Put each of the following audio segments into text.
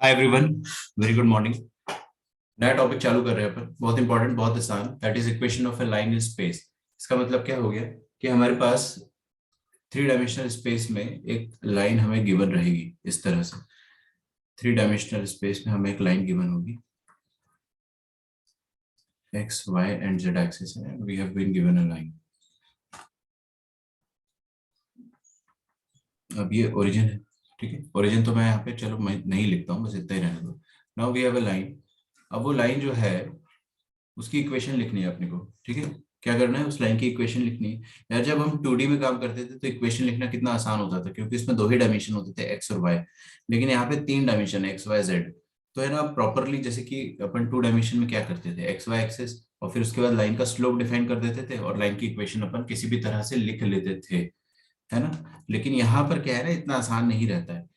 Hi everyone, very good morning. नया topic चालू कर रहे हैं अपन, बहुत इंपॉर्टेंट, बहुत आसान। That is equation of A line in space. इसका मतलब क्या हो गया कि हमारे पास थ्री डायमेंशनल स्पेस में एक लाइन हमें गिवन रहेगी इस तरह से। थ्री डायमेंशनल स्पेस में हमें एक लाइन गिवन होगी, X Y and Z axis है। We have been given a line. अब ये ओरिजिन है, ठीक है। ओरिजिन तो मैं यहाँ पे चलो मैं नहीं लिखता हूँ, बस इतना ही रहने दो। Now we have a line. अब वो लाइन जो है उसकी इक्वेशन लिखनी है अपने को, ठीक है। क्या करना है, उस लाइन की इक्वेशन लिखनी है। यार जब हम 2D में काम करते थे तो इक्वेशन लिखना कितना आसान होता था, क्योंकि इसमें दो ही डायमेंशन होते थे, एक्स और वाई। लेकिन यहाँ पे तीन डायमेंशन है, एक्स वाई जेड। तो है ना, प्रॉपरली जैसे कि अपन 2 डायमेंशन में क्या करते थे, एक्स वाई एक्सिस, और फिर उसके बाद लाइन का स्लोप डिफाइन कर देते थे और लाइन की इक्वेशन अपन किसी भी तरह से लिख लेते थे, है ना। लेकिन यहाँ पर क्या है ना, इतना आसान नहीं रहता है।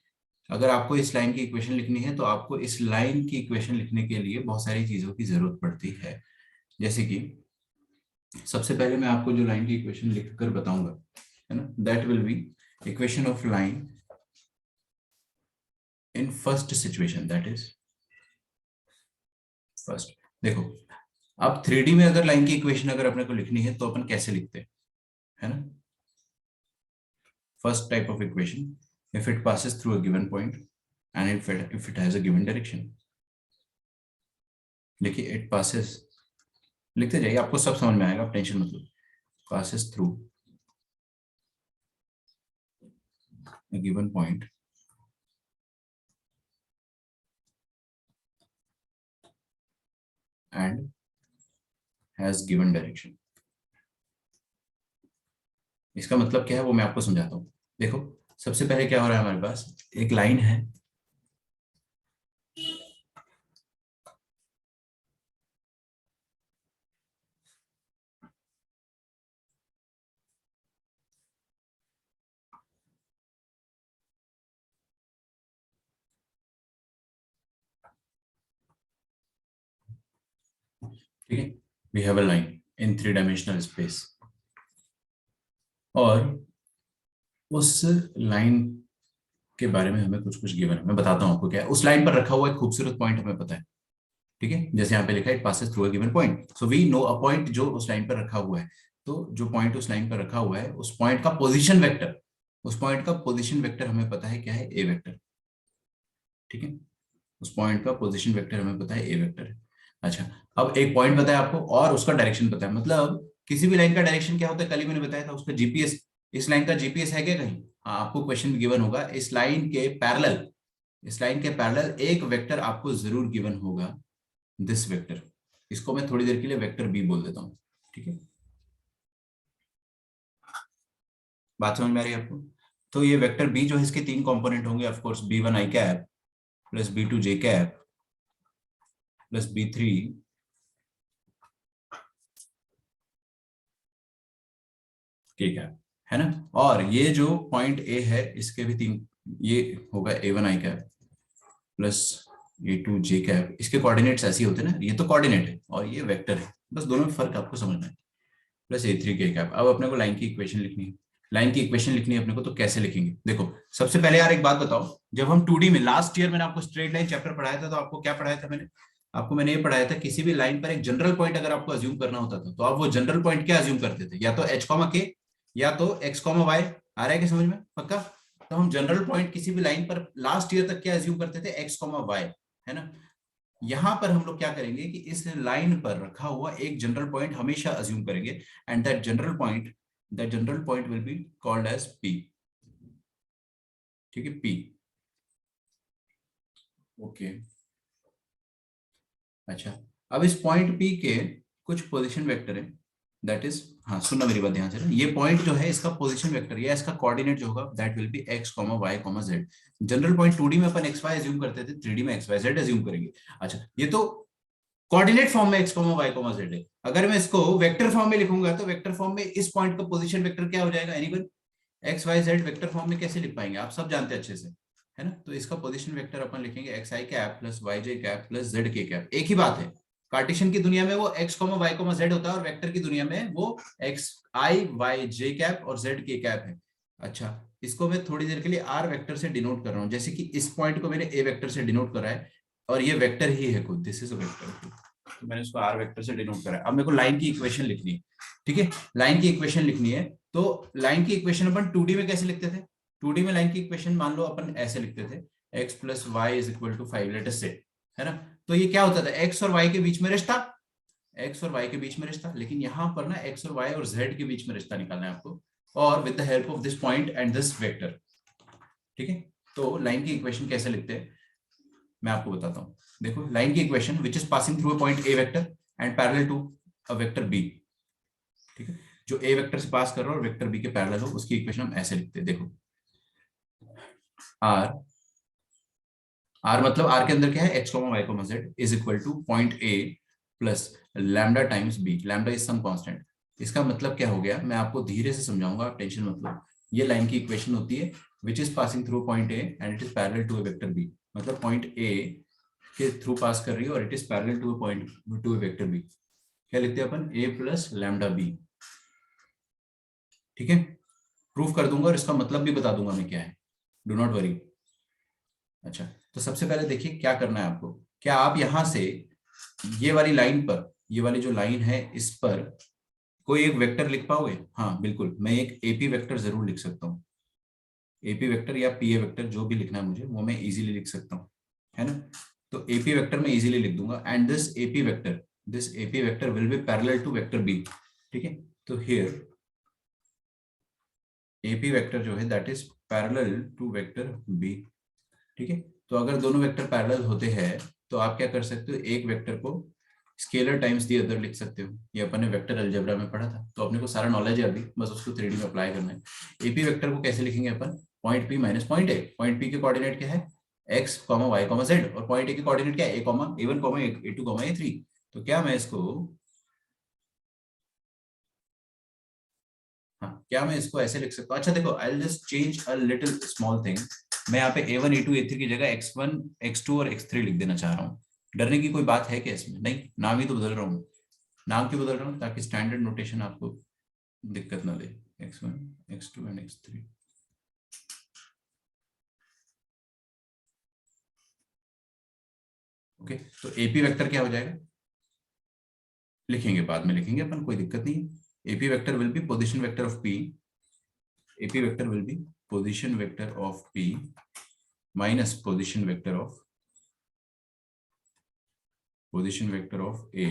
अगर आपको इस लाइन की इक्वेशन लिखनी है तो आपको इस लाइन की इक्वेशन लिखने के लिए बहुत सारी चीजों की जरूरत पड़ती है। जैसे कि सबसे पहले मैं आपको जो लाइन की इक्वेशन लिख कर बताऊंगा, है ना, that will B equation of line in first situation, that is first. देखो, अब 3D में अगर लाइन की इक्वेशन अगर अपने को लिखनी है तो अपन कैसे लिखते हैं, है ना। First type of equation, if it passes through a given point and if it has a given direction। देखिए, इट passes, लिखते जाइए, आपको सब समझ में आएगा, आप टेंशन मत लो। passes through a given point and has given direction। इसका मतलब क्या है वो मैं आपको समझाता हूँ। देखो, सबसे पहले क्या हो रहा है, हमारे पास एक लाइन है। ठीक है, we have a line in 3 dimensional space, और उस लाइन के बारे में हमें कुछ कुछ गिवन है। मैं बताता हूँ आपको क्या है। उस लाइन पर रखा हुआ एक खूबसूरत पॉइंट हमें पता है, ठीक है। जैसे यहाँ पे लिखा है, it passes through a given point, so we know a point जो उस लाइन पर रखा हुआ है। तो जो पॉइंट उस लाइन पर रखा हुआ है, उस पॉइंट का पोजिशन वेक्टर, उस पॉइंट का पोजिशन वेक्टर हमें पता है क्या है, ए वेक्टर, ठीक है। उस पॉइंट का पोजीशन वेक्टर हमें पता है, ए वेक्टर है। अच्छा, अब एक पॉइंट पता है आपको और उसका डायरेक्शन पता है। मतलब किसी भी लाइन का डायरेक्शन क्या होता है, कल ही मैंने बताया था, उसका जीपीएस। इस लाइन का जीपीएस है क्या कहीं? हाँ, आपको क्वेश्चन गिवन होगा, इस लाइन के पैरेलल, इस लाइन के पैरेलल एक वेक्टर आपको जरूर गिवन होगा, दिस वेक्टर। इसको मैं थोड़ी देर के लिए वेक्टर बी बोल देता हूँ, ठीक है। बात समझ में आ रही है आपको? तो ये वेक्टर बी जो है, इसके तीन कंपोनेंट होंगे, ऑफकोर्स, बी1 आई कैप प्लस बी2 जे कैप प्लस बी3 ठीक है ना। और ये जो पॉइंट ए है, इसके भी तीन, ये होगा ए1 आई कैप प्लस ए2 जे कैप। इसके कोऑर्डिनेट्स ऐसे ही होते हैं ना, ये तो कोऑर्डिनेट है और ये वेक्टर है, बस दोनों में फर्क आपको समझना है। प्लस ए3 के कैप। अब अपने को लाइन की इक्वेशन लिखनी है। लाइन की इक्वेशन लिखनी है अपने को, तो कैसे लिखेंगे? देखो, सबसे पहले यार एक बात बताओ, जब हम 2D में लास्ट ईयर मैंने आपको स्ट्रेट लाइन चैप्टर पढ़ाया था, तो आपको क्या पढ़ाया था मैंने? आपको मैंने ये पढ़ाया था, किसी भी लाइन पर एक जनरल पॉइंट अगर आपको अज्यूम करना होता था, तो आप वो जनरल पॉइंट क्या अज्यूम करते थे? या तो एच कॉमा के, या तो एक्स कॉमा वाई। आ रहा है क्या समझ में? पक्का? तो हम जनरल पॉइंट किसी भी लाइन पर लास्ट ईयर तक क्या अज्यूम करते थे? एक्स कॉमा वाई, है ना। यहां पर हम लोग क्या करेंगे कि इस लाइन पर रखा हुआ एक जनरल पॉइंट हमेशा अज्यूम करेंगे, and that general point will be called as P, ठीक है, पी। ओके, अच्छा। अब इस पॉइंट पी के कुछ पोजीशन वेक्टर है, दैट इज, हाँ सुनना मेरी बात ध्यान से ना, ये पॉइंट जो है इसका पोजीशन वेक्टर या इसका कोऑर्डिनेट जो होगा, that will be X comma Y comma Z. General point 2D में अपन एक्स वाई अज्यूम करते थे, 3D में एक्स वाई जेड अज्यूम करेंगे। अच्छा, ये तो कोऑर्डिनेट फॉर्म में X comma Y comma Z है। अगर मैं इसको वेक्टर फॉर्म में लिखूंगा, तो वेक्टर फॉर्म में इस पॉइंट का पोजीशन वेक्टर क्या हो जाएगा? Anyone? X Y Z vector form में कैसे लिख पाएंगे, आप सब जानते हैं अच्छे से, है ना। तो इसका पोजीशन वेक्टर अपन लिखेंगे X I cap plus Y J cap plus Z K cap. एक ही बात है, कार्टेशियन की दुनिया में वो X comma Y comma Z होता है, और वेक्टर की दुनिया में वो X I Y J cap और जेड के कैप है। अच्छा, इसको मैं थोड़ी देर के लिए आर वेक्टर से डिनोट कर रहा हूं, जैसे कि इस पॉइंट को मैंने ए वेक्टर से डिनोट करा है और ये वेक्टर ही है खुद, दिस इज अ वेक्टर, तो मैंने इसको आर वेक्टर से डिनोट करा है। अब मेरे को लाइन की इक्वेशन लिखनी है, ठीक है, लाइन की इक्वेशन लिखनी है। तो लाइन की इक्वेशन अपन 2D में कैसे लिखते थे? 2D में लाइन की इक्वेशन मान लो अपन ऐसे लिखते थे, x plus Y is equal to 5, let us say, है ना। तो ये क्या होता था, x और y के बीच में रिश्ता, x और y के बीच में रिश्ता, लेकिन यहां पर ना x और y और z के बीच में रिश्ता निकालना है आपको, और with the help of this point and this vector, ठीक है। तो लाइन की इक्वेशन कैसे लिखते हैं मैं आपको बताता हूं। देखो लाइन की equation which is passing through a point A vector and parallel to a vector B, ठीक है, जो ए वेक्टर से पास कर रहा हो और वेक्टर बी के पैरेलल हो, उसकी इक्वेशन हम ऐसे लिखते हैं। देखो आर, आर मतलब आर के अंदर क्या है, X Y Z is equal to point A plus lambda times B, lambda is some constant. इसका मतलब क्या हो गया, मैं आपको धीरे से समझाऊंगा, आप टेंशन मत लो। ये लाइन की इक्वेशन होती है which is passing through point A and it is parallel to a vector B, मतलब पॉइंट ए के थ्रू पास कर रही है और it is parallel to a point to a vector B. क्या लिखते हैं अपन, ए प्लस लैम्डा बी, ठीक है। प्रूफ कर दूंगा और इसका मतलब भी बता दूंगा मैं क्या है, डू नॉट वरी। अच्छा, तो सबसे पहले देखिए क्या करना है आपको, क्या आप यहां से ये वाली लाइन पर, ये वाली जो लाइन है इस पर कोई एक वेक्टर लिख पाओगे? हाँ बिल्कुल, मैं एक एपी वेक्टर जरूर लिख सकता हूँ, एपी वेक्टर या पीए वेक्टर जो भी लिखना है मुझे वो मैं इजीली लिख सकता हूँ, है ना। तो एपी वेक्टर मैं इजीली लिख दूंगा and this AP vector will be parallel to vector B, ठीक है। तो हियर एपी वेक्टर जो है that is parallel to vector B, ठीक है। तो अगर दोनों वेक्टर पैरेलल होते हैं तो आप क्या कर सकते हो, एक वेक्टर को स्केलर टाइम्स दी अदर लिख सकते हो, ये अपन ने वेक्टर अलजेब्रा में पढ़ा था, तो अपने को सारा नॉलेज है अभी, बस उसको 3D में अप्लाई करना है। एपी वेक्टर को कैसे लिखेंगे अपन, point P minus point A, point P के कोऑर्डिनेट क्या है, X comma Y comma Z, और पॉइंट ए के कोऑर्डिनेट क्या है, A comma A one comma A two comma A three. तो क्या मैं इसको, हाँ क्या मैं इसको ऐसे लिख सकता हूँ, अच्छा देखो I will just change a little small thing, मैं यहाँ पे A1 A2 A3 की जगह X1 X2 और X3 लिख देना चाह रहा हूँ। डरने की कोई बात है क्या इसमें? नहीं, नाम ही तो बदल रहा हूँ। नाम क्यों बदल रहा हूँ, ताकि स्टैंडर्ड नोटेशन आपको दिक्कत ना दे, X1 X2 and X3। Okay, तो एपी वेक्टर क्या हो जाएगा, लिखेंगे बाद में लिखेंगे अपन, कोई दिक्कत नहीं है। AP vector will be position vector of P, AP vector will be position vector of P minus position vector of A.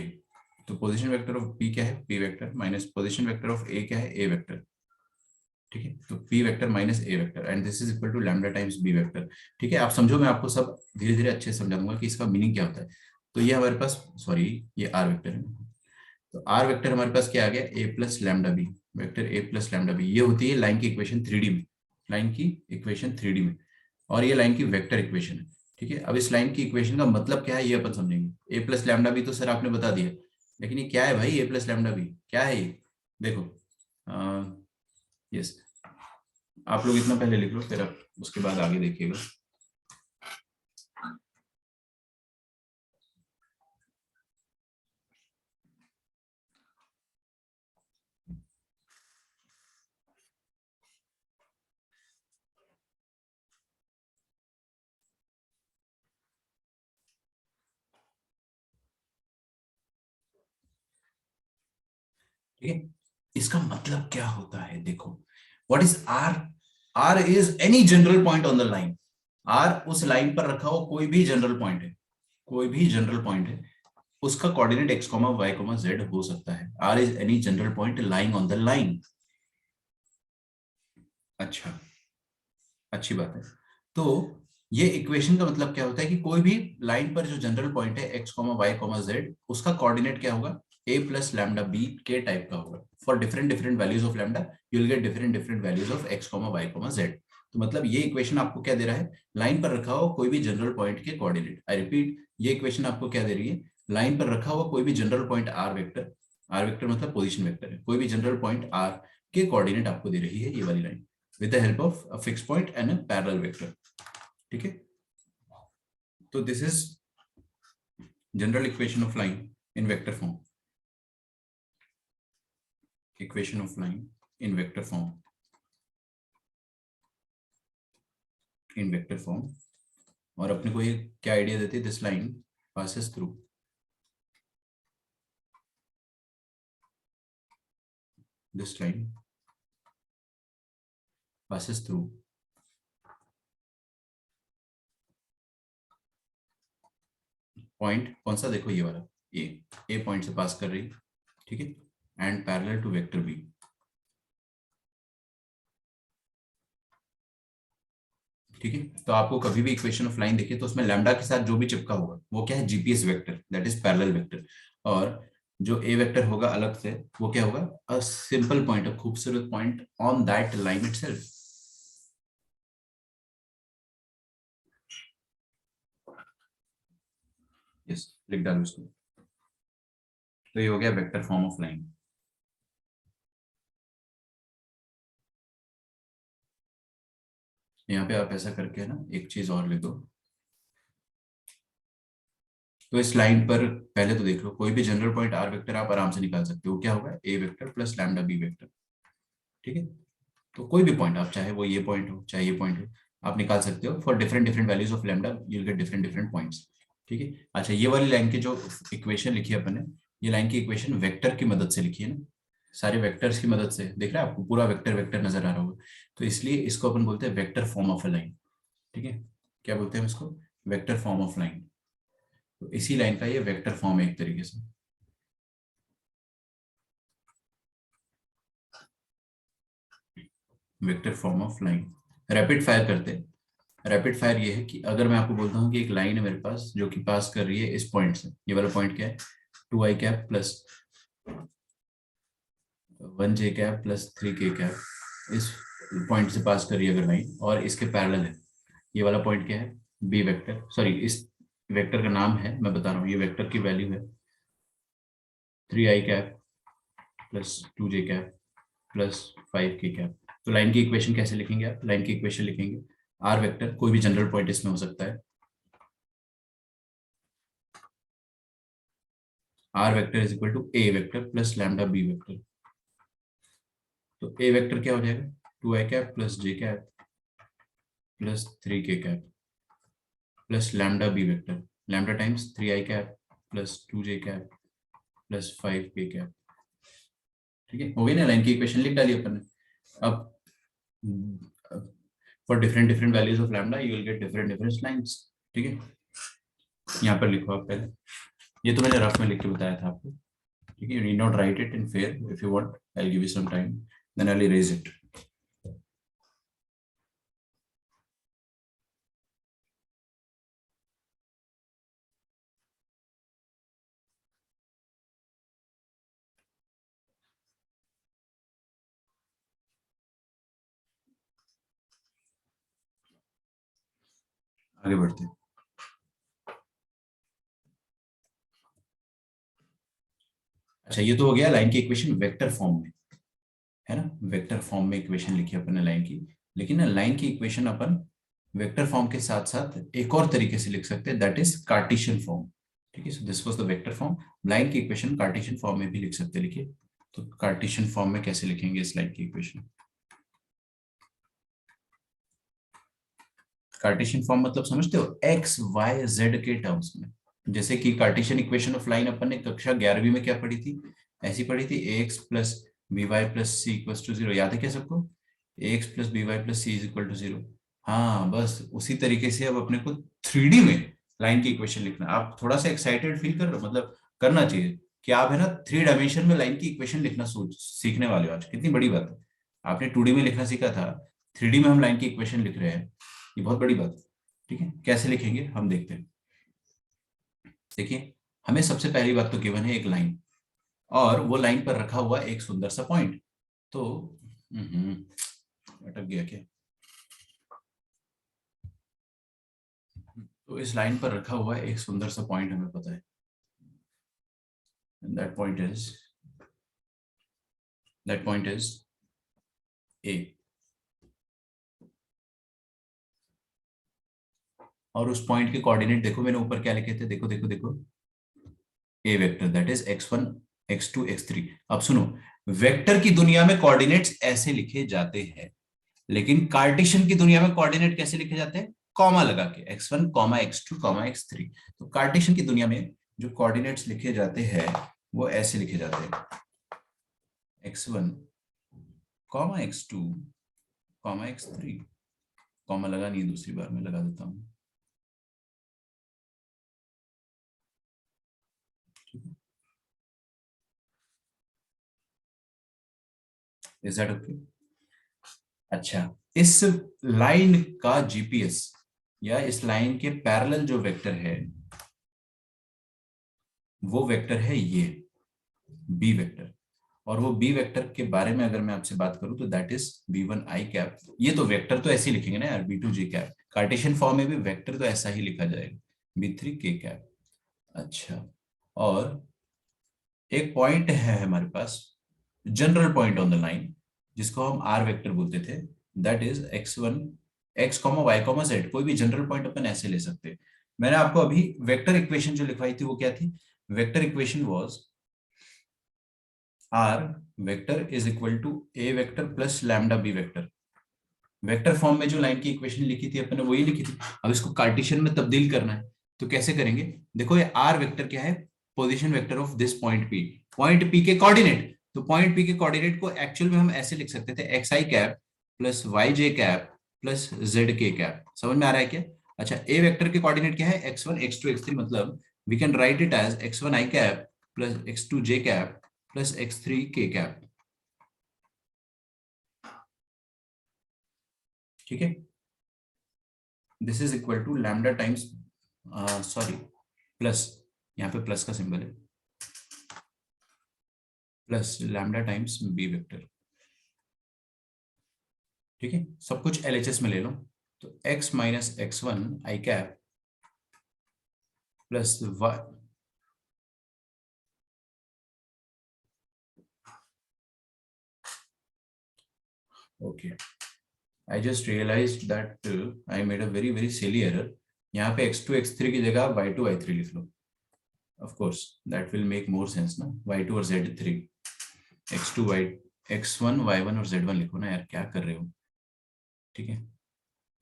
तो पोजीशन वेक्टर ऑफ पी क्या है, P vector, minus position vector of A क्या है, A vector, ठीक है। तो P vector minus A vector and this is equal to lambda times B vector, ठीक है। आप समझो, मैं आपको सब धीरे धीरे अच्छे से समझा दूंगा कि इसका मीनिंग क्या होता है। तो ये हमारे पास, सॉरी ये आर वेक्टर है, तो आर वेक्टर हमारे पास क्या आ गया, A plus lambda B, vector A plus lambda B, ये होती है लाइन की इक्वेशन 3D में, लाइन की इक्वेशन 3D में, और ये लाइन की वेक्टर इक्वेशन है, ठीक है। अब इस लाइन की इक्वेशन का मतलब क्या है ये अपन समझेंगे। ए प्लस लैम्डा बी तो सर आपने बता दिया, लेकिन ये क्या है भाई, ए प्लस लैम्डा बी क्या है ये, देखो यस, आप लोग इतना पहले लिख लो, फिर आप उसके बाद आगे देखिएगा। ठीक है, इसका मतलब क्या होता है, देखो what is R, R is any general point on the line, R उस लाइन पर रखा हो कोई भी जनरल पॉइंट है, कोई भी जनरल पॉइंट है, उसका coordinate X comma Y comma Z हो सकता है। Are is any general point lying on the line. अच्छा, अच्छी बात है। तो ये इक्वेशन का मतलब क्या होता है कि कोई भी लाइन पर जो जनरल पॉइंट है X comma Y comma Z, उसका कोऑर्डिनेट क्या होगा, ए प्लस लैम्डा बी के टाइप का होगा। For different different values of lambda you will get different different values of X comma Y comma Z. तो मतलब ये इक्वेशन आपको क्या दे रहा है, लाइन पर रखा हुआ कोई भी जनरल पॉइंट के कोऑर्डिनेट। आई रिपीट, ये इक्वेशन आपको क्या दे रही है, लाइन पर रखा हुआ कोई भी general point R vector, R vector मतलब पोजिशन वेक्टर है, कोई भी जनरल पॉइंट आर के कोऑर्डिनेट आपको दे रही है ये वाली line, with the help of a fixed point and a parallel vector, ठीक है। तो this is general equation of line in vector form, equation of line in vector form. In vector form, और अपने को ये क्या आइडिया देती है, this line passes through this line passes through point, कौन सा, देखो ये वाला ए पॉइंट से पास कर रही, ठीक है, and parallel to vector B. ठीक है, तो आपको कभी भी इक्वेशन ऑफ लाइन देखिए तो उसमें लैम्डा के साथ जो भी चिपका होगा वो क्या है, GPS vector, that is parallel vector. और जो ए वेक्टर होगा अलग से, वो क्या होगा, अ सिंपल पॉइंट, अ खूबसूरत point on that line itself. Yes, लिख डालो इसको। तो ये हो गया वेक्टर फॉर्म ऑफ लाइन। यहाँ पे आप ऐसा करके ना एक चीज और लिख दो। तो इस लाइन पर पहले तो देख लो, कोई भी जनरल पॉइंट आर वेक्टर आप आराम से निकाल सकते हो, क्या होगा, A vector plus lambda B vector. ठीक है, तो कोई भी पॉइंट आप, चाहे वो ये पॉइंट हो चाहे ये पॉइंट हो, आप निकाल सकते हो for different different values of lambda, you will get different different points. ठीक है, अच्छा ये वाली लाइन की जो इक्वेशन लिखी है अपन ने, ये लाइन की इक्वेशन वेक्टर की मदद से लिखी है ना, सारे वेक्टर्स की मदद से, देख रहे हैं आपको पूरा वेक्टर वेक्टर नजर आ रहा होगा, तो इसलिए इसको अपन बोलते हैं vector form of a line. ठीक है, क्या बोलते हैं हम इसको, वेक्टर फॉर्म ऑफ लाइन। तो इसी लाइन का ये वेक्टर फॉर्म है एक तरीके से। Vector form of line. Rapid fire करते हैं। रैपिड फायर ये है कि अगर मैं आपको बोलता हूँ कि एक लाइन है मेरे पास जो कि पास कर रही है इस पॉइंट से, ये वाला पॉइंट क्या है, 2i cap plus 1j cap plus 3k cap, इस पॉइंट से पास कर रही है अगर लाइन, और इसके पैरेलल है, ये वाला पॉइंट क्या है, बी वेक्टर, सॉरी इस वेक्टर का नाम है, मैं बता रहा हूँ, ये वेक्टर की वैल्यू है 3i cap plus 2j cap plus 5k cap. तो लाइन की इक्वेशन कैसे लिखेंगे आप, लाइन की इक्वेशन लिखेंगे, आर वेक्टर, कोई भी जनरल पॉइंट इसमें हो सकता है, R vector is equal to A vector plus lambda B vector. तो ए वेक्टर क्या हो जाएगा, 2i cap plus j cap plus 3k cap plus lambda B vector, lambda times 3i cap plus 2j cap plus 5k cap. ठीक है, हो गई ना, line की इक्वेशन लिख डाली अपन ने। अब for different different values of lambda you will get different different lines. ठीक है, यहाँ पर लिखो आप पहले, ये तो मैंने रफ में लिख के बताया था आपको। ठीक है, you need not write it in fair, if you want I'll give you some time, then I'll erase it. आगे बढ़ते हैं। अच्छा ये तो हो गया लाइन की इक्वेशन वेक्टर फॉर्म में, है ना, वेक्टर फॉर्म में इक्वेशन लिखी अपन ने लाइन की। लेकिन ना लाइन की इक्वेशन अपन वेक्टर फॉर्म के साथ साथ एक और तरीके से लिख सकते हैं, दैट इज कार्टेशियन फॉर्म। ठीक है, so this was the vector form, line की इक्वेशन कार्टेशियन फॉर्म में भी लिख सकते हैं, लिखिए। तो कार्टेशियन फॉर्म में कैसे लिखेंगे इस लाइन की इक्वेशन, कार्टेशियन फॉर्म मतलब समझते हो, एक्स वाई जेड के टर्म्स में। जैसे कि कार्टेशियन इक्वेशन ऑफ लाइन अपन ने कक्षा 11वीं में क्या पढ़ी थी, ऐसी पढ़ी थी, ax plus B Y plus C equal to zero, याद है क्या सबको, ax plus B Y plus C is equal to zero. हाँ बस उसी तरीके से अब अपने को 3D में लाइन की इक्वेशन लिखना। आप थोड़ा सा एक्साइटेड फील कर रहे हो, मतलब करना चाहिए कि आप है ना 3 डायमेंशन में लाइन की इक्वेशन लिखना सोच सीखने वाले हो आज, कितनी बड़ी बात है। आपने 2D में लिखना सीखा था, 3D में हम लाइन की इक्वेशन लिख रहे हैं, ये बहुत बड़ी बात है। ठीक है, कैसे लिखेंगे हम देखते हैं। देखिए, हमें सबसे पहली बात तो गिवन है एक लाइन, और वो लाइन पर रखा हुआ एक सुंदर सा पॉइंट। तो अटक गया क्या, तो इस लाइन पर रखा हुआ एक सुंदर सा पॉइंट हमें पता है, that point is that point is a. और उस पॉइंट के कोऑर्डिनेट देखो, मैंने ऊपर क्या लिखे थे, देखो देखो देखो, ए vector that is x1 x2 x3। अब सुनो, वेक्टर की दुनिया में कोऑर्डिनेट्स ऐसे लिखे जाते हैं, लेकिन कार्टेशियन की दुनिया में कोऑर्डिनेट कैसे लिखे जाते हैं? कॉमा लगा के, x1 comma x2 comma x3। तो कार्टेशियन की दुनिया में जो कोऑर्डिनेट्स लिखे जाते हैं वो ऐसे लिखे जाते हैं, x1 comma x2 comma x3। Comma लगा नहीं, दूसरी बार में लगा देता हूं। Is that okay? अच्छा, इस लाइन का जीपीएस या इस लाइन के पैरेलल जो वेक्टर है वो वेक्टर है ये बी वेक्टर। और वो बी वेक्टर के बारे में अगर मैं आपसे बात करूं तो that is b1 i cap. ये तो वेक्टर तो ऐसे ही लिखेंगे ना यार, b2 j cap. Cartesian form में भी वेक्टर तो ऐसा ही लिखा जाएगा, b3 k कैप। अच्छा, और एक पॉइंट है हमारे पास, general point on the line, जिसको हम आर वेक्टर बोलते थे, that is x1 x comma y comma z। कोई भी जनरल पॉइंट अपन ऐसे ले सकते हैं। मैंने आपको अभी वेक्टर इक्वेशन जो लिखवाई थी वो क्या थी? Vector equation was R vector is equal to A vector plus lambda B vector. Vector form में जो लाइन की इक्वेशन लिखी थी अपन ने वही लिखी थी। अब इसको कार्टेशियन में तब्दील करना है तो कैसे करेंगे? देखो ये आर वेक्टर क्या है? Position vector of this point P. Point P के कोऑर्डिनेट, तो पॉइंट पी के कोऑर्डिनेट को एक्चुअल में हम ऐसे लिख सकते थे, x I cap plus Y J cap plus Z K cap. समझ में आ रहा है क्या? अच्छा, ए वेक्टर के कोऑर्डिनेट क्या है? x1 x2 x3। मतलब we can write it as x1 i cap plus x2 j cap plus x3 k cap. ठीक है, this is equal to lambda times, sorry plus, यहाँ पे प्लस का सिंबल है, plus lambda times B vector. ठीक है, सब कुछ एलएचएस में ले लो। तो x minus x1 I cap plus y, okay, I just realized that I made a very very silly error. यहाँ पे x2 x3 की जगह y2 y3 लिख लो। Of course that will make more sense ना, y2 और z3, x2 y, x1 y1 और z1 लिखो ना यार, क्या कर रहे हो? ठीक है,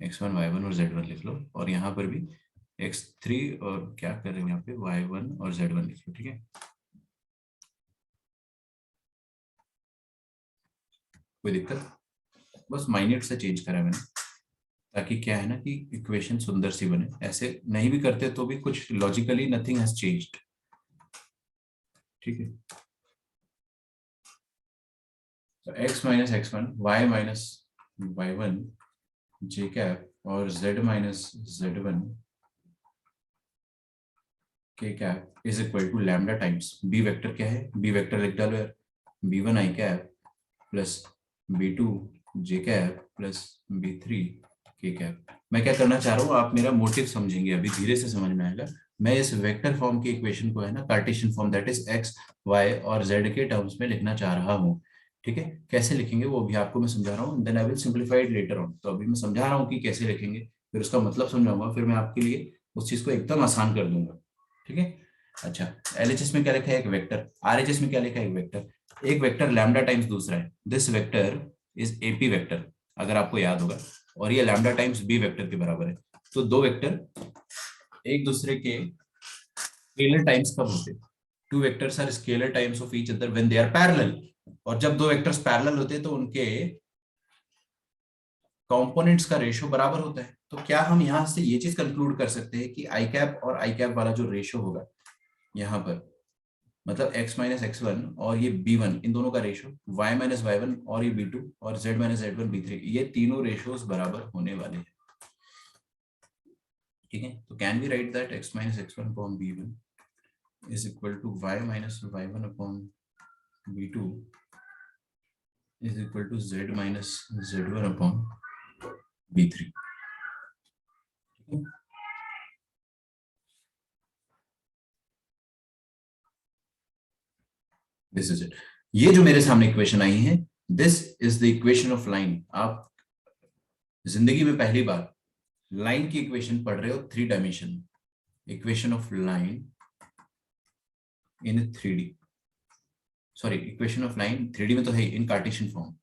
x1 y1 और z1 लिख लो, और यहाँ पर भी x3 और क्या कर रहे हो यहाँ पे y1 और z1 लिख लो। ठीक है, कोई दिक्कत? बस माइन्यूट से चेंज करा मैंने, ताकि क्या है ना कि इक्वेशन सुंदर सी बने। ऐसे नहीं भी करते तो भी कुछ लॉजिकली नथिंग हैज चेंज्ड। ठीक है, तो x minus x1 y minus y1 j cap और z minus z1 k cap is equal to lambda times B vector. क्या है बी वेक्टर? लिख डालो यार, b1 i cap plus b2 j cap plus b3 k cap. मैं क्या करना चाह रहा हूँ, आप मेरा मोटिव समझेंगे, अभी धीरे से समझ में आएगा। मैं इस वेक्टर फॉर्म की इक्वेशन को है ना Cartesian form that is X Y और जेड के टर्म्स में लिखना चाह रहा हूँ। ठीक है, कैसे लिखेंगे वो भी आपको मैं समझा रहा हूँ, then I will simplify it later on. तो अभी मैं समझा रहा हूँ कि कैसे लिखेंगे, फिर उसका मतलब समझाऊंगा, फिर मैं आपके लिए उस चीज को एकदम आसान कर दूंगा। ठीक है, अच्छा, एलएचएस में क्या लिखा है? एक वेक्टर। आरएचएस में क्या लिखा है? एक वेक्टर। एक वेक्टर लैम्डा टाइम्स दूसरा है, this vector is AP vector, अगर आपको याद होगा, और ये लैम्डा टाइम्स बी वेक्टर के बराबर है। तो दो वेक्टर एक दूसरे के स्केलर टाइम्स कब होते हैं? Two vectors are scalar times of each other when they are parallel. और जब दो वेक्टर्स पैरेलल होते हैं तो उनके कंपोनेंट्स का रेशियो बराबर होता है। तो क्या हम यहां से ये चीज कंक्लूड कर सकते हैं कि आई कैप और आई कैप वाला जो रेशियो होगा यहाँ पर, मतलब x माइनस x1 और ये b1, इन दोनों का रेशियो y माइनस y1 और ये b2 और z माइनस z1 b3, ये तीनों रेशियोज बराबर होने वाले हैं। ठीक है, तो can we write that x minus x1 upon b1 is equal to y minus y1 upon b2 is equal to z minus z1 upon b3। This is it. ये जो मेरे सामने इक्वेशन आई है, this is the equation of line. आप जिंदगी में पहली बार line की इक्वेशन पढ़ रहे हो 3 dimension, equation of line in 3D, sorry equation of line 3D में तो है इन कार्टेशियन फॉर्म।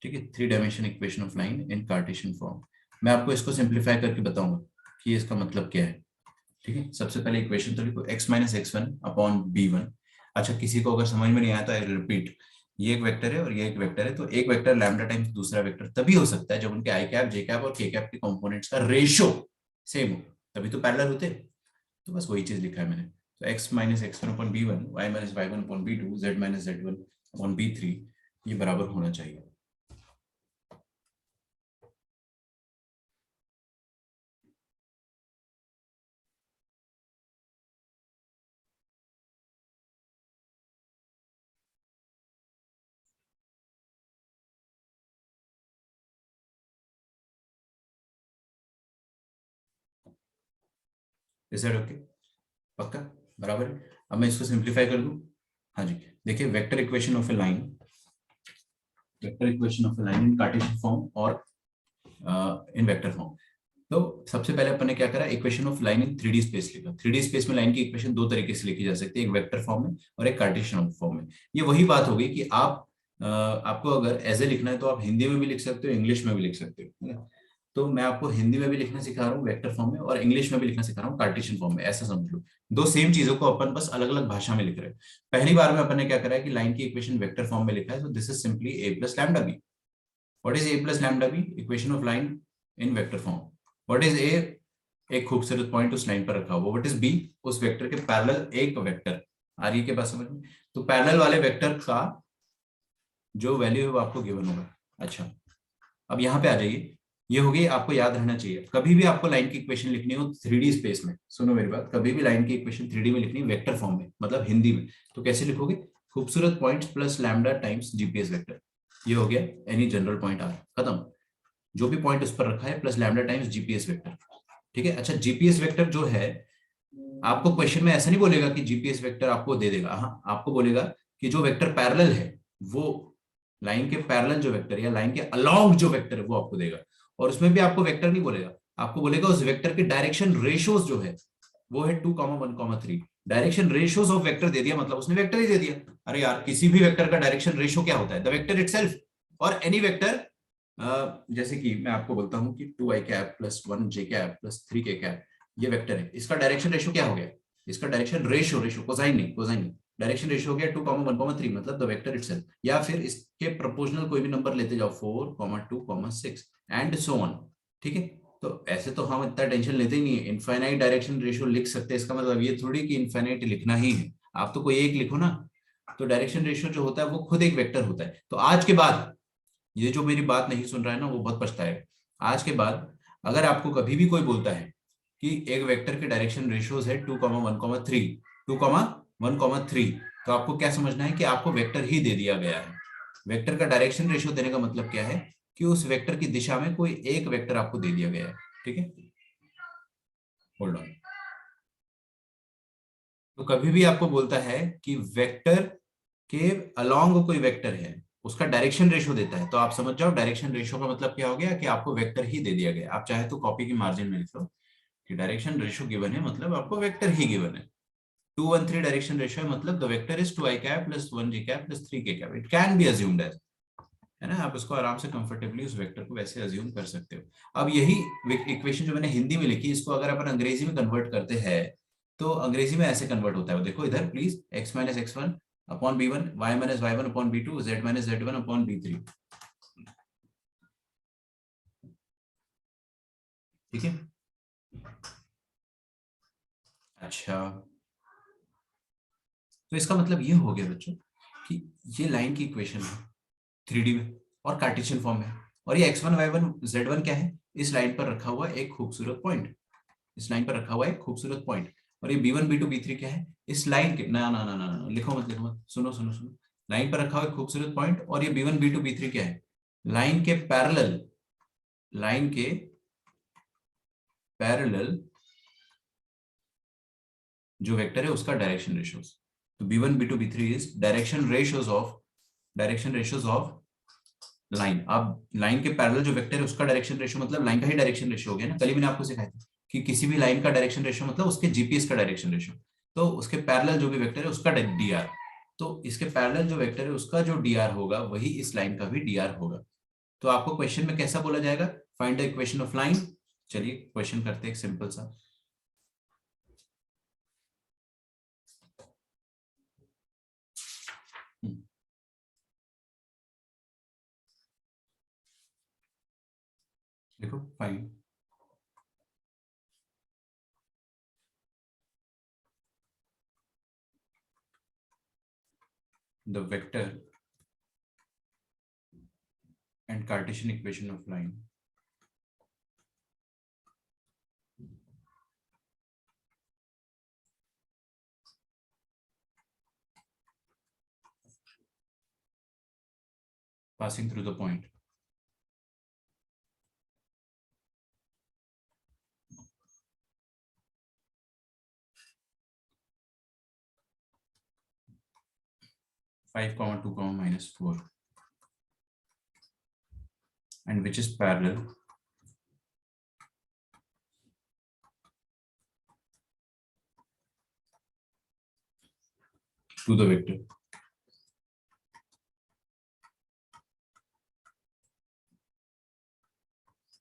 ठीक है, 3 dimension equation of line in Cartesian form. मैं आपको इसको सिंप्लीफाई करके बताऊंगा कि इसका मतलब क्या है। ठीक है, सबसे पहले इक्वेशन तो लिखो x minus x one upon B one. अच्छा, किसी को अगर समझ में नहीं आया तो आई रिपीट, ये एक वेक्टर है और ये एक वेक्टर है, तो एक वेक्टर लैम्डा टाइम्स दूसरा वेक्टर तभी हो सकता है जब उनके आई कैप, जे कैप और के कैप के कंपोनेंट्स का रेशियो सेम हो, तभी तो पैरेलल होते। तो बस वही चीज लिखा है मैंने। तो x minus x one upon B one, y minus y one upon b two, z minus z one upon b three, ये बराबर होना चाहिए। Is that okay? पक्का? बराबर है। अब मैं इसको सिंप्लीफाई कर दूं। हाँ जी, देखिए vector equation of A line, vector equation of A line in Cartesian form और इन वेक्टर फॉर्म। तो सबसे पहले अपन ने क्या करा, equation of line in 3D space लिखा। 3D स्पेस में लाइन की इक्वेशन दो तरीके से लिखी जा सकती है, एक वेक्टर फॉर्म में और एक कार्टेशियन फॉर्म में। ये वही बात होगी कि आप आपको अगर एज ए लिखना है तो आप हिंदी में भी लिख सकते हो, इंग्लिश में भी लिख सकते हो, है ना? तो मैं आपको हिंदी में भी लिखना सिखा रहा हूँ वेक्टर फॉर्म में, और इंग्लिश में भी लिखना सिखा रहा हूँ कार्टेशियन फॉर्म में। ऐसा समझ लो, दो सेम चीजों को अपन बस अलग अलग भाषा में लिख रहे हैं। पहली बार में अपन ने क्या करा है कि लाइन की इक्वेशन वेक्टर फॉर्म में लिखा है, तो this is simply a plus lambda B. What is a plus lambda b? Equation of line in vector form. What is a? एक खूबसूरत पॉइंट उस लाइन पर रखा हुआ। What is b? उस वेक्टर के पैरेलल एक वेक्टर। आ रही है के पास समझ में? तो पैरेलल वाले वेक्टर का जो वैल्यू है वो आपको गिवन होगा। अच्छा, अब यहाँ पे आ जाइए। ये हो गई, आपको याद रहना चाहिए कभी भी आपको लाइन की इक्वेशन लिखनी हो 3D स्पेस में, सुनो मेरी बात, कभी भी लाइन की इक्वेशन 3D में लिखनी वेक्टर फॉर्म में, मतलब हिंदी में, तो कैसे लिखोगे? खूबसूरत points plus lambda times GPS vector. ये हो गया एनी जनरल पॉइंट आर, खत्म। जो भी पॉइंट उस पर रखा है plus lambda times GPS vector. ठीक है। अच्छा, जीपीएस वेक्टर जो है, आपको क्वेश्चन में ऐसा नहीं बोलेगा कि जीपीएस वेक्टर आपको दे देगा। हाँ, आपको बोलेगा कि जो वेक्टर पैरेलल है वो लाइन के पैरेलल जो वेक्टर या लाइन के अलोंग जो वेक्टर है वो आपको देगा। और उसमें भी आपको वेक्टर नहीं बोलेगा, आपको बोलेगा उस वेक्टर के डायरेक्शन रेशियोज जो है वो है 2,1,3। डायरेक्शन रेशियोज ऑफ वेक्टर दे दिया, मतलब उसने वेक्टर ही दे दिया। अरे यार, किसी भी वेक्टर का डायरेक्शन रेशियो क्या होता है? The vector itself. और एनी वेक्टर, जैसे कि मैं आपको बोलता हूं कि 2i cap plus 1j cap plus 3k cap, ये वेक्टर है, इसका डायरेक्शन रेशियो क्या हो गया? इसका डायरेक्शन रेशियो, रेशियो कोसाइन नहीं, कोसाइन नहीं, डायरेक्शन रेशियो हो गया 2,1,3, मतलब द वेक्टर इटसेल्फ। या फिर इसके प्रोपोर्शनल कोई भी नंबर लेते जाओ, 4, 2, 6 एंड सो ऑन। ठीक है। तो ऐसे तो हम इतना टेंशन लेते ही नहीं है, इनफाइनाइट डायरेक्शन रेशियो लिख सकते हैं। इसका मतलब ये थोड़ी कि इनफाइनाइट लिखना ही है, आप तो कोई एक लिखो ना। तो डायरेक्शन रेशियो जो होता है वो खुद एक वेक्टर होता है। तो आज के बाद ये जो मेरी बात नहीं सुन रहा है ना, वो बहुत पछताएगा। आज के बाद अगर आपको कभी भी कोई बोलता है कि एक वेक्टर के डायरेक्शन रेशियोज है 2,1,3, 2,1,3, तो आपको क्या समझना है कि आपको वेक्टर ही दे दिया गया है। वेक्टर का डायरेक्शन रेशियो देने का मतलब क्या है कि उस वेक्टर की दिशा में कोई एक वेक्टर आपको दे दिया गया है। ठीक है, होल्ड ऑन। तो कभी भी आपको बोलता है कि वेक्टर के अलोंग कोई वेक्टर है, उसका डायरेक्शन रेशियो देता है, तो आप समझ जाओ डायरेक्शन रेशियो का मतलब क्या हो गया कि आपको वेक्टर ही दे दिया गया। आप चाहे तो कॉपी की मार्जिन में लिख लो कि डायरेक्शन रेशियो गिवन है, मतलब आपको वेक्टर ही गिवन है। 2, 1, 3 डायरेक्शन रेशियो है, मतलब the vector is 2i cap plus 1j cap plus 3k cap. It can be assumed as, है ना? आप उसको आराम से कंफर्टेबली उस वेक्टर को वैसे अज्यूम कर सकते हो। अब यही इक्वेशन जो मैंने हिंदी में लिखी, इसको अगर अपन अंग्रेजी में कन्वर्ट करते हैं तो अंग्रेजी में ऐसे कन्वर्ट होता है। वो देखो इधर please, x minus x one upon B one, y minus y one upon b two, z minus z one upon b three. ठीक है। अच्छा, तो इसका मतलब ये हो गया बच्चों कि ये लाइन की इक्वेशन है 3D में और कार्टेशियन फॉर्म है, और ये x1 y1 z1 क्या है? इस लाइन पर रखा हुआ एक खूबसूरत पॉइंट, इस लाइन पर रखा हुआ एक खूबसूरत पॉइंट। और ये b1 b2 b3 क्या है? इस लाइन के, ना ना ना ना ना, लिखो मत, लिखो मत, सुनो सुनो सुनो। लाइन पर रखा हुआ एक खूबसूरत पॉइंट, और ये b1 b2 b3 क्या है? लाइन के पैरेलल, लाइन के पैरेलल जो वेक्टर है उसका डायरेक्शन रेशियोज। तो b1 b2 b3 is direction ratios of line. अब लाइन के पैरेलल जो वेक्टर है उसका डायरेक्शन रेशियो, मतलब लाइन का ही डायरेक्शन रेशियो हो गया ना। कल ही मैंने आपको सिखाया था कि किसी भी लाइन का डायरेक्शन रेशियो मतलब उसके जीपीएस का डायरेक्शन रेशियो। तो उसके पैरेलल जो भी वेक्टर है उसका डीआर, तो इसके पैरेलल जो वेक्टर है उसका जो डीआर होगा वही इस लाइन का भी डीआर होगा। तो आपको क्वेश्चन में कैसा बोला जाएगा, find the equation of line. चलिए क्वेश्चन करते हैं एक सिंपल सा। देखो find the vector and Cartesian equation of line. passing through the point. Five comma 2 comma minus 4, and which is parallel to the vector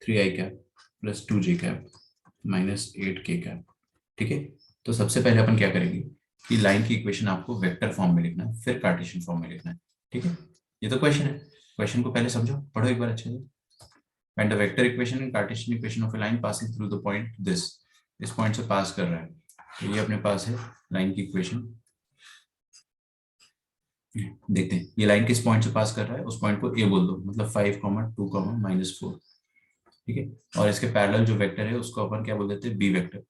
three I cap plus 2j cap minus 8k cap. ठीक है, तो सबसे पहले अपन क्या करेंगे कि line की equation आपको वेक्टर फॉर्म में लिखना है, फिर कार्टेशियन फॉर्म में लिखना है। ठीक है, ये तो क्वेश्चन है, क्वेश्चन को पहले समझो, पढ़ो एक बार अच्छे से। Find the vector equation and Cartesian equation of A line passing through the point this. इस पॉइंट से पास कर रहा है, तो ये अपने पास है लाइन की इक्वेशन। देखते हैं ये लाइन किस पॉइंट से पास कर रहा है, उस पॉइंट को ए बोल दो, मतलब 5 2 माइनस 4। ठीक है, और इसके पैरेलल जो वेक्टर है उसको अपन क्या बोल देते हैं, बी वेक्टर।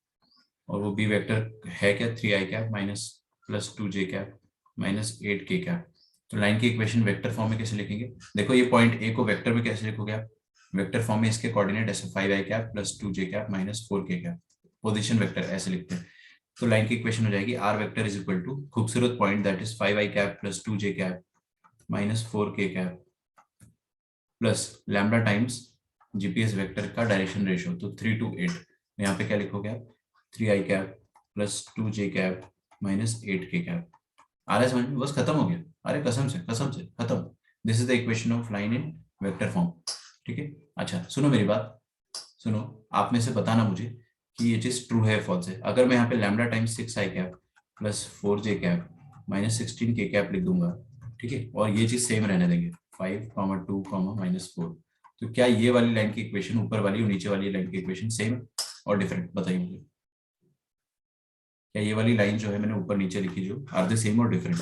और वो बी वेक्टर है क्या, 3i cap minus plus 2j cap minus 8k cap. तो लाइन की इक्वेशन वेक्टर फॉर्म में कैसे लिखेंगे, देखो ये पॉइंट ए को वेक्टर में कैसे लिखोगे आप, वेक्टर फॉर्म में इसके कोऑर्डिनेट ऐसे 5i cap plus 2j cap minus 4k cap, position vector ऐसे लिखते हैं। तो लाइन की इक्वेशन हो जाएगी R vector is equal to खूबसूरत point that is 5i cap plus 2j cap minus 4k cap plus lambda times GPS vector का direction ratio, तो 3 to 8। यहाँ पे क्या लिखोगे आप, 3i cap plus 2j cap minus 8k cap. आ रहा है समझ में, बस खत्म हो गया, अरे कसम से खत्म। This is the equation of line in vector form. ठीक है, अच्छा सुनो मेरी बात, सुनो, आप में से बताना मुझे कि ये चीज ट्रू है फॉल्स है। अगर मैं यहाँ पे lambda times 6i cap plus 4j cap minus 16k cap लिख दूंगा, ठीक है, और ये चीज सेम रहने देंगे 5 2 माइनस 4, तो क्या ये वाली लाइन की इक्वेशन ऊपर वाली और नीचे वाली लाइन की इक्वेशन सेम और डिफरेंट, बताइए मुझे। क्या ये वाली लाइन जो है मैंने ऊपर नीचे लिखी जो, आर दे सेम और डिफरेंट,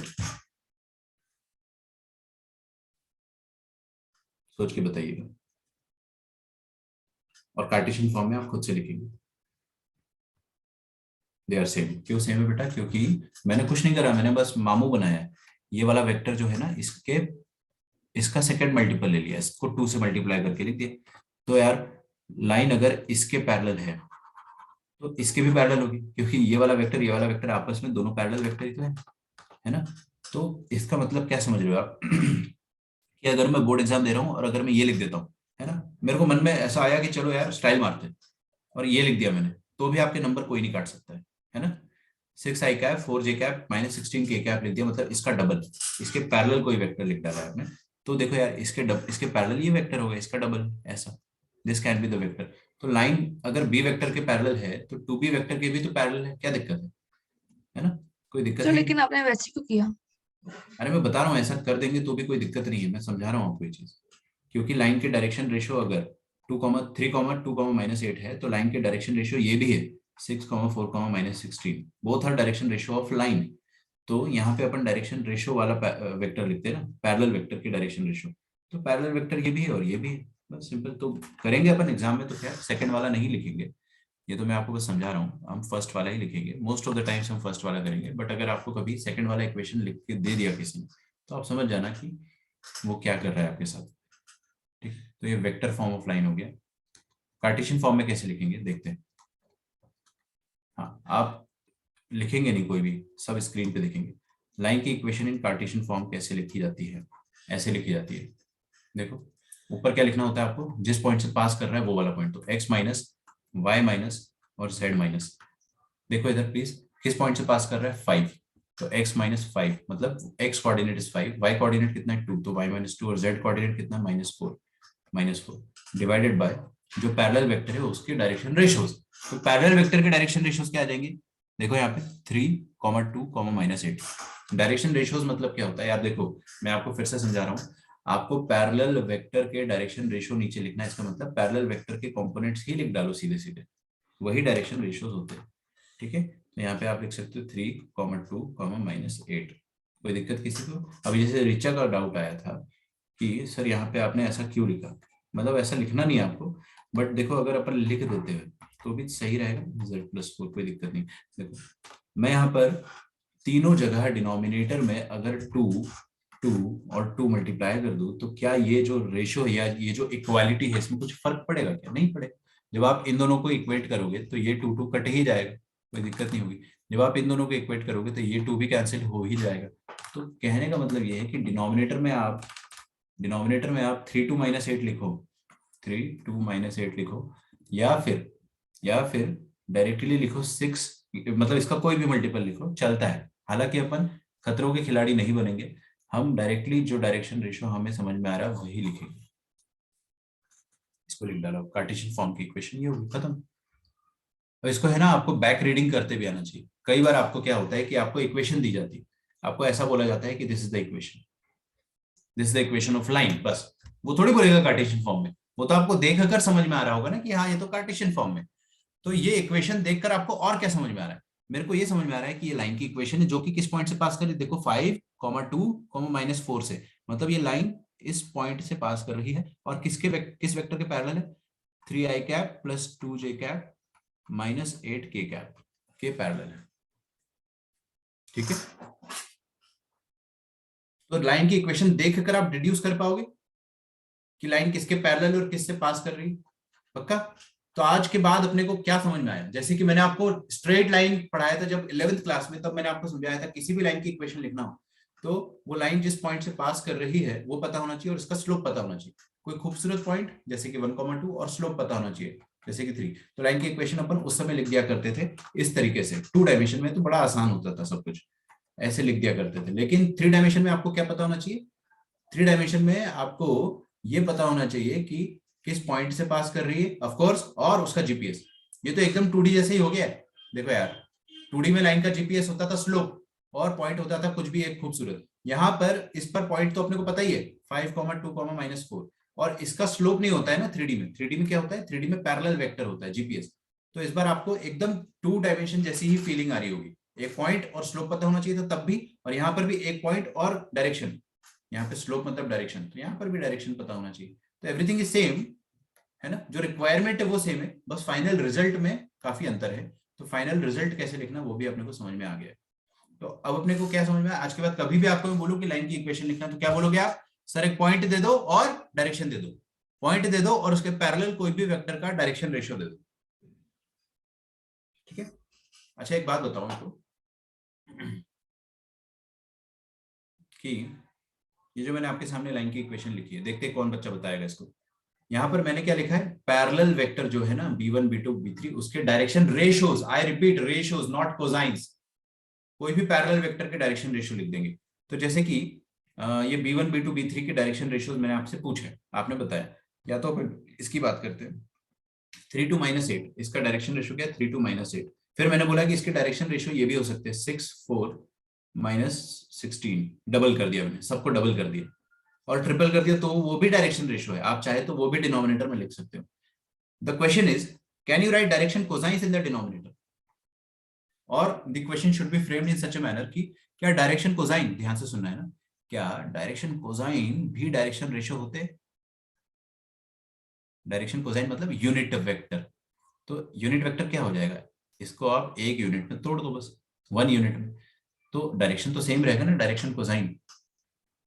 सोच के बताइएगा। और कार्टेशियन फॉर्म में आप खुद से लिखेंगे, दे आर सेम। क्यों सेम है बेटा, क्योंकि मैंने कुछ नहीं करा, मैंने बस मामू बनाया है। ये वाला वेक्टर जो है ना, इसका सेकंड मल्टीपल ले लिया, इसको 2 से मल्टीप्लाई करके लिख दिया। तो यार लाइन अगर इसके पैरेलल है तो इसके भी पैरेलल होगी, क्योंकि ये वाला वेक्टर आपस में दोनों पैरेलल वेक्टर ही तो है ना। तो इसका मतलब क्या समझ रहे हो आप कि अगर मैं बोर्ड एग्जाम दे रहा हूँ और अगर मैं ये लिख देता हूँ, है ना, मेरे को मन में ऐसा आया कि चलो यार स्टाइल मारते हैं, और ये लिख दिया मैंने, तो भी आपके नंबर कोई नहीं काट सकता है ना। 6i cap 4j cap minus 16k cap लिख दिया, मतलब इसका डबल, इसके पैरेलल कोई वेक्टर लिख डाला है आपने। तो देखो यार इसके पैरेलल ये वेक्टर होगा, इसका डबल, ऐसा this can be the vector. तो लाइन अगर बी वेक्टर के पैरेलल है तो 2b वेक्टर के भी तो पैरेलल है, क्या दिक्कत है ना, कोई दिक्कत तो है लेकिन नहीं। आपने वैसे क्यों किया? अरे मैं बता रहा हूँ ऐसा कर देंगे तो भी कोई दिक्कत नहीं है, मैं समझा रहा हूँ आपको ये चीज। क्योंकि लाइन के डायरेक्शन रेशियो अगर 2 3 माइनस 8 है, तो लाइन के डायरेक्शन रेशियो ये भी है 6 4 minus 16, both are direction ratio of line. तो यहाँ पे अपन डायरेक्शन रेशियो वाला वेक्टर लिखते हैं ना, पैरेलल वेक्टर की डायरेक्शन रेशियो, तो पैरेलल वेक्टर ये भी है और ये भी है, बस सिंपल। तो करेंगे अपन एग्जाम में तो क्या सेकंड वाला नहीं लिखेंगे, ये तो मैं आपको बस समझा रहा हूँ, हम फर्स्ट वाला ही लिखेंगे, मोस्ट ऑफ द टाइम्स हम फर्स्ट वाला करेंगे। बट अगर आपको कभी सेकंड वाला इक्वेशन लिख के दे दिया किसी ने, तो आप समझ जाना कि वो क्या कर रहा है आपके साथ। ठीक, तो ये वेक्टर फॉर्म ऑफ लाइन हो गया। कार्टेशियन फॉर्म में कैसे लिखेंगे देखते हैं। हाँ, आप लिखेंगे नहीं कोई भी, सब स्क्रीन पे देखेंगे। लाइन की इक्वेशन इन कार्टेशियन फॉर्म कैसे लिखी जाती है, ऐसे लिखी जाती है। देखो ऊपर क्या लिखना होता है आपको, जिस पॉइंट से पास कर रहा है वो वाला पॉइंट, तो x माइनस वाई माइनस और z माइनस। देखो इधर प्लीज, किस पॉइंट से पास कर रहा है 5, तो x माइनस 5, मतलब x coordinate is 5, y coordinate कितना है 2, तो y माइनस 2, और z कोऑर्डिनेट कितना है -4। -4 डिवाइडेड बाय जो पैरेलल वेक्टर है उसके डायरेक्शन रेशियोज। तो पैरेलल वेक्टर के डायरेक्शन रेशियोज क्या आ जाएंगे, देखो यहाँ पे 3,2,-8। डायरेक्शन रेशियोज मतलब क्या होता है यार, देखो मैं आपको फिर से समझा रहा हूँ। आपको पैरेलल वेक्टर के डायरेक्शन रेशियो नीचे लिखना है, इसका मतलब पैरेलल वेक्टर के कंपोनेंट्स ही लिख डालो सीधे सीधे, वही डायरेक्शन रेशियोज होते हैं। ठीक है, तो यहाँ पे आप लिख सकते हो 3,2,-8। कोई दिक्कत किसी को? अभी जैसे रिचा का डाउट आया था कि सर यहाँ पे आपने ऐसा क्यों लिखा, मतलब ऐसा लिखना नहीं आपको, बट देखो अगर अपन लिख देते हैं तो भी सही रहेगा, Z+4 कोई दिक्कत नहीं। देखो मैं यहाँ पर तीनों जगह डिनोमिनेटर में अगर 2 और 2 मल्टीप्लाई कर दूं तो क्या ये जो रेशियो है या ये जो इक्वालिटी है इसमें कुछ फर्क पड़ेगा क्या? नहीं पड़ेगा। जब आप इन दोनों को इक्वेट करोगे तो ये 2 कट ही जाएगा, कोई दिक्कत नहीं होगी। जब आप इन दोनों को इक्वेट करोगे तो ये 2 भी कैंसिल हो ही जाएगा। तो कहने का मतलब ये है कि डिनोमिनेटर में आप 3 2 -8 लिखो, 3 2 -8 लिखो, या फिर डायरेक्टली लिखो 6, मतलब इसका कोई भी मल्टीपल लिखो चलता है। हालांकि अपन खतरों के खिलाड़ी नहीं बनेंगे, हम डायरेक्टली जो डायरेक्शन रेशियो हमें समझ में आ रहा है वही लिखेंगे। इसको लिख डालो, कार्टेशियन फॉर्म की इक्वेशन ये होगी, खत्म। और इसको है ना आपको बैक रीडिंग करते भी आना चाहिए। कई बार आपको क्या होता है कि आपको इक्वेशन दी जाती है, आपको ऐसा बोला जाता है कि this is the equation, this is the equation of line, बस। वो थोड़ी बोलेगा कार्टेशियन फॉर्म में, वो तो आपको देख कर समझ में आ रहा होगा ना कि हाँ ये तो कार्टेशियन फॉर्म में। तो ये इक्वेशन देखकर आपको और क्या समझ में आ रहा है? मेरे को ये समझ में आ रहा है कि ये लाइन की इक्वेशन है जो कि किस पॉइंट से पास कर रही है, देखो 5,2,-4 से, मतलब ये लाइन इस पॉइंट से पास कर रही है और किस वेक्टर के पैरेलल है, 3i cap plus 2j cap minus 8k cap के पैरेलल है। ठीक है, तो लाइन की इक्वेशन देखकर आप डिड्यूस कर पाओगे कि लाइन किसके पैरेलल और किससे पास कर रही है, पक्का? तो आज के बाद अपने को क्या समझ में आया, जैसे कि मैंने आपको स्ट्रेट लाइन पढ़ाया था जब 11th क्लास में, तब मैंने आपको समझाया था किसी भी लाइन की इक्वेशन लिखना हो तो वो लाइन जिस पॉइंट से पास कर रही है वो पता होना चाहिए और इसका स्लोप पता होना चाहिए। कोई खूबसूरत पॉइंट जैसे कि 1,2 और स्लोप पता होना चाहिए जैसे कि 3। तो लाइन की इक्वेशन अपन उस समय लिख दिया करते थे इस तरीके से, 2 डायमेंशन में तो बड़ा आसान होता था, सब कुछ ऐसे लिख दिया करते थे। लेकिन 3 डायमेंशन में आपको क्या पता होना चाहिए, 3 डायमेंशन में आपको ये पता होना चाहिए कि किस पॉइंट से पास कर रही है ऑफ कोर्स, और उसका जीपीएस। ये तो एकदम 2D जैसे ही हो गया है। देखो यार 2D में लाइन का जीपीएस होता था स्लोप और पॉइंट होता था कुछ भी एक खूबसूरत। यहाँ पर इस पर पॉइंट तो अपने को पता ही है 5,2,-4, और इसका स्लोप नहीं होता है ना 3D में। 3D में क्या होता है, 3D में पैरेलल वेक्टर होता है जीपीएस। तो इस बार आपको एकदम 2 डायमेंशन जैसी ही फीलिंग आ रही होगी, एक पॉइंट और स्लोप पता होना चाहिए था तब भी, और यहाँ पर भी एक पॉइंट और डायरेक्शन, यहाँ पे स्लोप मतलब डायरेक्शन, तो यहाँ पर भी डायरेक्शन पता होना चाहिए। तो एवरीथिंग इज सेम है ना, जो रिक्वायरमेंट है वो सेम है, बस फाइनल रिजल्ट में काफी अंतर है। तो फाइनल रिजल्ट कैसे लिखना वो भी अपने को समझ में आ गया है। तो अब अपने को क्या समझ में आया, आज के बाद कभी भी आपको मैं बोलूं कि लाइन की इक्वेशन लिखना तो क्या बोलोगे आप, सर एक पॉइंट दे दो और डायरेक्शन दे दो, पॉइंट दे दो और उसके पैरेलल कोई भी वेक्टर का डायरेक्शन रेशियो दे दो। ठीक है, अच्छा एक बात बताओ आपको कि ये जो मैंने आपके सामने लाइन की इक्वेशन लिखी है, देखते कौन बच्चा बताएगा इसको। यहां पर मैंने क्या लिखा है, पैरेलल वेक्टर जो है ना b1 b2 b3 उसके direction ratios, I repeat ratios not cosines, कोई भी पैरेलल वेक्टर के डायरेक्शन रेशियो लिख देंगे। तो जैसे कि ये b1 b2 b3 के डायरेक्शन रेशियोज मैंने आपसे पूछे, आपने बताया, या तो अपन इसकी बात करते हैं 3 2 -8, इसका डायरेक्शन रेशियो क्या है 3 2 -8। फिर मैंने बोला कि इसके डायरेक्शन रेशियो ये भी हो सकते हैं 6 4 -16, डबल कर दिया मैंने, सबको डबल कर दिया और ट्रिपल कर दिया तो वो भी डायरेक्शन रेशियो है, आप चाहे तो वो भी डिनोमिनेटर में लिख सकते हो। The question is can you write direction cosines in the denominator, और the question should be framed in such a manner कि क्या डायरेक्शन कोसाइन, ध्यान से सुनना है ना, क्या डायरेक्शन कोसाइन भी डायरेक्शन रेशियो होते? डायरेक्शन कोसाइन मतलब यूनिट वेक्टर, तो यूनिट वेक्टर क्या हो जाएगा, इसको आप एक यूनिट में तोड़ दो बस, 1 यूनिट में, तो डायरेक्शन तो सेम रहेगा ना, डायरेक्शन कोसाइन।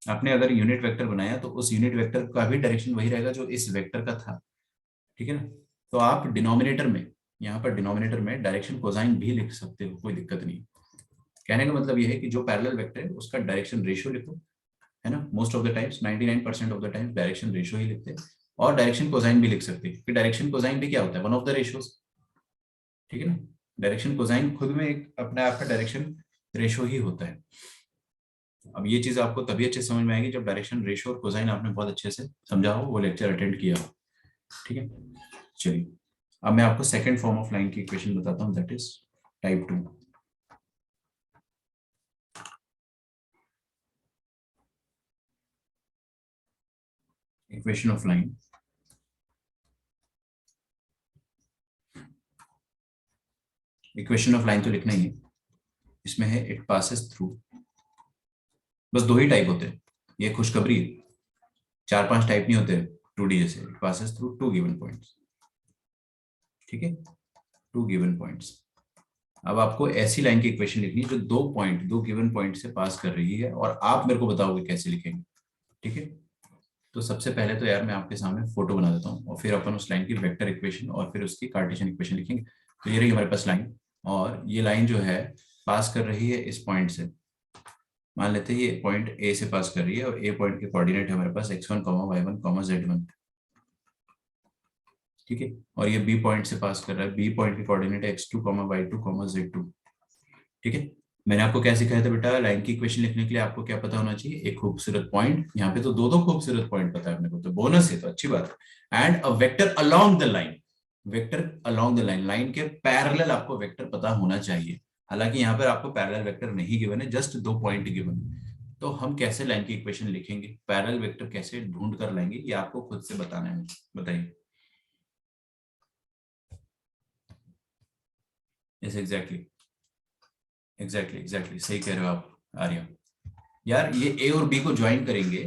आपने अगर यूनिट वेक्टर बनाया तो उस यूनिट वेक्टर का भी डायरेक्शन वही रहेगा जो इस वेक्टर का था। ठीक है ना, तो आप डिनोमिनेटर में, यहाँ पर डिनोमिनेटर में डायरेक्शन कोसाइन भी लिख सकते हो, कोई दिक्कत नहीं। कहने का मतलब यह है कि जो पैरेलल वेक्टर है उसका डायरेक्शन रेशियो लिखो, है ना, most of the times 99% of the times direction ratio ही लिखते हैं, और डायरेक्शन कोसाइन भी लिख सकते हैं क्योंकि डायरेक्शन कोसाइन भी क्या होता है, वन ऑफ द रेशियोज। ठीक है ना, डायरेक्शन कोसाइन खुद में एक अपने आप का डायरेक्शन रेशियो ही होता है। अब ये चीज आपको तभी अच्छे से समझ में आएगी जब डायरेक्शन, रेशियो और कोसाइन आपने बहुत अच्छे से समझा हो, वो लेक्चर अटेंड किया हो। ठीक है, चलिए अब मैं आपको सेकंड फॉर्म ऑफ लाइन की इक्वेशन बताता हूँ, that is type 2। Equation of line, equation of line तो लिखना ही है, इसमें है इट पासेस थ्रू, बस दो ही टाइप होते हैं, ये खुशखबरी है, 4-5 टाइप नहीं होते 2D जैसे। It passes through 2 given points, ठीक है, 2 गिवन पॉइंट्स। अब आपको ऐसी लाइन की इक्वेशन लिखनी है जो दो गिवन पॉइंट से पास कर रही है, और आप मेरे को बताओगे कैसे लिखेंगे। ठीक है, तो सबसे पहले तो यार मैं आपके सामने फोटो बना देता हूँ, और फिर अपन उस लाइन की वेक्टर इक्वेशन और फिर उसकी कार्टेशियन इक्वेशन लिखेंगे। तो ये रही हमारे पास लाइन, और ये लाइन जो है पास कर रही है इस पॉइंट से। मान लेते हैं ये पॉइंट ए से पास कर रही है, और ए पॉइंट के कोऑर्डिनेट है हमारे पास x1, y1, z1। ठीक है, और ये बी पॉइंट से पास कर रहा है, बी पॉइंट के कोऑर्डिनेट है x2, y2, z2। ठीक है, मैंने आपको क्या सिखाया था बेटा, लाइन की इक्वेशन लिखने के लिए आपको क्या पता होना चाहिए, एक खूबसूरत पॉइंट। यहाँ पे तो दो दो खूबसूरत पॉइंट पता है अपने को, तो बोनस है, तो अच्छी बात है। And a vector along the line, vector along the line, line के पैरेलल आपको वेक्टर पता होना चाहिए। हालांकि यहाँ पर आपको पैरेलल वेक्टर नहीं गिवन है, जस्ट 2 पॉइंट गिवन है। तो हम कैसे लाइन की इक्वेशन लिखेंगे, पैरेलल वेक्टर कैसे ढूंढ कर लाएंगे, ये आपको खुद से बताना है, बताइए। यस, एग्जैक्टली एग्जैक्टली सही कह रहे हो आप आर्या। यार ये ए और बी को ज्वाइन करेंगे,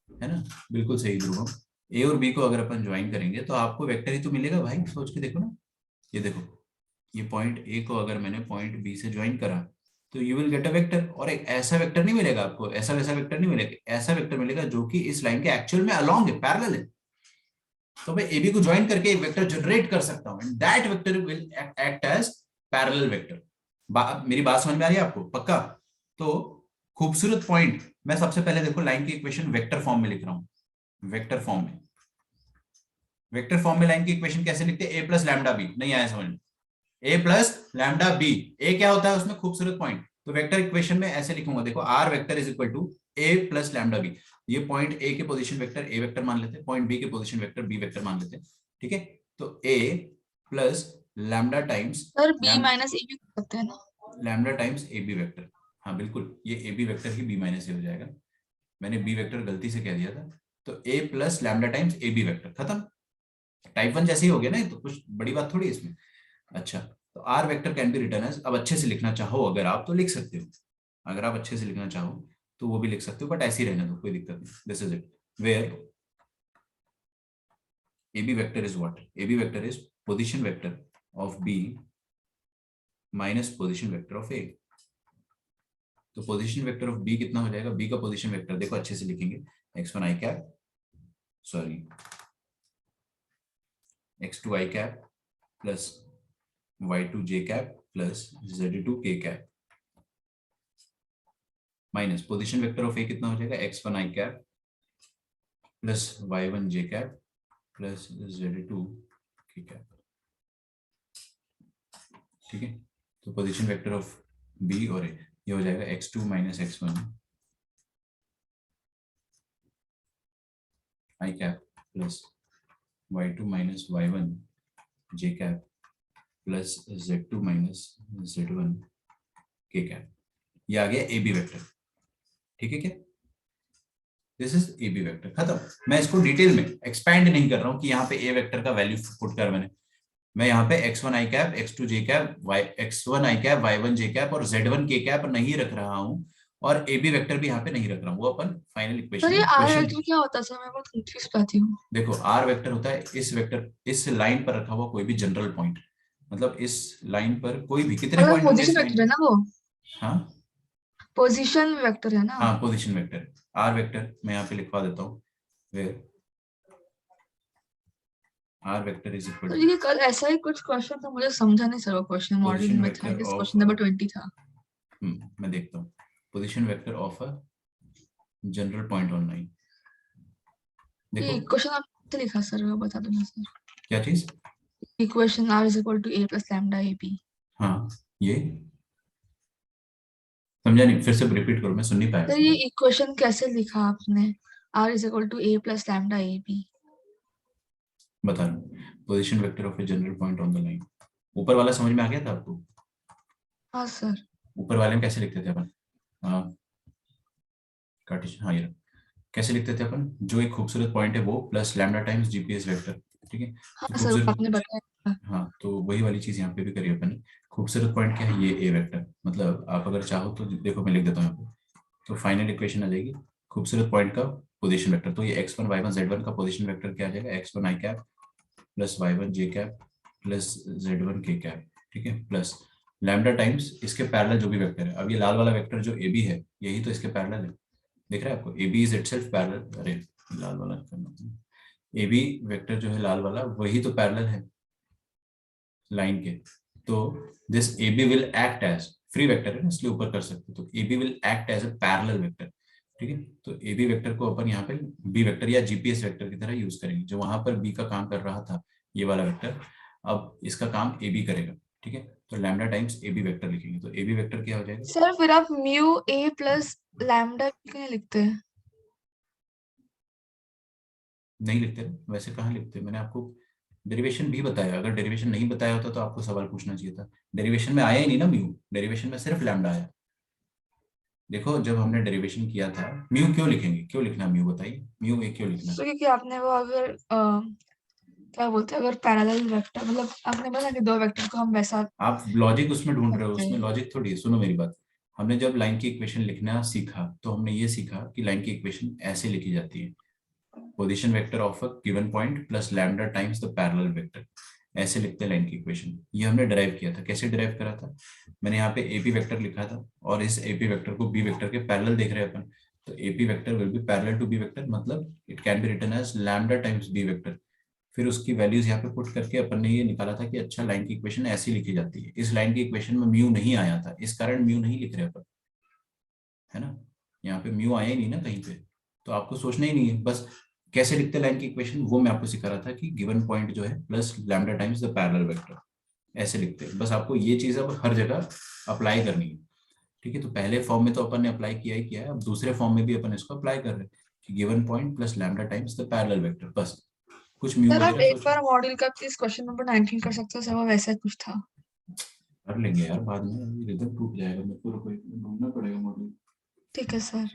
है ना, बिल्कुल सही ध्रुवम। ए और बी को अगर अपन ज्वाइन करेंगे तो आपको वेक्टर ही तो मिलेगा भाई, सोच के देखो ना। ये देखो, ये पॉइंट ए को अगर मैंने पॉइंट बी से ज्वाइन करा तो you will get a vector, और एक ऐसा वेक्टर नहीं मिलेगा आपको, ऐसा वैसा वेक्टर नहीं मिलेगा, ऐसा वेक्टर मिलेगा जो कि इस लाइन के एक्चुअल में अलोंग है, पैरेलल है। तो मैं ए बी को ज्वाइन करके एक वेक्टर जनरेट कर सकता हूं, and that vector will act as parallel vector. मेरी बात समझ में आ रही है आपको, पक्का? तो खूबसूरत पॉइंट, मैं सबसे पहले देखो लाइन की इक्वेशन वेक्टर फॉर्म में लिख रहा हूं, वेक्टर फॉर्म में। वेक्टर फॉर्म में लाइन की इक्वेशन कैसे लिखते हैं, ए प्लस लैम्डा बी, नहीं आया समझ में? ए प्लस लैम्डा बी, ए क्या होता है उसमें, खूबसूरत पॉइंट। तो वेक्टर इक्वेशन में ऐसे लिखूंगा, देखो R vector is equal to A plus lambda B. ये पॉइंट ए के पोजीशन वेक्टर ए वेक्टर मान लेते हैं, पॉइंट बी के पोजीशन वेक्टर बी वेक्टर मान लेते हैं। ठीक है, तो A plus lambda times sir B minus A भी कर सकते हैं ना? Lambda times A B vector. हाँ बिल्कुल, ये ए बी वेक्टर ही बी माइनस ए हो जाएगा, मैंने बी वेक्टर गलती से कह दिया था। तो A plus lambda times A B vector, खत्म। टाइप 1 जैसे ही हो गया ना, तो कुछ बड़ी बात थोड़ी है इसमें। अच्छा, तो are vector can be written as, अब अच्छे से लिखना चाहो अगर आप तो लिख सकते हो, अगर आप अच्छे से लिखना चाहो तो वो भी लिख सकते हो, बट ऐसे ही रहने दो, कोई दिक्कत नहीं। This is it, where A B vector is what, A B vector is position vector of B minus position vector of A. तो पोजीशन वेक्टर ऑफ बी कितना हो जाएगा, बी का पोजीशन वेक्टर देखो अच्छे से लिखेंगे, x1 i cap, sorry x2 i cap plus y2 j cap plus z2 k cap, minus position vector of A कितना हो जाएगा, x1 i cap plus y1 j cap plus z2 k cap. ठीक है, तो position vector of B और ए ये हो जाएगा x2 minus x1 i cap plus y2 minus y1 j cap plus z2 minus z1 k cap. ये आ गया ए बी वेक्टर। ठीक है क्या, this is a B vector, खत्म। मैं इसको डिटेल में एक्सपैंड नहीं कर रहा हूं कि यहाँ पे ए वेक्टर का वैल्यू पुट कर मैं यहाँ पे x1 i cap, x2 j cap, x1 i cap, y1 j cap और z1 k कैप नहीं रख रहा हूँ, और ए बी वेक्टर भी यहाँ पे नहीं रख रहा हूँ, वो अपन फाइनल सर इक्वेशन ये में आर क्वेश्चन। वेक्टर क्या होता है? सर मैं बहुत कंफ्यूज रहती हूँ। देखो आर वेक्टर होता है इस वेक्टर, इस लाइन पर रखा हुआ कोई भी जनरल पॉइंट, मतलब इस लाइन पर कोई भी, कितने मतलब पॉइंट होंगे पोजीशन इस लाइन वेक्टर है पर? ना वो? हाँ पोजीशन वेक्टर है ना? हाँ, पोजीशन वेक्टर आर वेक्टर मैं यहाँ पे लिखवा देता हूँ, where r vector is equal तो टू ये कल ऐसा ही कुछ क्वेश्चन था, मुझे समझा नहीं सर वो question, model position vector mathematics of, question number 20 था। मैं देखता हूँ, position vector of a general point on line. ये देखो इक्वेशन आपने लिखा सर, वो बता दो ना सर। क्या चीज, equation r is equal to A plus lambda a b. हाँ ये समझा नहीं, फिर से रिपीट करो, मैं सुन नहीं तो पाया। ये इक्वेशन कैसे लिखा आपने? R is equal to A plus lambda a b. बता रहा हूँ, position vector of a general point on the line. ऊपर वाला समझ में आ गया था आपको? हाँ सर। ऊपर वाले में कैसे लिखते थे अपन? हाँ, कार्टेशियन, हाँ ये रहा। कैसे लिखते थे अपन? जो एक खूबसूरत पॉइंट है वो plus lambda times GPS vector, ठीक है। तो हाँ सर, वो खूबसूरत, आपने बताया। हाँ तो वही वाली चीज यहाँ पे भी करी अपन ने। खूबसूरत पॉइंट क्या है? ये ए वेक्टर। मतलब आप अगर चाहो तो देखो, मैं लिख देता हूँ यहाँ पे। तो फाइनल इक्वेशन आ जाएगी खूबसूरत पॉइंट का पोजीशन वेक्टर। तो ये x1 y1 z1 का पोजीशन वेक्टर क्या आ जाएगा? x1 i cap plus y1 j cap plus z1 k cap, ठीक है, प्लस लैम्डा टाइम्स इसके पैरेलल जो भी वेक्टर है। अब ये लाल वाला वेक्टर जो ए बी है, यही तो इसके पैरेलल है। दिख रहा है आपको? A b is itself parallel. अरे लाल वाला करना, ए बी वेक्टर जो है लाल वाला, वही तो पैरेलल है लाइन के। तो this a b will act as, free vector है ना इसलिए ऊपर कर सकते, तो a b will act as a parallel vector, ठीक है। तो ए बी वेक्टर को अपन यहाँ पे बी वेक्टर या जीपीएस वेक्टर की तरह यूज करेंगे। जो वहां पर बी का काम कर रहा था, ये वाला वेक्टर, अब इसका काम ए बी करेगा, ठीक है। तो lambda times A B vector लिखेंगे, तो ए बी वेक्टर क्या हो जाएगा? सर फिर आप म्यू A प्लस लैम्डा क्यों नहीं लिखते? नहीं लिखते ना? वैसे कहाँ लिखते? मैंने आपको डेरिवेशन भी बताया। अगर डेरिवेशन नहीं बताया होता तो आपको सवाल पूछना चाहिए था। डेरिवेशन में आया ही नहीं ना म्यू, डेरिवेशन में सिर्फ लैम्डा आया। देखो जब हमने डेरिवेशन किया था, म्यू क्यों लिखेंगे? क्यों लिखना म्यू? बताइए, म्यू ए क्यों लिखना? सो क्योंकि आपने वो अगर क्या बोलते हैं, अगर पैरेलल वेक्टर मतलब आपने बोला कि दो वेक्टर को हम वैसा आप लॉजिक उसमें ढूंढ रहे हो, करते उसमें हैं। लॉजिक थोड़ी है। सुनो मेरी बात। हमने जब लाइन की इक्वेशन लिखना सीखा तो हमने ये सीखा कि लाइन की इक्वेशन ऐसे लिखी जाती है, position vector of a given point plus lambda times the parallel vector. ऐसे लिखते हैं लाइन की इक्वेशन। ये हमने डिराइव किया था। कैसे डिराइव करा था? मैंने यहाँ पे एपी वेक्टर लिखा था और इस एपी वेक्टर को बी वेक्टर के पैरेलल देख रहे हैं अपन। तो AP vector will be parallel to B vector, मतलब it can be written as lambda times B vector. फिर उसकी वैल्यूज यहाँ पे पुट करके अपन ने ये निकाला था कि अच्छा लाइन की इक्वेशन ऐसी लिखी जाती है। इस लाइन की इक्वेशन में म्यू नहीं आया था, इस कारण म्यू नहीं लिख रहे अपन, है ना। यहाँ पे म्यू आया ही नहीं ना कहीं पे, तो आपको सोचना ही नहीं है। बस कैसे लिखते लाइन की इक्वेशन वो मैं आपको सिखा रहा था कि गिवन पॉइंट जो है plus lambda times the parallel vector, ऐसे लिखते हैं। बस आपको ये चीज अब हर जगह अप्लाई करनी है, ठीक है। तो पहले फॉर्म में तो अपन ने अप्लाई किया ही किया है, अब दूसरे फॉर्म में भी अपन इसको अप्लाई कर रहे हैं कि given point plus lambda times the parallel vector. बस कुछ म्यू सर आप वगैरह एक सोच बार मॉड्यूल का प्लीज क्वेश्चन नंबर 19 कर सकते हो सर, वो वैसा कुछ था। कर लेंगे यार बाद में, रिदम टूट जाएगा, मेरे को रुको, ढूंढना पड़ेगा मॉड्यूल। ठीक है सर।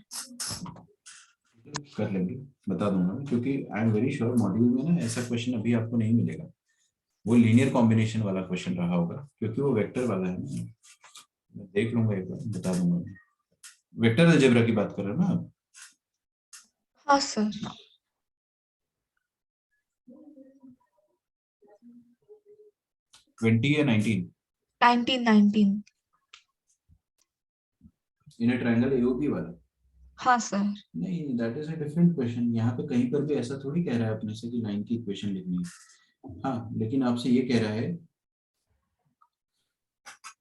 कर लेंगे, बता दूंगा मैं, क्योंकि आई एम वेरी श्योर मॉड्यूल में ना ऐसा क्वेश्चन अभी आपको नहीं मिलेगा। वो लीनियर कॉम्बिनेशन वाला क्वेश्चन रहा होगा, क्योंकि वो वेक्टर वाला है ना। मैं देख लूंगा एक बार, बता दूंगा। वेक्टर अलजेब्रा की बात कर रहे हो ना आप? हाँ सर। 20 या 19? 19 इन अ ट्रायंगल एओबी वाला? हाँ सर। नहीं, that is a different question. यहाँ पे कहीं पर भी ऐसा थोड़ी कह रहा है अपने से कि लाइन की इक्वेशन लिखनी है। हाँ लेकिन आपसे ये कह रहा है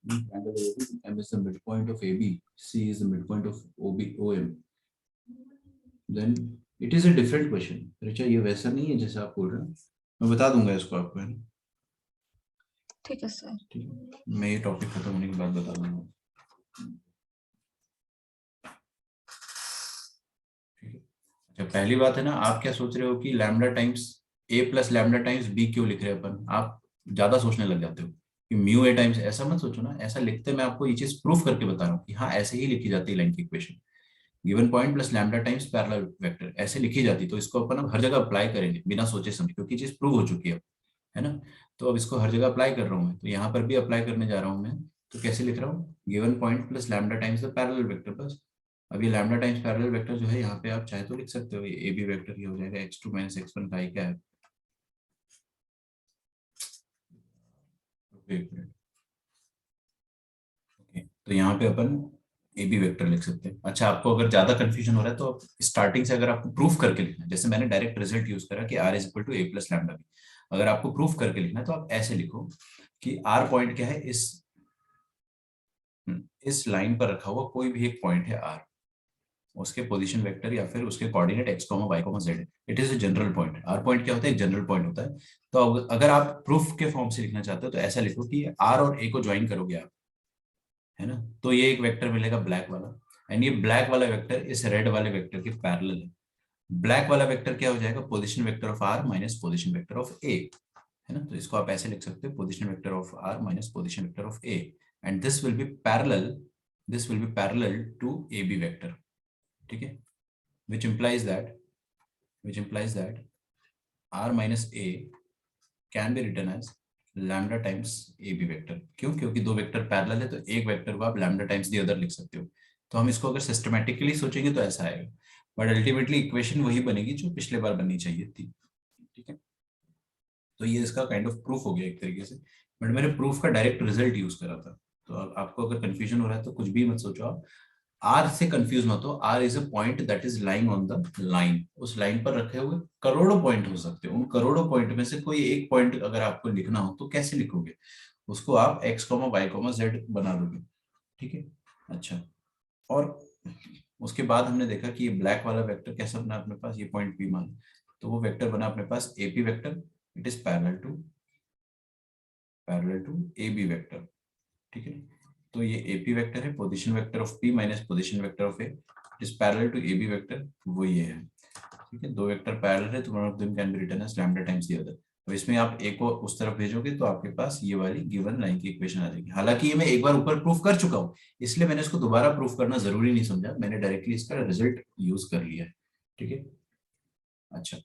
triangle AOB, M is the midpoint of AB, C is the midpoint of OM, then it is a different question। Richa ये वैसा नहीं है जैसा आप बोल रहे हैं। मैं बता दूंगा इसको आपको, है ना। ठीक है सर। ठीक है, मैं ये टॉपिक खत्म होने के बाद बता दूंगा। ठीक है। अच्छा, पहली बात है ना, आप क्या सोच रहे हो कि लैम्डा टाइम्स ए प्लस लैम्डा टाइम्स बी क्यों लिख रहे हैं अपन? आप ज्यादा सोचने लग जाते हो कि म्यू ए टाइम्स, ऐसा मत सोचो ना। ऐसा लिखते मैं आपको ये चीज प्रूफ करके बता रहा हूँ कि हाँ ऐसे ही लिखी जाती है लाइन की equation. Given point plus lambda times parallel vector ऐसे लिखी जाती, तो इसको अपन अब हर जगह अप्लाई करेंगे बिना सोचे समझे, क्योंकि चीज प्रूव हो चुकी है ना। तो अब इसको हर जगह अप्लाई कर रहा हूँ मैं, तो यहाँ पर भी अप्लाई करने जा रहा हूँ मैं। तो कैसे लिख रहा हूँ? Given point plus lambda times the parallel vector, बस। अब ये लैम्डा टाइम्स पैरेलल वेक्टर जो है यहाँ पे आप चाहे तो लिख सकते हो, ये ए बी वेक्टर ये हो जाएगा x2 माइनस x1 का i क्या है। एक मिनट, ओके। तो यहाँ पे अपन ए बी वेक्टर लिख सकते हैं। अच्छा, आपको अगर ज्यादा कंफ्यूजन हो रहा है तो आप स्टार्टिंग से अगर आपको प्रूफ करके लिखना है, जैसे मैंने डायरेक्ट रिजल्ट यूज करा कि r is equal to A plus lambda b. अगर आपको प्रूफ करके लिखना है तो आप ऐसे लिखो कि आर पॉइंट क्या है, इस लाइन पर रखा हुआ कोई भी एक पॉइंट है आर, उसके पोजीशन वेक्टर या फिर उसके coordinate x, y, z, it is a general point. R point क्या होता है? एक जनरल पॉइंट होता है। तो अगर आप प्रूफ के फॉर्म से लिखना चाहते हो तो ऐसा लिखो कि आर और ए को ज्वाइन करोगे आप, है ना। तो ये एक वेक्टर मिलेगा ब्लैक वाला, एंड ये ब्लैक वाला वेक्टर इस रेड वाले वेक्टर के पैरेलल है। ब्लैक वाला वेक्टर क्या हो जाएगा, position vector of R minus position vector of A, है ना। तो इसको आप ऐसे लिख सकते हो, position vector of R minus position vector of A, and this will be parallel to A B vector, ठीक है। which implies that which implies that r minus a can be written as lambda times ab vector. क्यों? क्योंकि दो vector parallel है, तो एक vector को आप lambda टाइम्स दी अदर लिख सकते हो। तो हम इसको अगर सिस्टमैटिकली सोचेंगे तो ऐसा आएगा, बट अल्टीमेटली इक्वेशन वही बनेगी जो पिछले बार बननी चाहिए थी, ठीक है। तो ये इसका काइंड ऑफ प्रूफ हो गया एक तरीके से, बट मैंने प्रूफ का डायरेक्ट रिजल्ट यूज करा था। तो अब आपको अगर कंफ्यूजन हो रहा है तो कुछ भी मत सोचो आप, आर से कंफ्यूज मत हो। R is a point that is lying on the line, उस लाइन पर रखे हुए करोड़ों पॉइंट हो सकते हैं, उन करोड़ों पॉइंट में से कोई एक पॉइंट अगर आपको लिखना हो तो कैसे लिखोगे, उसको आप x comma Y comma z बना दोगे, ठीक है। अच्छा, और उसके बाद हमने देखा कि ये ब्लैक वाला वेक्टर कैसा बना अपने पास, ये पॉइंट पी मान, तो वो वेक्टर बना अपने पास AP vector, it is parallel to A B vector, ठीक है। तो ये AP वेक्टर है, position vector of P minus position vector of A, it is parallel to AB vector, वो ये है, ठीक है। दो वेक्टर पैरेलल है तो one of them can be written as lambda times the other. तो इसमें आप A को उस तरफ भेजोगे तो आपके पास ये वाली गिवन लाइन की इक्वेशन आ जाएगी। हालांकि ये मैं एक बार ऊपर प्रूफ कर चुका हूँ, इसलिए मैंने इसको दोबारा प्रूफ करना जरूरी नहीं समझा, मैंने डायरेक्टली इसका रिजल्ट यूज कर लिया है, ठीक है। अच्छा,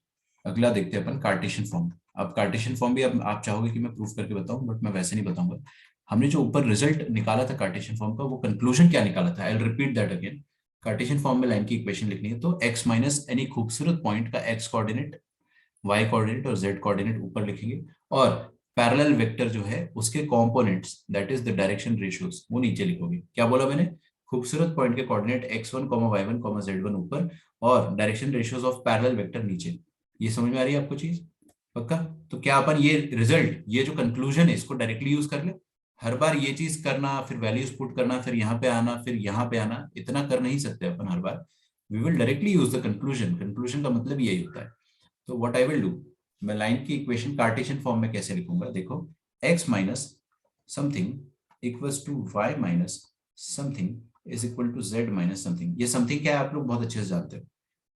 अगला देखते हैं अपन कार्टेशियन फॉर्म। अब कार्टेशियन फॉर्म भी अब आप चाहोगे कि मैं प्रूफ करके बताऊं, बट मैं वैसे नहीं बताऊंगा। हमने जो ऊपर रिजल्ट निकाला था कार्टेशियन फॉर्म का, वो कंक्लूजन क्या निकाला था, I will repeat that again. Cartesian form में लाइन की इक्वेशन लिखनी है तो x माइनस एनी खूबसूरत पॉइंट का x कोऑर्डिनेट, y कोऑर्डिनेट और z कोऑर्डिनेट ऊपर लिखेंगे, और पैरेलल वेक्टर जो है उसके components that is the direction ratios वो नीचे लिखोगे। क्या बोला मैंने, खूबसूरत पॉइंट के कोऑर्डिनेट x1 y1 z1 ऊपर, और direction ratios of parallel vector नीचे। ये समझ में आ रही है आपको चीज, पक्का? तो क्या अपन ये रिजल्ट, ये जो कंक्लूजन है, इसको डायरेक्टली यूज कर ले। हर बार ये चीज करना, फिर वैल्यूज पुट करना, फिर यहाँ पे आना, फिर यहाँ पे आना, इतना कर नहीं सकते अपन हर बार। We will directly use the conclusion, conclusion का मतलब यही होता है। तो व्हाट आई विल डू, मैं लाइन की इक्वेशन कार्टेशियन फॉर्म में कैसे लिखूंगा, देखो, x minus something equals to y minus something is equal to z minus something. ये समथिंग क्या है आप लोग बहुत अच्छे से जानते हो,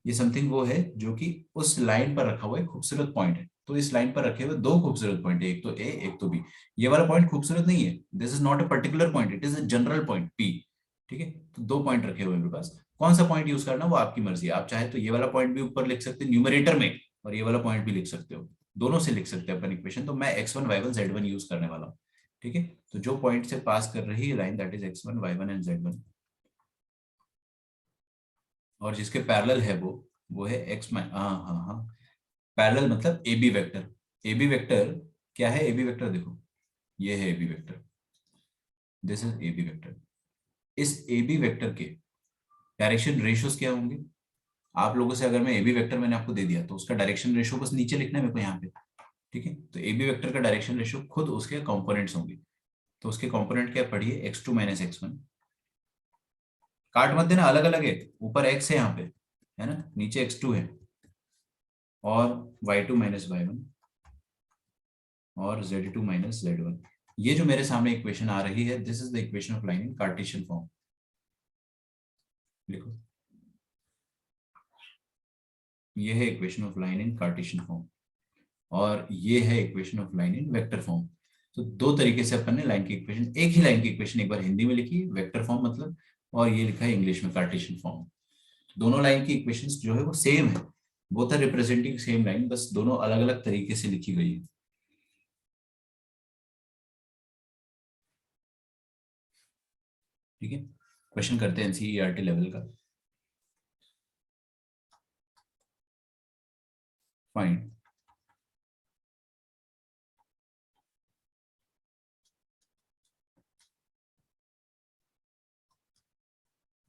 ये समथिंग वो है जो कि उस लाइन पर रखा हुआ एक खूबसूरत पॉइंट है। तो इस लाइन पर रखे हुए दो खूबसूरत पॉइंट है, एक तो ए एक तो बी। ये वाला पॉइंट खूबसूरत नहीं है, this is not a particular point, it is a general point P, ठीक है। तो दो पॉइंट रखे हुए मेरे पास, कौन सा पॉइंट यूज करना वो आपकी मर्जी है। आप चाहे तो ये वाला पॉइंट भी ऊपर लिख सकते हैं न्यूमरेटर में, और ये वाला पॉइंट भी लिख सकते हो, दोनों से लिख सकते हैं अपन इक्वेशन। तो मैं x1 y1 z1 यूज करने वाला हूँ, ठीक है। तो जो पॉइंट से पास कर रही है line that is x1 y1 and z1, और जिसके पैरेलल है वो है x, हाँ हाँ हाँ, पैरेलल मतलब a B vector. A B vector क्या है, ए बी वेक्टर देखो, ये है a B vector, this is a B vector. इस ए बी वेक्टर के डायरेक्शन रेशियोज क्या होंगे, आप लोगों से अगर मैं ए बी वेक्टर मैंने आपको दे दिया तो उसका डायरेक्शन रेशियो बस नीचे लिखना है मेरे को यहाँ पे, ठीक है। तो ए बी वेक्टर का डायरेक्शन रेशियो खुद उसके कंपोनेंट्स होंगे। तो उसके कंपोनेंट क्या पढ़िए, x2 माइनस x1, काट मत देना, अलग अलग है, ऊपर x है यहाँ पे, है ना, नीचे x2 है, और y2 माइनस y1 और z2 माइनस z1। ये जो मेरे सामने इक्वेशन आ रही है, this is the equation of line in Cartesian form, लिखो, ये है equation of line in Cartesian form, और ये है equation of line in vector form. तो दो तरीके से अपन ने लाइन की इक्वेशन, एक ही लाइन की इक्वेशन एक बार हिंदी में लिखी वेक्टर फॉर्म मतलब, और ये लिखा है इंग्लिश में कार्टेशियन फॉर्म। दोनों लाइन की इक्वेशंस जो है वो सेम है, both are representing same line, बस दोनों अलग अलग तरीके से लिखी गई है, ठीक है। क्वेश्चन करते हैं एनसीईआरटी लेवल का। Find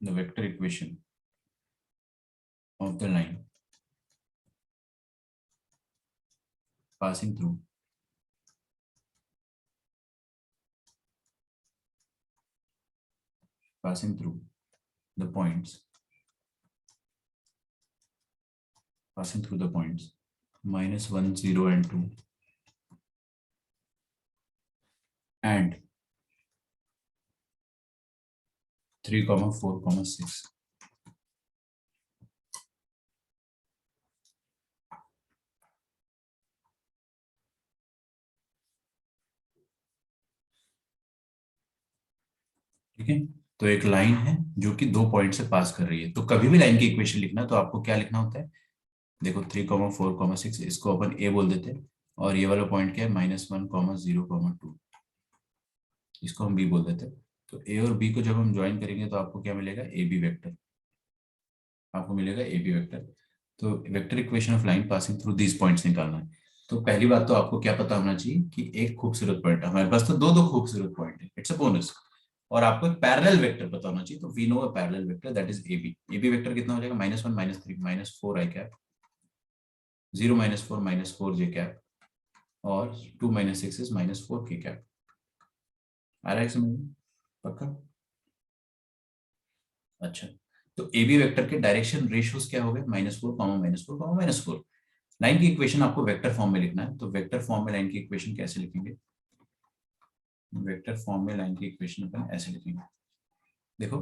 the vector equation of the line passing through the points passing through the points -1 0 and 2 and 3,4,6। ठीक है, तो एक लाइन है जो कि 2 पॉइंट से पास कर रही है। तो कभी भी लाइन की इक्वेशन लिखना तो आपको क्या लिखना होता है, देखो 3,4,6 इसको अपन ए बोल देते हैं, और ये वाला पॉइंट क्या है -1,0,2, इसको हम बी बोल देते हैं। तो ए और बी को जब हम ज्वाइन करेंगे तो आपको क्या मिलेगा, ए बी वेक्टर, आपको मिलेगा ए बी वेक्टर। तो vector equation of line passing through these points निकालना है। तो पहली बात तो आपको क्या पता होना चाहिए कि एक खूबसूरत पॉइंट है, हमारे पास तो दो दो खूबसूरत पॉइंट है, इट्स अ बोनस। और आपको एक पैरेलल वेक्टर पता होना चाहिए, तो we know a parallel vector that is a b. A B vector कितना हो जाएगा, -1 -3 -4 आई कैप, 0 -4 -4 जे कैप, और 2 -6 इज -4 के कैप। आ रहा है समझ में? पक्का? अच्छा, तो ए बी वेक्टर के डायरेक्शन रेशियोज क्या हो गए, -4, -4, -4। लाइन की इक्वेशन आपको वेक्टर फॉर्म में लिखना है, तो वेक्टर फॉर्म में लाइन की इक्वेशन कैसे लिखेंगे, वेक्टर फॉर्म में लाइन की इक्वेशन अपन ऐसे लिखेंगे, देखो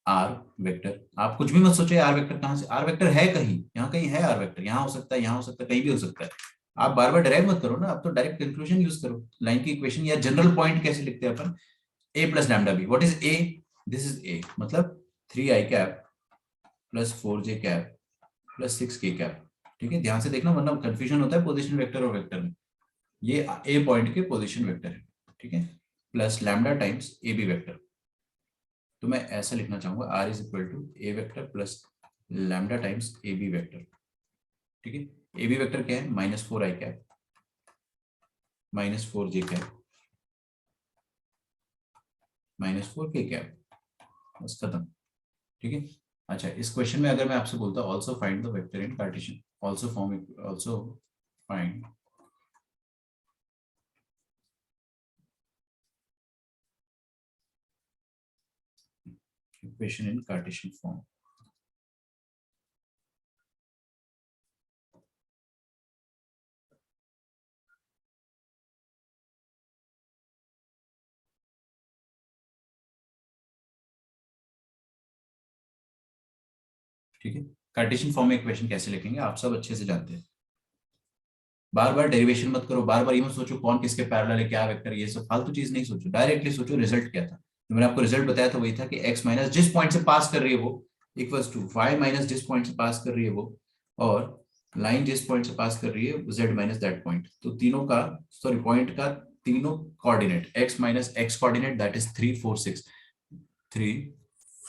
आर वेक्टर, आप कुछ भी मत सोचिए आर वेक्टर कहां से, आर वेक्टर है कहीं, यहाँ कहीं है आर वेक्टर, यहाँ हो सकता है, यहाँ हो सकता है, कहीं भी हो सकता है। आप बार बार डिराइव मत करो ना, आप तो डायरेक्ट कंक्लूजन यूज करो। लाइन की इक्वेशन या जनरल पॉइंट कैसे लिखते हैं अपन, A plus lambda B. What is A, this is A, मतलब 3 i cap plus 4 j cap plus 6 k cap. ठीक है, ध्यान से देखना वरना कंफ्यूजन होता है पोजीशन वेक्टर और वेक्टर में। ये ए पॉइंट के पोजीशन वेक्टर है, ठीक है, plus lambda times A B vector. तो मैं ऐसा लिखना चाहूंगा r is equal to A vector plus lambda times A B vector. ठीक है, ए बी वेक्टर क्या है, -4 आई कैप -4 जे कैप -4 के कैप, बस खत्म। ठीक है, अच्छा इस क्वेश्चन में अगर मैं आपसे बोलता हूँ also find the vector in Cartesian, also find equation in Cartesian form. ठीक है, कार्टेशियन फॉर्म में इक्वेशन कैसे लिखेंगे आप सब अच्छे से जानते हैं। बार बार डेरिवेशन मत करो, बार बार ये मत सोचो कौन किसके पैरेलल है, क्या वेक्टर, ये सब फालतू चीज नहीं सोचो, डायरेक्टली सोचो रिजल्ट क्या था। तो मैंने आपको रिजल्ट बताया था वही था कि x माइनस जिस पॉइंट से पास कर रही है वो इक्वल्स टू y माइनस जिस पॉइंट से पास कर रही है वो, और लाइन जिस पॉइंट से पास कर रही है z माइनस दैट पॉइंट। तो तीनों का, सॉरी पॉइंट का तीनों coordinate x minus x coordinate that is 3 4 6, 3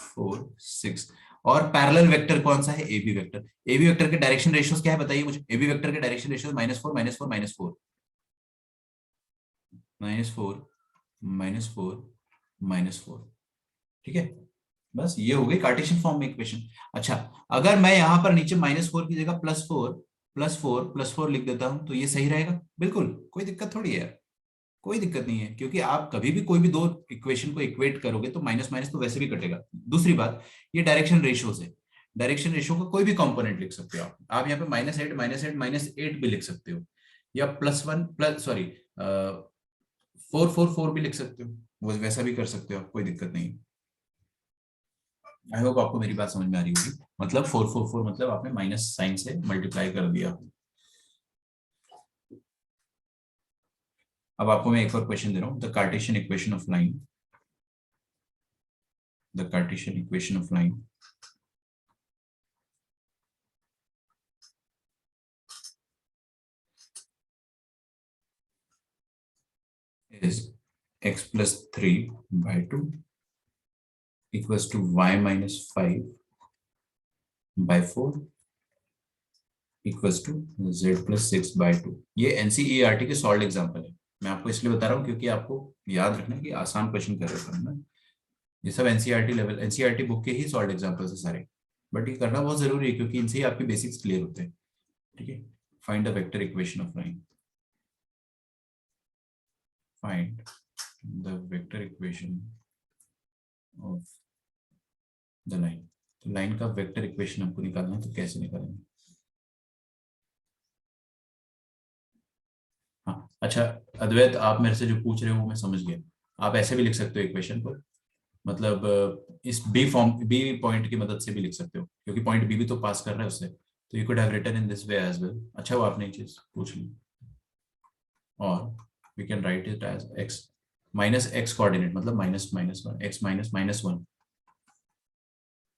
4 6। और पैरेलल वेक्टर कौन सा है, a B vector. A B vector के डायरेक्शन रेशियोज क्या है बताइए मुझे, ए बी वेक्टर के डायरेक्शन रेशियोज -4 -4 -4 -4 -4 -4। ठीक है, बस ये हो गई कार्टेशियन फॉर्म में इक्वेशन। अच्छा, अगर मैं यहां पर नीचे -4 की जगह +4 +4 +4 लिख देता हूं तो ये सही रहेगा, बिल्कुल कोई दिक्कत थोड़ी है, कोई दिक्कत नहीं है, क्योंकि आप कभी भी कोई भी दो इक्वेशन को इक्वेट करोगे तो माइनस माइनस तो वैसे भी कटेगा। दूसरी बात, ये डायरेक्शन रेशियो से, डायरेक्शन रेशियो का कोई भी कंपोनेंट लिख सकते हो आप यहाँ पे -8 -8 -8 भी लिख सकते हो, या +1 प्लस सॉरी 4 4 4 भी लिख सकते हो, वो वैसा भी कर सकते हो, कोई दिक्कत नहीं। आई होप आपको मेरी बात समझ में आ रही होगी, मतलब 4 4 4 मतलब आपने माइनस साइन से मल्टीप्लाई कर दिया। अब आपको मैं एक और क्वेश्चन दे रहा हूँ, the Cartesian equation of line, the Cartesian equation of line is x plus 3 by 2 equals to y minus 5 by 4 equals to z plus 6 by 2। ये एनसीईआरटी के सॉल्व एग्जांपल है, मैं आपको इसलिए बता रहा हूँ क्योंकि आपको याद रखना है कि आसान क्वेश्चन कर रहे हो, ये सब एनसीईआरटी लेवल, एनसीईआरटी बुक के ही सॉल्व एग्जांपल्स है सारे, बट ये करना बहुत जरूरी है क्योंकि इनसे ही आपके बेसिक्स क्लियर होते हैं। ठीक है, find the vector equation of line, find the vector equation of the line. तो लाइन का वेक्टर इक्वेशन हमको निकालना है, तो कैसे निकालेंगे। हाँ अच्छा, अद्वैत आप मेरे से जो पूछ रहे हो वो मैं समझ गया, आप ऐसे भी लिख सकते हो इक्वेशन को, मतलब इस बी पॉइंट की मदद से भी लिख सकते हो, क्योंकि पॉइंट बी भी तो पास कर रहा है उससे, तो you could have written in this way as well. अच्छा वो आपने ये चीज पूछ ली। और we can write it as x minus x coordinate, मतलब minus minus one, x minus minus one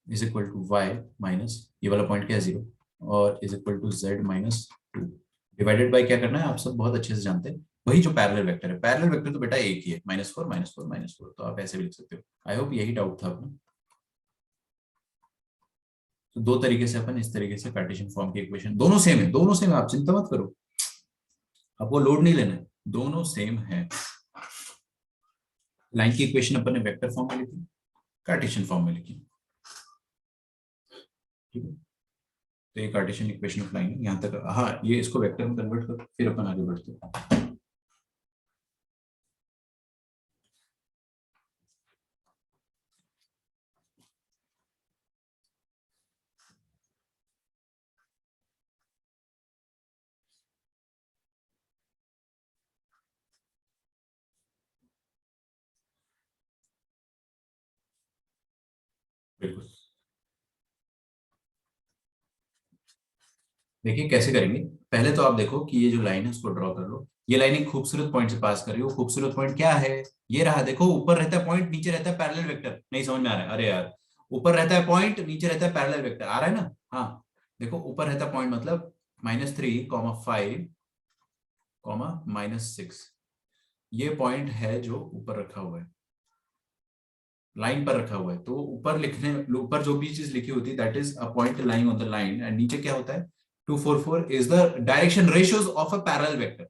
is equal to y minus, ये वाला पॉइंट क्या है 0, और is equal to z minus two, divided by क्या करना है आप सब बहुत अच्छे से जानते हैं, वही जो पैरेलल वेक्टर है। पैरेलल वेक्टर तो बेटा एक ही है, minus four minus four minus four, तो आप ऐसे भी लिख सकते हो। आई होप यही डाउट था अपना। तो दो तरीके से अपन इस तरीके से कार्टेशियन फॉर्म की इक्वेशन, दोनों सेम है, दोनों सेम है, आप चिंता मत करो, आपको लोड नहीं लेना है, दोनों सेम है। लाइन की इक्वेशन अपन ने वेक्टर फॉर्म में लिखी, कार्टेशियन फॉर्म में लिखी, ठीक है। तो ये कार्टेशियन इक्वेशन ऑफ लाइन है यहाँ तक। हाँ ये इसको वेक्टर में कन्वर्ट कर फिर अपन आगे बढ़ते हैं। बिल्कुल, देखिए कैसे करेंगे। पहले तो आप देखो कि ये जो लाइन है उसको ड्रॉ कर लो, ये लाइन एक खूबसूरत पॉइंट से पास कर रही है, वो खूबसूरत पॉइंट क्या है, ये रहा, देखो ऊपर रहता है पॉइंट, नीचे रहता है पैरेलल वेक्टर, नहीं समझ में आ रहा है, अरे यार ऊपर रहता है पॉइंट, नीचे रहता है पैरेलल वेक्टर, आ रहा है ना। हाँ देखो ऊपर रहता है पॉइंट मतलब -3,5,-6, ये पॉइंट है जो ऊपर रखा हुआ है, लाइन पर रखा हुआ है, तो ऊपर लिखने, ऊपर जो भी चीज लिखी होती है that is a point lying on the line, and नीचे क्या होता है 244 is the direction ratios of a parallel vector.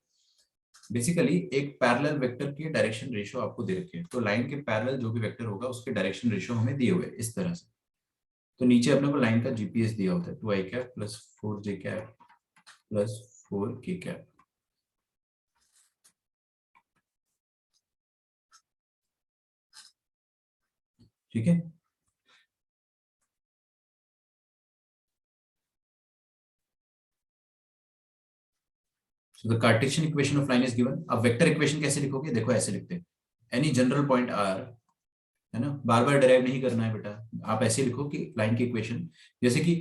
Basically एक पैरेलल वेक्टर की डायरेक्शन रेशियो आपको दे रखी है, तो लाइन के पैरेलल जो भी वेक्टर होगा उसके डायरेक्शन रेशियो हमें दिए हुए इस तरह से। तो नीचे अपने को लाइन का जीपीएस दिया होता है 2i cap plus 4j cap plus 4k cap, ठीक है। So the Cartesian equation of line is given. अब वेक्टर इक्वेशन कैसे लिखोगे, देखो ऐसे लिखते हैं, एनी जनरल पॉइंट आर, है ना, बार बार डिराइव नहीं करना है बेटा, आप ऐसे लिखो कि लाइन की इक्वेशन, जैसे कि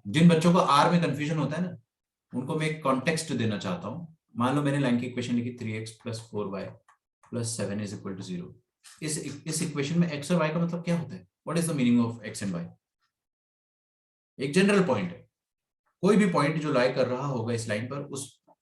जिन बच्चों को आर में कंफ्यूजन होता है ना, उनको मैं एक कॉन्टेक्स्ट देना चाहता हूँ। मान लो मैंने लाइन की इक्वेशन लिखी 3x plus 4y plus 7 is equal to 0। इस इक्वेशन में x और y का मतलब क्या होता है, what is the meaning of x and y? एक जनरल पॉइंट है, कोई भी पॉइंट जो लाई कर रहा होगा इस लाइन पर,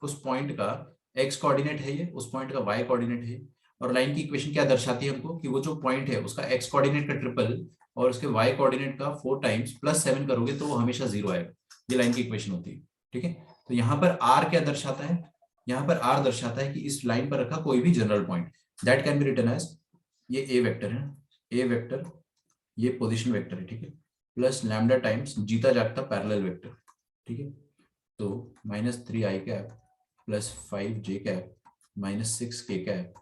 उस पॉइंट का x कोऑर्डिनेट है ये, उस पॉइंट का y कोऑर्डिनेट है। और लाइन की इक्वेशन क्या दर्शाती है हमको, कि वो जो पॉइंट है उसका x कोऑर्डिनेट का ट्रिपल और उसके y कोऑर्डिनेट का 4 टाइम्स प्लस 7 करोगे तो वो हमेशा 0 आएगा। ये लाइन की इक्वेशन होती है, ठीक है। तो यहाँ पर r क्या दर्शाता है, यहाँ पर r दर्शाता है कि इस लाइन पर रखा कोई भी general point, that can be written as, ये a वेक्टर है, a वेक्टर ये पोजीशन वेक्टर है, ठीक है, प्लस लैम्डा टाइम्स जीता जागता पैरेलल वेक्टर, ठीक है। तो -3i cap plus 5j cap minus 6k cap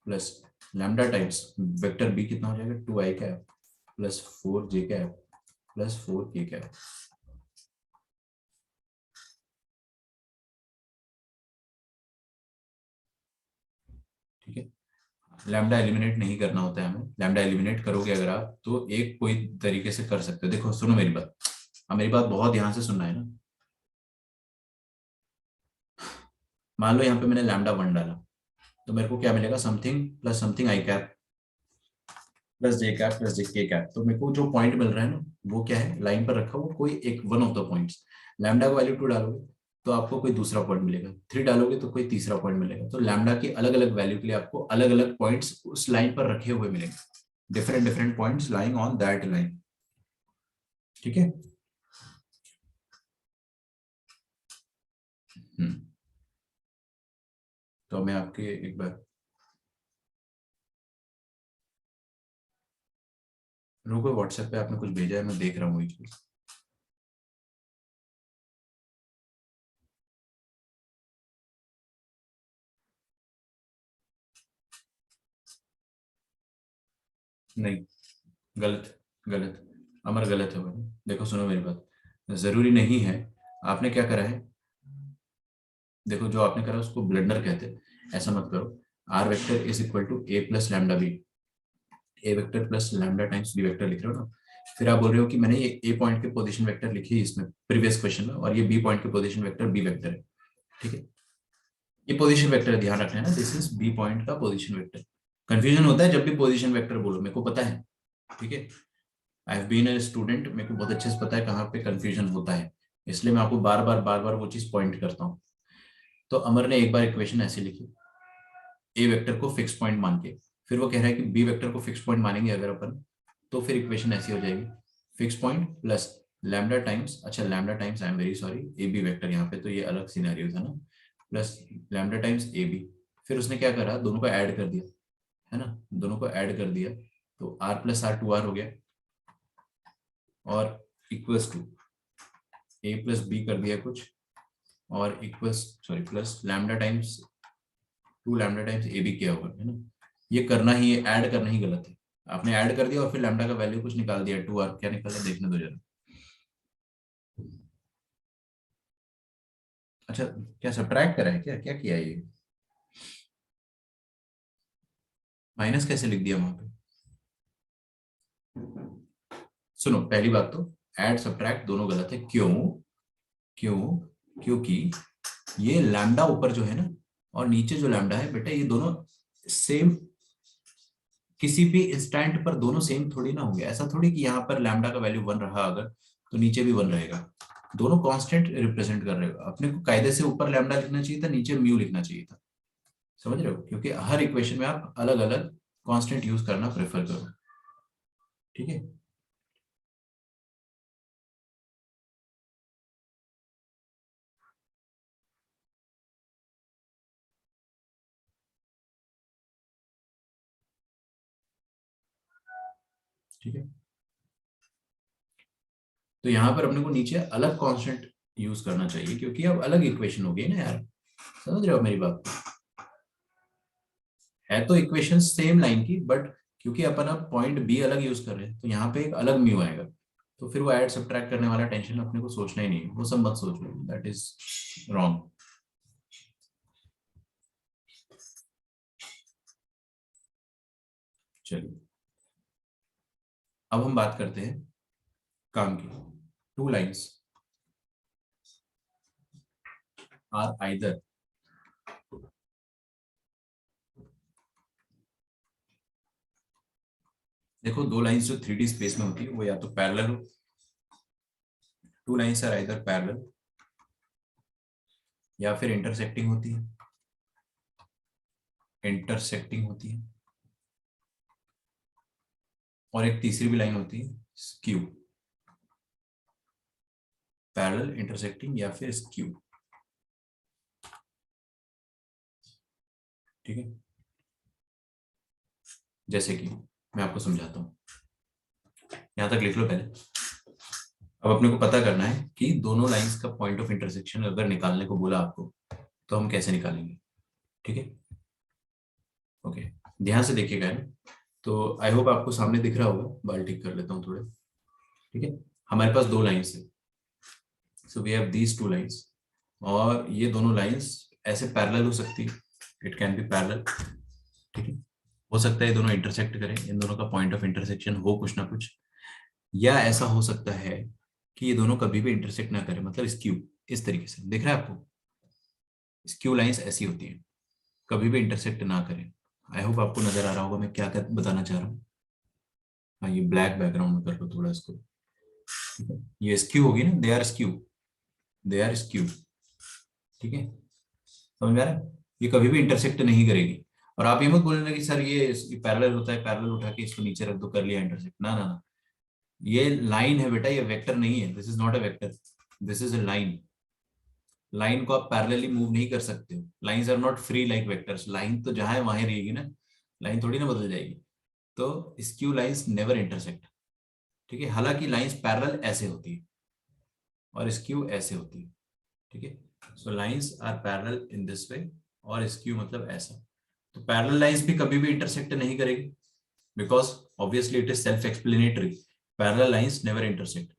plus lambda times vector b कितना हो जाएगा 2i cap plus 4j cap plus 4k cap, ठीक है। लैम्डा एलिमिनेट नहीं करना होता है हमें, लैम्डा एलिमिनेट करोगे अगर आप तो एक कोई तरीके से कर सकते हो। देखो सुनो मेरी बात, अब मेरी बात बहुत ध्यान से सुनना है ना। मान लो यहाँ पे मैंने लैम्डा 1 डाला, तो मेरे को क्या मिलेगा, something plus something i cap plus j cap plus j k cap. तो मेरे को जो पॉइंट मिल रहा है ना वो क्या है, लाइन पर रखा हुआ कोई एक one of the points. Lambda का वैल्यू 2 डालोगे तो आपको कोई दूसरा पॉइंट मिलेगा, 3 डालोगे तो कोई तीसरा पॉइंट मिलेगा। तो लैम्डा की अलग अलग वैल्यू के लिए आपको अलग अलग पॉइंट्स उस लाइन पर रखे हुए मिलेंगे, different different points lying on that line, ठीक है। तो मैं आपके एक बार रुको, व्हाट्सएप पे आपने कुछ भेजा है, मैं देख रहा हूँ वही चीज। नहीं, गलत, गलत, अमर गलत है भाई। देखो सुनो मेरी बात, जरूरी नहीं है, आपने क्या करा है, देखो जो आपने करा उसको ब्लंडर कहते हैं, ऐसा मत करो। R vector is equal to A plus lambda b, a vector plus lambda times B vector लिख रहे हो ना, फिर आप बोल रहे हो कि मैंने ये ए पॉइंट के पोजीशन वेक्टर लिखी है इसमें प्रीवियस क्वेश्चन में, और ये बी पॉइंट के पोजीशन वेक्टर बी वेक्टर है, ठीक है। ये पोजीशन वेक्टर ध्यान रखना है ना, दिस इज बी पॉइंट का पोजीशन वेक्टर। कंफ्यूजन होता है जब भी पोजीशन वेक्टर बोलो, मेरे को पता है, ठीक है। I have been a student, मेरे को बहुत अच्छे से पता है कहाँ पे कंफ्यूजन होता है, इसलिए मैं आपको बार बार वो चीज पॉइंट करता हूँ। तो अमर ने एक बार इक्वेशन ऐसी लिखी, ए वेक्टर को फिक्स पॉइंट मान के, फिर वो कह रहा है कि बी वेक्टर को फिक्स पॉइंट मानेंगे अगर अपन, तो फिर इक्वेशन ऐसी हो जाएगी, fix point plus lambda times, अच्छा lambda times, I am very sorry, A B vector, यहाँ पे तो ये अलग सिनेरियो था ना, प्लस लैम्डा टाइम्स ए बी। फिर उसने क्या करा, दोनों को ऐड कर दिया, है ना, दोनों को ऐड कर दिया, तो आर प्लस आर 2r हो गया, और equals to A plus b कर दिया कुछ, और equals sorry plus lambda times 2 lambda times ए बी किया होगा, है ना। ये करना ही, ऐड करना ही गलत है, आपने ऐड कर दिया और फिर लैम्डा का वैल्यू कुछ निकाल दिया 2r, क्या निकाला देखने दो जरा। अच्छा, क्या सब्ट्रैक्ट करा है, क्या क्या किया है ये, माइनस कैसे लिख दिया वहां पे। सुनो, पहली बात तो ऐड सब्ट्रैक्ट दोनों गलत है, क्यों, क्यों, क्योंकि ये लैम्डा ऊपर जो है ना, और नीचे जो लैम्डा है बेटा, ये दोनों सेम, किसी भी इंस्टेंट पर दोनों सेम थोड़ी ना होंगे, ऐसा थोड़ी कि यहाँ पर लैम्डा का वैल्यू 1 रहा अगर, तो नीचे भी 1 रहेगा, दोनों कांस्टेंट रिप्रेजेंट कर रहे हो, अपने को कायदे से ऊपर लैम्डा लिखना चाहिए था, नीचे म्यू लिखना चाहिए था, समझ रहे हो, क्योंकि हर इक्वेशन में आप अलग अलग कांस्टेंट यूज करना प्रेफर करो, ठीक है। ठीक है, तो यहाँ पर अपने को नीचे अलग कांस्टेंट यूज करना चाहिए, क्योंकि अब अलग इक्वेशन हो गई ना यार, समझ रहे हो मेरी बात को? है तो इक्वेशन सेम लाइन की, बट क्योंकि अपन अब पॉइंट बी अलग यूज कर रहे हैं, तो यहाँ पे एक अलग म्यू आएगा, तो फिर वो ऐड सब्ट्रैक्ट करने वाला टेंशन अपने को सोचना ही नहीं है, वो सब मत सोचो, दैट इज रॉन्ग। चलिए, अब हम बात करते हैं काम की। टू लाइंस आर आइदर, देखो दो लाइंस जो 3D स्पेस में होती है वो या तो पैरेलल हो, two lines are either parallel, या फिर इंटरसेक्टिंग होती है, इंटरसेक्टिंग होती है, और एक तीसरी भी लाइन होती है स्क्यू, पैरेलल, इंटरसेक्टिंग या फिर स्क्यू, ठीक है। जैसे कि मैं आपको समझाता हूँ, यहां तक लिख लो पहले। अब अपने को पता करना है कि दोनों लाइंस का पॉइंट ऑफ इंटरसेक्शन अगर निकालने को बोला आपको, तो हम कैसे निकालेंगे, ठीक है। ओके, ध्यान से देखिएगा ना, तो आई होप आपको सामने दिख रहा होगा, बाल ठीक कर लेता हूँ थोड़े, ठीक है। हमारे पास दो लाइंस है, so we have these two lines, और ये दोनों लाइंस ऐसे पैरेलल हो सकती है, इट कैन बी पैरेलल, ठीक है। हो सकता है ये दोनों इंटरसेक्ट करें, इन दोनों का पॉइंट ऑफ इंटरसेक्शन हो कुछ ना कुछ, या ऐसा हो सकता है कि ये दोनों कभी भी इंटरसेक्ट ना करें, मतलब स्क्यू, इस तरीके से दिख रहा है आपको, स्क्यू लाइंस ऐसी होती है, कभी भी इंटरसेक्ट ना करें। आई होप आपको नजर आ रहा होगा मैं क्या क्या बताना चाह रहा हूँ। हाँ, ये ब्लैक बैकग्राउंड में कर लो थोड़ा इसको, ठीक है। ये स्क्यू होगी ना, they are skew, they are skew, ठीक है, समझ में आ रहा है, ये कभी भी इंटरसेक्ट नहीं करेगी। और आप ये मत बोलना कि सर ये पैरेलल होता है, पैरेलल उठा के इसको नीचे रख दो, कर लिया इंटरसेक्ट, ना ना ना, ये लाइन है बेटा, ये वेक्टर नहीं है, this is not a vector, this is a line. Line को आप पैरेलली मूव नहीं कर सकते हो, lines are not free like vectors, line तो जहां है वहां रहेगी ना, लाइन थोड़ी ना बदल जाएगी। तो स्क्यू लाइंस नेवर इंटरसेक्ट, ठीक है, हालांकि लाइंस पैरेलल ऐसे होती है और स्क्यू ऐसे होती है, ठीक है। So lines are parallel in this way, और स्क्यू मतलब ऐसा। तो पैरेलल लाइंस भी कभी भी इंटरसेक्ट नहीं करेगी, because obviously it is self explanatory, parallel lines never intersect,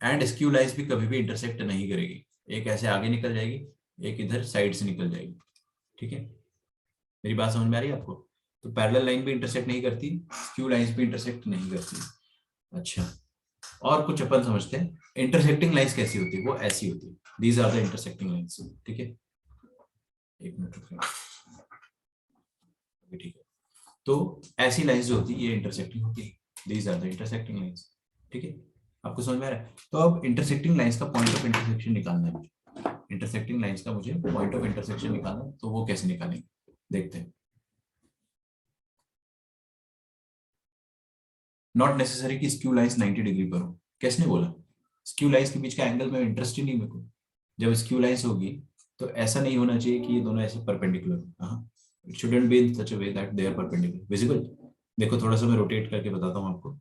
and skew lines भी कभी भी इंटरसेक्ट नहीं करेगी, एक ऐसे आगे निकल जाएगी, एक इधर साइड से निकल जाएगी, ठीक है। मेरी बात समझ में आ रही है आपको? तो पैरेलल लाइन भी इंटरसेक्ट नहीं करती, स्क्यू लाइंस भी इंटरसेक्ट नहीं करती। अच्छा, और कुछ अपन समझते हैं। इंटरसेक्टिंग लाइंस कैसी होती है? वो ऐसी होती है, these are the intersecting lines. ठीक है, एक मिनट रुकिए। ठीक है, तो ऐसी लाइंस जो होती है ये इंटरसेक्टिंग होती है, these are the intersecting lines. ठीक है, आपको समझ में आ रहा है? तो अब इंटरसेक्टिंग लाइंस का पॉइंट ऑफ इंटरसेक्शन निकालना है मुझे। इंटरसेक्टिंग लाइंस का मुझे पॉइंट ऑफ इंटरसेक्शन निकालना है, तो वो कैसे निकालेंगे देखते हैं। नॉट नेसेसरी कि स्क्यू लाइंस 90 डिग्री पर हो। किसने बोला? स्क्यू लाइंस के बीच का एंगल में इंटरेस्ट ही नहीं मेरे को। जब स्क्यू लाइंस होगी तो ऐसा नहीं होना चाहिए कि ये दोनों ऐसे परपेंडिकुलर हो। हाँ, it shouldn't be in such a way that they are perpendicular visible. देखो थोड़ा सा मैं रोटेट करके बताता हूँ आपको।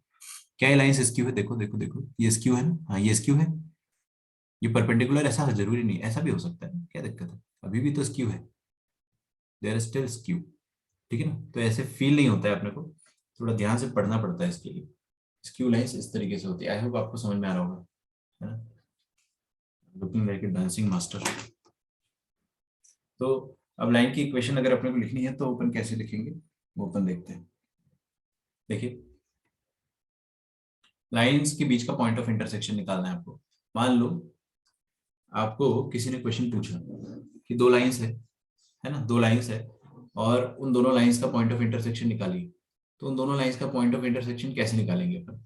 क्या ये लाइंस स्क्यू है? देखो देखो देखो, ये स्क्यू है ना? हाँ ये स्क्यू है। ये परपेंडिकुलर ऐसा जरूरी नहीं, ऐसा भी हो सकता है, क्या दिक्कत है? अभी भी तो स्क्यू है, देयर इज स्टिल स्क्यू। ठीक है ना? तो ऐसे फील नहीं होता है अपने को, थोड़ा ध्यान से पढ़ना पड़ता है इसके लिए। स्क्यू लाइंस इस तरीके से होती है। आई होप आपको समझ में आ रहा होगा, है ना? Looking like a dancing master. तो अब लाइन की इक्वेशन अगर अपने को लिखनी है तो अपन कैसे लिखेंगे वो अपन देखते हैं। देखिए, लाइंस के बीच का पॉइंट ऑफ इंटरसेक्शन निकालना है आपको। मान लो आपको किसी ने क्वेश्चन पूछा कि दो लाइंस है ना, दो लाइंस है और उन दोनों लाइंस का पॉइंट ऑफ इंटरसेक्शन निकालिए। तो उन दोनों लाइंस का पॉइंट ऑफ इंटरसेक्शन कैसे निकालेंगे अपन?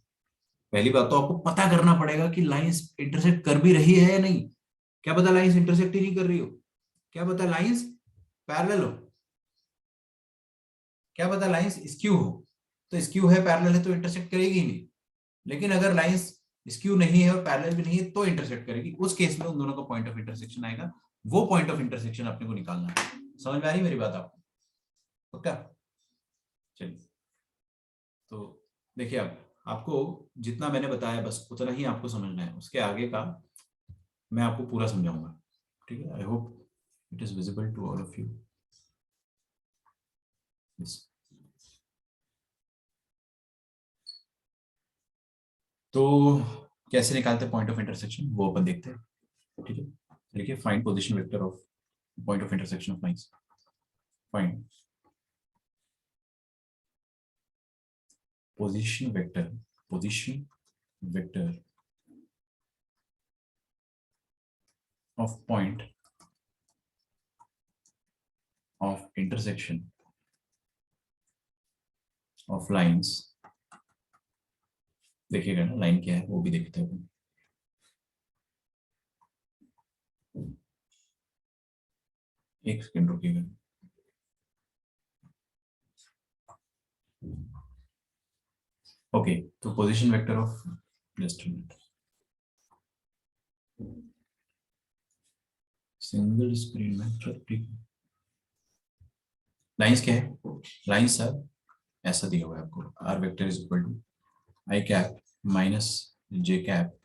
पहली बात तो आपको पता करना पड़ेगा कि लाइंस इंटरसेक्ट कर भी रही है या नहीं। क्या पता लाइंस इंटरसेक्ट ही नहीं कर रही हो, क्या पता लाइंस पैरेलल हो, क्या पता लाइंस स्क्यू हो। तो स्क्यू है, पैरेलल है तो इंटरसेक्ट करेगी ही नहीं। लेकिन अगर लाइंस स्क्यू नहीं है और पैरेलल भी नहीं है तो इंटरसेक्ट करेगी। उस केस में उन दोनों का पॉइंट ऑफ इंटरसेक्शन आएगा। वो पॉइंट ऑफ इंटरसेक्शन अपने को निकालना है। समझ में आ रही मेरी बात आपको? पक्का? चलिए, तो देखिए, अब आपको जितना मैंने बताया बस उतना ही आपको समझना है, उसके आगे का मैं आपको पूरा समझाऊंगा। ठीक है, I hope it is visible to all of you. तो कैसे निकालते हैं पॉइंट ऑफ इंटरसेक्शन वो अपन देखते हैं। ठीक है, देखिए, find position vector of point of intersection of lines. Find position vector of point of intersection of lines। देखिएगा ना लाइन क्या है वो भी देखते हैं। एक सेकंड रुकिएगा। ओके, तो position vector of, just minute, single screen में। ठीक, लाइंस क्या है? लाइंस सर ऐसा दिया हुआ है आपको, r vector is equal to i cap minus j cap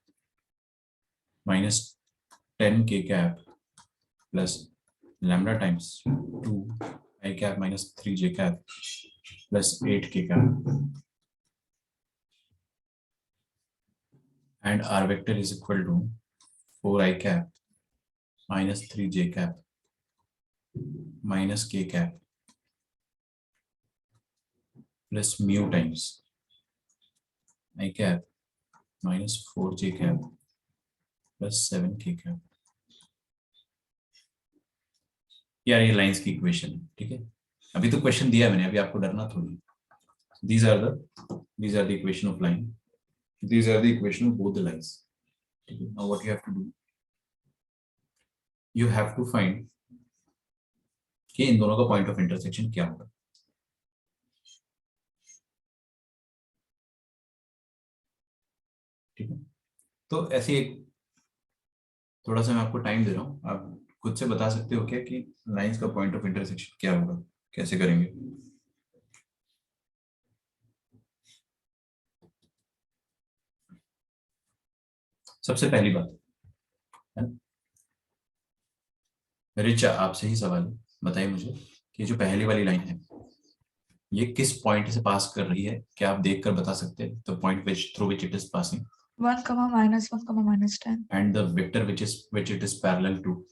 minus 10 k cap plus lambda times 2 i cap minus 3 j cap plus 8 k cap and r vector is equal to 4 I cap minus 3 j cap minus k cap plus mu times I cap minus 4 j cap plus 7 k cap। यार ये lines की equation है। ठीक है, अभी तो question दिया है मैंने, अभी आपको डरना थोड़ी। these are the equation of line, these are the equation of both the lines। ठीक है, now what you have to do, you have to find कि इन दोनों का पॉइंट ऑफ इंटरसेक्शन क्या होगा। ठीक है, तो ऐसे एक थोड़ा सा मैं आपको टाइम दे रहा हूँ, आप खुद से बता सकते हो क्या कि लाइंस का पॉइंट ऑफ इंटरसेक्शन क्या होगा, कैसे करेंगे। सबसे पहली बात है, रिचा आपसे ही सवाल है, बताइए मुझे कि जो पहली वाली लाइन है ये किस पॉइंट से पास कर रही है? क्या आप देखकर बता सकते हैं? The point which through which it is passing 1, -1, -10 and the vector which it is parallel to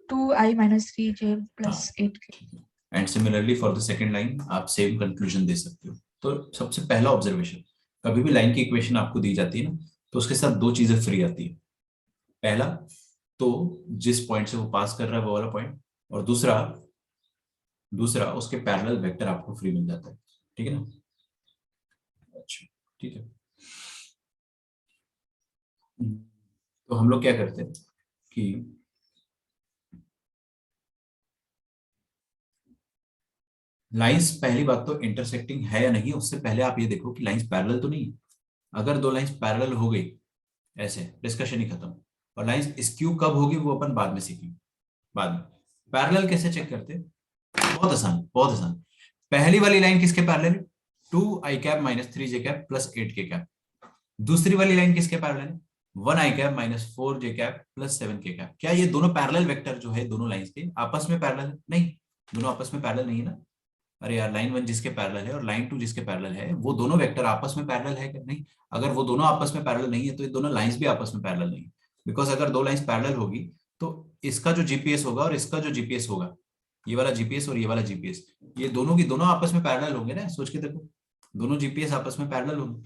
2i - 3j हाँ, + 8k। And similarly for the second line आप सेम कंक्लूजन दे सकते हो। तो सबसे पहला ऑब्जर्वेशन, कभी भी लाइन की इक्वेशन आपको दी जाती है ना, तो उसके साथ दो चीजें फ्री आती है। पहला तो जिस पॉइंट से वो पास कर रहा है वो वाला पॉइंट, और दूसरा दूसरा उसके पैरेलल वेक्टर आपको फ्री मिल जाता है। ठीक है ना? अच्छा, ठीक है। तो हम लोग क्या करते हैं कि लाइंस, पहली बात तो इंटरसेक्टिंग है या नहीं, उससे पहले आप ये देखो कि लाइंस पैरेलल तो नहीं है। अगर दो लाइंस पैरेलल हो गई, ऐसे डिस्कशन ही खत्म। और लाइंस स्क्यू कब होगी वो अपन बाद में सीखेंगे, बाद में। पैरेलल कैसे चेक करते हैं? बहुत आसान, बहुत आसान। पहली वाली लाइन किसके पैरेलल है? 2i cap - 3j cap plus 8k cap. दूसरी वाली लाइन किसके पैरेलल है? 1i कैप - 4j कैप प्लस 7k कैप। क्या ये दोनों पैरेलल वेक्टर जो है दोनों लाइंस के आपस में पैरेलल है? नहीं, दोनों आपस में पैरेलल नहीं है ना। अरे यार, लाइन 1 जिसके पैरेलल है और लाइन 2 जिसके पैरेलल है, वो दोनों वेक्टर आपस में पैरेलल है क्या? नहीं। अगर वो दोनों आपस में पैरेलल नहीं है तो ये दोनों लाइंस भी आपस में पैरेलल नहीं है। बिकॉज अगर दो लाइंस पैरेलल होगी तो इसका जो जीपीएस होगा और इसका जो जीपीएस होगा, ये वाला जीपीएस और ये वाला जीपीएस, ये दोनों की दोनों आपस में पैरेलल होंगे ना। सोच के देखो, दोनों जीपीएस आपस में पैरेलल होंगे।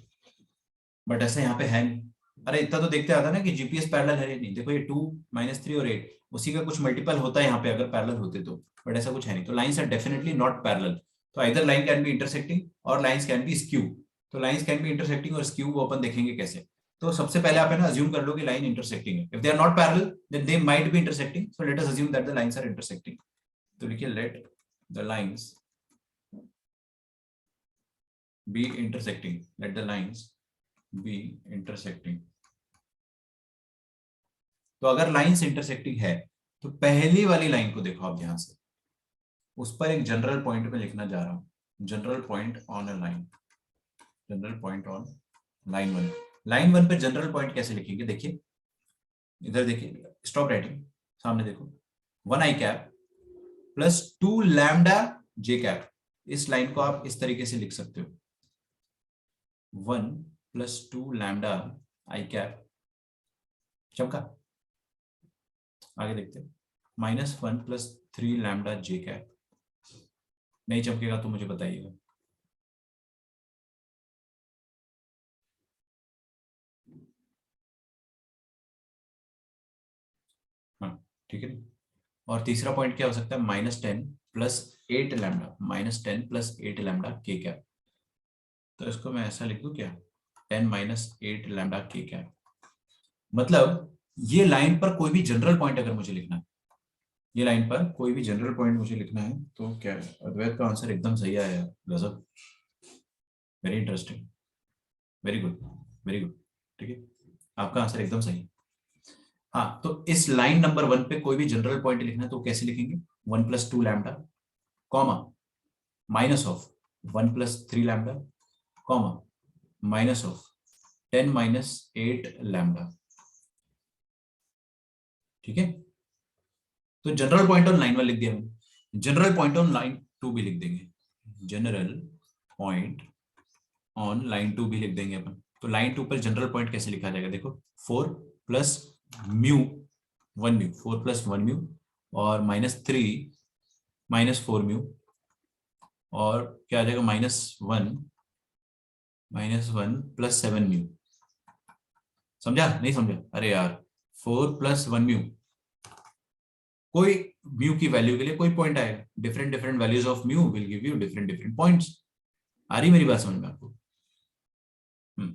बट ऐसा यहाँ पे है नहीं। अरे इतना तो देखते आता ना कि जीपीएस पैरेलल है या नहीं। देखो ये 2 - 3 और 8 उसी का कुछ मल्टीपल होता है यहाँ पे अगर पैरेलल होते तो। बट ऐसा कुछ है नहीं। तो lines are definitely not parallel. तो either line can be intersecting और लाइंस कैन बी स्क्यू। तो लाइंस कैन बी इंटरसेक्टिंग और स्क्यू वो अपन देखेंगे कैसे। तो सबसे पहले आप है ना अज्यूम कर लो कि लाइन इंटरसेक्टिंग है। If they are not parallel then they might be intersecting, so let us assume that the lines are intersecting. तो लिखिए let the lines be intersecting, let the lines be intersecting. तो अगर lines intersecting है तो पहली वाली line को देखो आप ध्यान से, उस पर एक जनरल पॉइंट में लिखना जा रहा हूं। General point on a line, general point on line 1। Line 1 पे जनरल पॉइंट कैसे लिखेंगे? देखिए इधर देखिए, स्टॉप राइटिंग, सामने देखो। 1i cap plus 2 lambda j cap. इस लाइन को आप इस तरीके से लिख सकते हो, 1 + 2 लैम्डा i कैप। चमका? आगे देखते हैं। -1 + 3 लैम्डा j कैप। नहीं चमकेगा तो मुझे बताइएगा। हाँ, ठीक है। और तीसरा पॉइंट क्या हो सकता है? -10 + 8 लैम्डा, -10 + 8 लैम्डा k कैप। तो इसको मैं ऐसा लिख दूं क्या? 10 - 8 लैम्डा k कैप। मतलब ये लाइन पर कोई भी जनरल पॉइंट अगर मुझे लिखना है, ये लाइन पर कोई भी जनरल पॉइंट मुझे लिखना है तो क्या है? अद्वैत का आंसर एकदम सही आया। गजब, very interesting, very good, very good. ठीक है, आपका आंसर एकदम सही। हाँ, तो इस लाइन नंबर 1 पे कोई भी जनरल पॉइंट लिखना है तो कैसे लिखेंगे? 1 + 2 lambda, comma, minus of 1 + 3 lambda, comma, minus of 10 - 8 lambda. ठीक है, तो जनरल पॉइंट ऑन लाइन 1 लिख दिया मैंने। जनरल पॉइंट ऑन लाइन 2 भी लिख देंगे। जनरल पॉइंट ऑन लाइन 2 भी लिख देंगे अपन। तो लाइन 2 पर जनरल पॉइंट कैसे लिखा जाएगा? देखो, 4 + म्यू 1 म्यू, 4 + 1 म्यू, और -3 - 4 म्यू, और क्या आ जाएगा? -1 + 7 म्यू। समझा नहीं समझा? अरे यार, 4 + 1 म्यू, कोई म्यू की वैल्यू के लिए कोई पॉइंट आएगा। Different different values of mu will give you different different points. आ रही मेरी बात समझ में आपको? हम्म।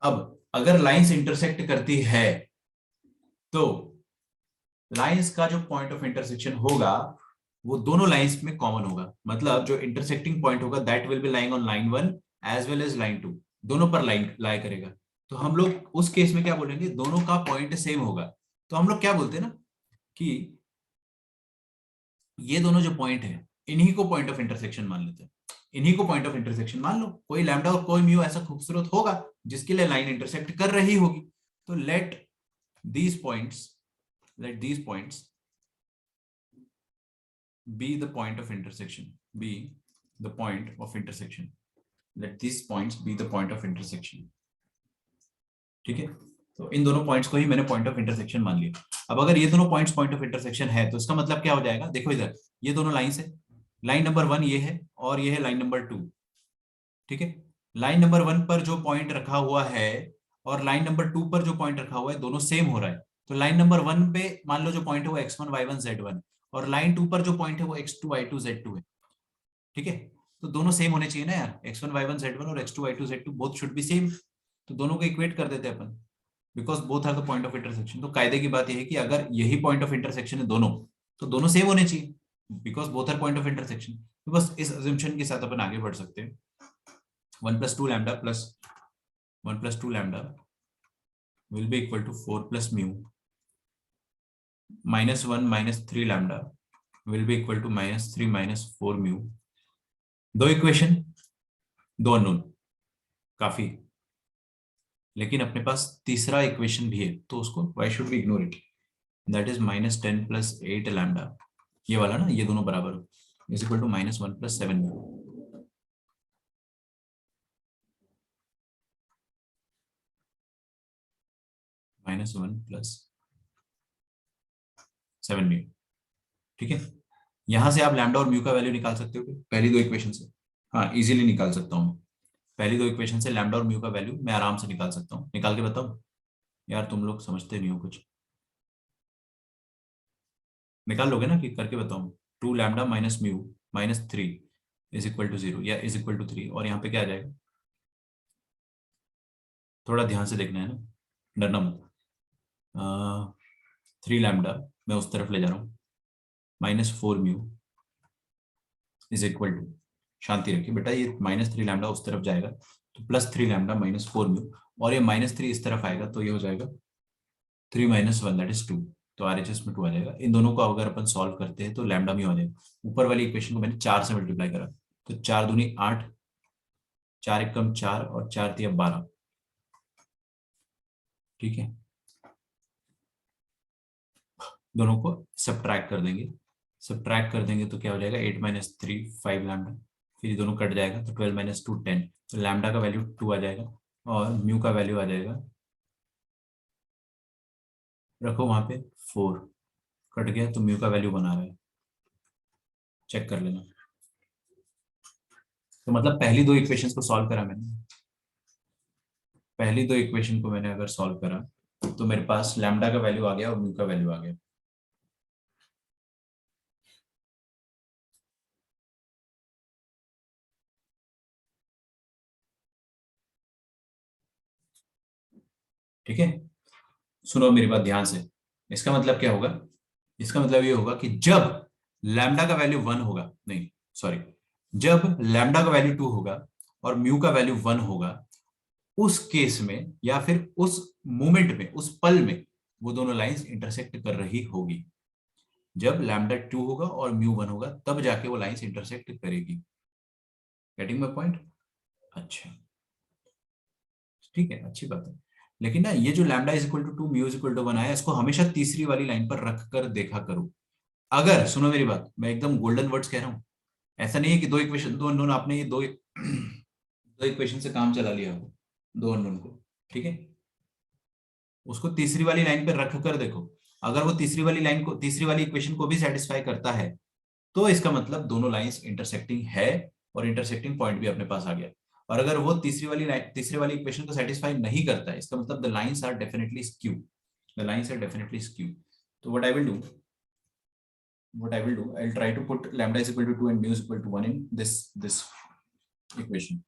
अब अगर लाइंस इंटरसेक्ट करती है तो लाइंस का जो पॉइंट ऑफ इंटरसेक्शन होगा वो दोनों लाइंस में कॉमन होगा। मतलब जो इंटरसेक्टिंग पॉइंट होगा that will be lying on line 1 as well as line 2, दोनों पर लाइन लाई करेगा। तो हम लोग उस केस में क्या बोलेंगे? दोनों का पॉइंट सेम होगा। तो हम लोग क्या बोलते हैं ना कि ये दोनों जो पॉइंट है इन्हीं को पॉइंट ऑफ इंटरसेक्शन मान लेते हैं। इन्हीं को पॉइंट ऑफ इंटरसेक्शन मान लो। कोई लैम्डा और कोई म्यू ऐसा खूबसूरत होगा जिसके लिए लाइन इंटरसेक्ट कर रही होगी। तो let these points be the point of intersection, be the point of intersection, let these points be the point of intersection। ठीक है, तो इन दोनों पॉइंट्स को ही मैंने पॉइंट ऑफ इंटरसेक्शन मान लिया। अब अगर ये दोनों पॉइंट्स पॉइंट ऑफ इंटरसेक्शन है तो इसका मतलब क्या हो जाएगा, देखो इधर ये दोनों लाइंस है, लाइन नंबर 1 ये है और ये है लाइन नंबर 2, ठीक है। लाइन नंबर 1 पर जो पॉइंट रखा हुआ है और लाइन नंबर 2 पर जो पॉइंट रखा हुआ है दोनों सेम हो रहा है। तो लाइन नंबर 1 पे मान लो जो पॉइंट है वो x1 y1 z1 और लाइन 2 पर जो पॉइंट है वो x2 y2 z2 है, ठीक है। तो दोनों सेम होने चाहिए ना यार, x1 y1 z1 और x2 y2 z2 both should be same. तो दोनों को इक्वेट कर देते हैं अपन, because both are the point of intersection. तो कायदे की बात यह है कि अगर यही पॉइंट ऑफ इंटरसेक्शन है दोनों, तो दोनों सेम होने चाहिए, because both are point of intersection. तो बस इस अजम्पशन के साथ अपन आगे बढ़ सकते हैं। 1 plus 2 lambda plus 1 plus 2 lambda will be equal to 4 plus mu minus 1 minus 3 lambda will be equal to minus 3 minus 4 mu। दो इक्वेशन, दो अननोन, काफी। लेकिन अपने पास तीसरा इक्वेशन भी है, तो उसको why should we ignore it, that is minus 10 plus 8 lambda, ये वाला ना, ये दोनों बराबर हो, is equal to minus 1 plus 7 mu। Minus 1 plus 7 mu, ठीक है। यहां से आप लैम्डा और म्यू का वैल्यू निकाल सकते हो पहली दो इक्वेशन से। हाँ इजीली निकाल सकता हूँ मैं, पहली दो इक्वेशन से लैम्डा और म्यू का वैल्यू मैं आराम से निकाल सकता हूँ। निकाल के बताऊँ यार, तुम लोग समझते नहीं हो कुछ। निकाल लोगे ना, कि करके बताऊँ। 2 lambda minus mu minus 3 is equal to 0 या इज इक्वल टू 3, और यहाँ पे क्या आ जाएगा, थोड़ा ध्यान से देखना है ना, डरना मत। 3 लैम्डा मैं उस तरफ ले जा रहा हूँ, minus 4 mu is equal to, शांति रखिए बेटा, ये माइनस 3 लैम्डा उस तरफ जाएगा तो प्लस 3 लैम्डा माइनस 4 म्यू, और ये माइनस 3 इस तरफ आएगा तो ये हो जाएगा 3 माइनस 1 दैट इज 2। तो RHS में 2 आ जाएगा। इन दोनों को अगर अपन सॉल्व करते हैं तो लैम्डा म्यू आ जाएगा। ऊपर वाली इक्वेशन को मैंने 4 से मल्टीप्लाई करा, तो 4 दूनी 8, 4 एकम 4 और 4 तिया 12, ठीक है। दोनों को सब्ट्रैक्ट कर देंगे, सब्ट्रैक्ट कर देंगे तो क्या हो जाएगा, 8 माइनस 3 5 लैम्डा, फिर ये दोनों कट जाएगा तो 12 माइनस 2 10, तो लैम्डा का वैल्यू 2 आ जाएगा और म्यू का वैल्यू आ जाएगा, रखो वहां पे 4, कट गया तो म्यू का वैल्यू बना रहा है, चेक कर लेना। तो मतलब पहली दो इक्वेशंस को सॉल्व करा मैंने, पहली दो इक्वेशन को मैंने अगर सॉल्व करा तो मेरे पास लैम्डा का वैल्यू आ गया और म्यू का वैल्यू आ गया। ठीक है, सुनो मेरी बात ध्यान से। इसका मतलब क्या होगा, इसका मतलब ये होगा कि जब लैम्डा का वैल्यू 1 होगा, नहीं सॉरी, जब लैम्डा का वैल्यू 2 होगा और म्यू का वैल्यू 1 होगा, उस केस में या फिर उस मोमेंट में, उस पल में वो दोनों लाइंस इंटरसेक्ट कर रही होगी। जब लैम्डा 2 होगा और म्यू 1 होगा तब जाके वो लाइंस इंटरसेक्ट करेगी। Getting my point? अच्छा, ठीक है, अच्छी बात है। लेकिन ना ये जो lambda is equal to 2 mu is equal to 1 आया, इसको हमेशा तीसरी वाली लाइन पर रख कर देखा करो। अगर सुनो मेरी बात, मैं एकदम गोल्डन वर्ड्स कह रहा हूं, ऐसा नहीं है कि दो इक्वेशन, दो अननोन, आपने ये दो दो इक्वेशन से काम चला लिया हो, दो अननोन को, ठीक है। उसको तीसरी वाली लाइन पर रख कर देखो, अगर वो तीसरी वाली लाइन को, तीसरी वाली इक्वेशन को भी सेटिस्फाई करता है तो इसका मतलब दोनों लाइंस इंटरसेक्टिंग है और इंटरसेक्टिंग पॉइंट भी अपने पास आ गया। और अगर वो तीसरी वाली लाइन, तीसरी वाली इक्वेशन को सेटिस्फाई नहीं करता है, इसका मतलब the lines are definitely skew, the lines are definitely skew. तो what I will do, I'll try to put lambda is equal to 2 and mu is equal to 1 in this equation.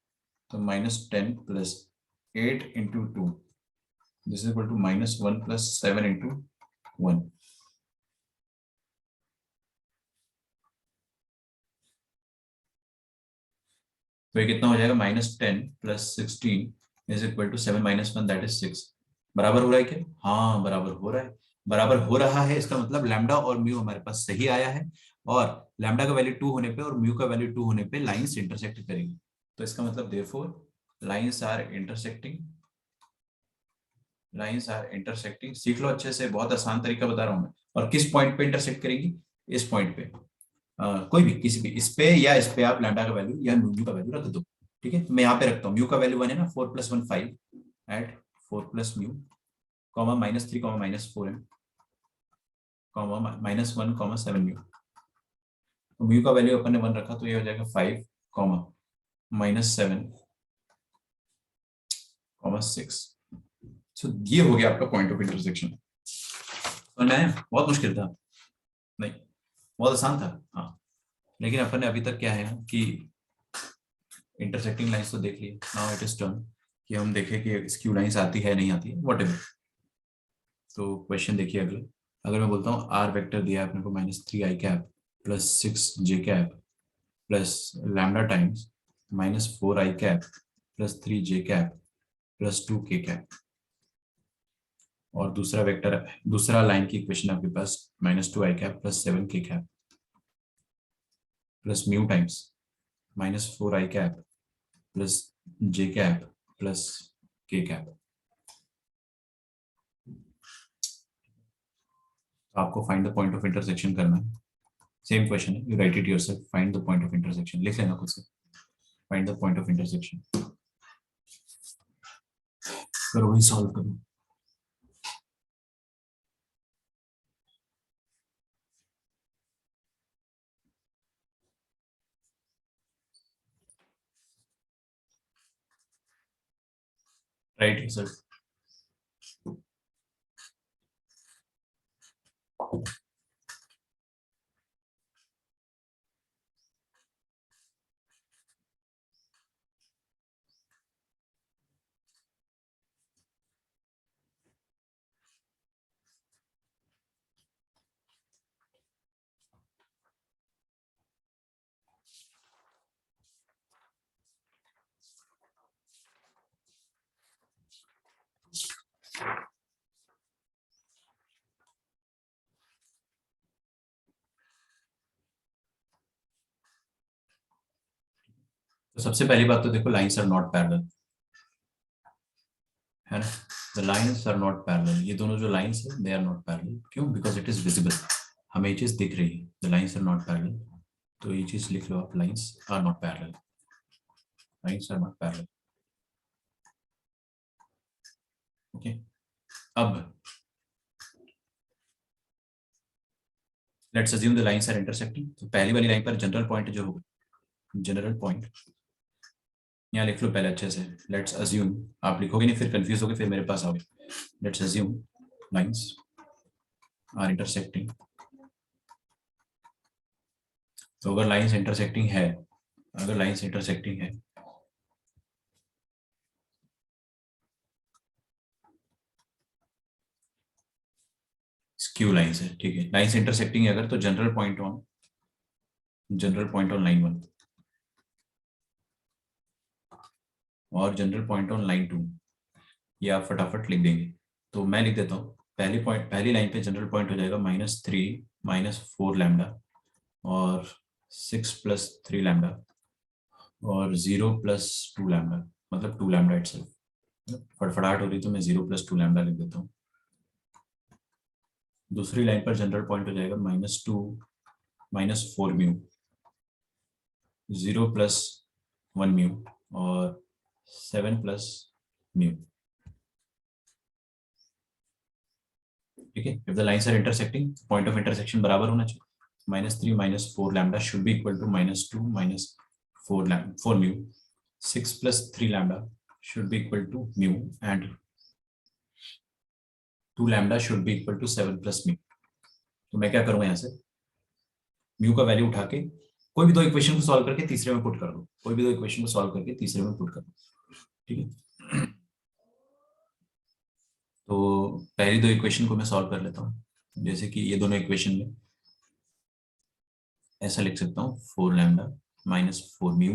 So minus 10 plus 8 into 2, this is equal to minus 1 plus 7 into 1. तो ये कितना हो जाएगा, minus 10 plus 16 is equal to 7 minus 1 that is 6। बराबर हो रहा है क्या? हाँ बराबर हो रहा है, बराबर हो रहा है। इसका मतलब लैम्डा और म्यू हमारे पास सही आया है, और लैम्डा का वैल्यू 2 होने पे और म्यू का वैल्यू 2 होने पे लाइंस इंटरसेक्ट करेंगी। तो इसका मतलब therefore lines are intersecting, lines are intersecting. सीख लो अच्छे से, बहुत आसान तरीका बता रहा हूं मैं। और किस पॉइंट पे इंटरसेक्ट करेंगी? इस पॉइंट पे, कोई भी, किसी भी, इस पे या इस पे आप लैम्डा का वैल्यू या म्यू का वैल्यू रख दो, ठीक है। मैं यहाँ पे रखता हूँ, म्यू का वैल्यू 1 है ना, 4 + 1 5 at 4 + mu comma -3 comma -4m comma -1 7 mu. तो म्यू का वैल्यू अपन ने 1 रखा तो ये हो जाएगा 5 कॉमा -7 कॉमा 6। सो ये हो गया आपका पॉइंट ऑफ इंटरसेक्शन। समझ में आया? बहुत मुश्किल था नहीं, बहुत आसान था। हाँ, लेकिन अपन ने अभी तक क्या है कि इंटरसेक्टिंग लाइंस तो देख ली। नाउ इट इज टर्न कि हम देखें कि स्क्यू लाइंस आती है नहीं आती है, व्हाटएवर। तो क्वेश्चन देखिए अगले। अगर मैं बोलता हूँ आर वेक्टर दिया है अपने को -3i cap plus 6j cap plus lambda times -4i cap plus 3j cap plus 2k cap, और दूसरा वेक्टर, दूसरा लाइन की इक्वेशन आपके पास -2i कैप प्लस 7k कैप प्लस म्यू टाइम्स -4i cap plus j cap प्लस k कैप। आपको find the point of intersection करना है। सेम क्वेश्चन है, you write it yourself. Find the point of intersection, लिख लेना खुद से। Find the point of intersection, करो वही सॉल्व करो। Right yourself. तो सबसे पहली बात तो देखो, लाइंस आर नॉट पैरेलल, है ना। The lines are not parallel, ये दोनों जो लाइंस है दे आर नॉट पैरेलल। क्यों? बिकॉज इट इज विजिबल, हमें ये चीज दिख रही है। The lines are not parallel, तो ये चीज लिख लो आप, lines are not parallel, lines are not parallel. Okay, अब let's assume the lines are intersecting. तो पहली वाली लाइन पर जनरल पॉइंट जो होगा, जनरल पॉइंट यहाँ लिख लो पहले अच्छे से। लेट्स अज्यूम, आप लिखोगे नहीं फिर कंफ्यूज होगे, फिर मेरे पास आओगे। Let's assume lines are intersecting. तो अगर लाइंस इंटरसेक्टिंग है, अगर लाइंस इंटरसेक्टिंग है, स्क्यू लाइंस है, ठीक है। लाइंस इंटरसेक्टिंग है अगर, तो जनरल पॉइंट ऑन लाइन 1 और जनरल पॉइंट ऑन लाइन 2, ये आप फटाफट लिख देंगे। तो मैं लिख देता हूँ, पहली लाइन पे जनरल पॉइंट हो जाएगा -3 -4 लैम्डा और 6 + 3 लैम्डा और 0 + 2 लैम्डा, मतलब 2 लैम्डा इटसेल्फ। फड़फड़ाहट हो रही तो मैं 0 + 2 लैम्डा लिख देता हूँ। दूसरी लाइन पर जनरल पॉइंट हो जाएगा -2 -4 म्यू, 0 + 1 म्यू और 7 + म्यू। ठीक है, if the lines are intersecting, point of intersection बराबर होना चाहिए। -3 -4 lambda should be equal to -2 -4 mu, 6 + 3 lambda should be equal to mu and 2 lambda should be equal to 7 + mu। तो मैं क्या करूंगा यहाँ से, म्यू का वैल्यू उठा के कोई भी दो इक्वेशन को सॉल्व करके तीसरे में पुट कर दो, कोई भी दो इक्वेशन को सॉल्व करके तीसरे में पुट कर दो। ठीक है, तो पहली दो इक्वेशन को मैं सॉल्व कर लेता हूँ। जैसे कि ये दोनों इक्वेशन में ऐसा लिख सकता हूँ, 4 लैम्डा -4 म्यू,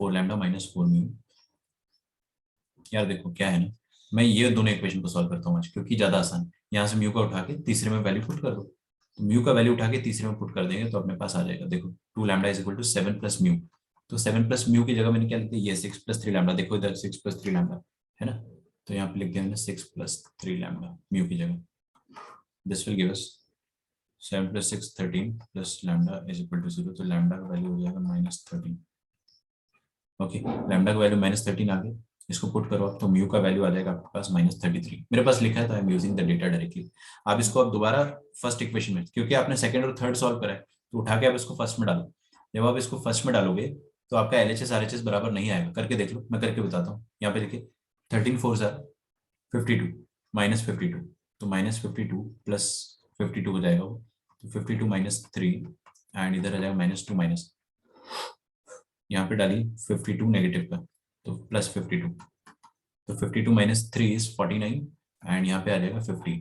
4 लैम्डा -4 म्यू। यार देखो क्या है ना, मैं ये दोनों इक्वेशन को सॉल्व करता हूँ आज, क्योंकि ज्यादा आसान है। यहाँ से म्यू का उठा के तीसरे में वैल्यू पुट कर दो, तो म्यू का वैल्यू उठा के तीसरे में पुट कर देंगे तो अपने पास आ जाएगा। देखो 2 lambda is equal to 7 + mu, तो 7 + म्यू की जगह मैंने क्या लिख दिया, ये 6 + 3 लैम्डा। देखो इधर 6 + 3 लैम्डा है ना, तो यहाँ पे लिख दिया मैंने 6 + 3 लैम्डा म्यू की जगह। This will give us 7 + 6 13 plus lambda is equal to 0, तो लैम्डा का वैल्यू हो जाएगा -13। ओके, लैम्डा का वैल्यू -13 आ गया। इसको पुट करो आप तो म्यू का वैल्यू आ जाएगा आपके पास -33। मेरे पास लिखा है तो I am using the data directly. आप इसको अब दोबारा फर्स्ट इक्वेशन में, क्योंकि आपने सेकंड और थर्ड सॉल्व करा है, तो उठा के आप इसको फर्स्ट में डालो। जब आप इसको फर्स्ट में डालोगे तो आपका LHS RHS बराबर नहीं आएगा। करके देख लो, मैं करके बताता हूँ। यहाँ पे देखिए 13 4 52 -52, तो -52 प्लस 52 हो जाएगा वो, तो 52 -3 एंड इधर आ जाएगा -2 माइनस, यहाँ पे डाली 52 नेगेटिव का तो +52, तो 52 -3 इज 49 एंड यहाँ पे आ जाएगा 50।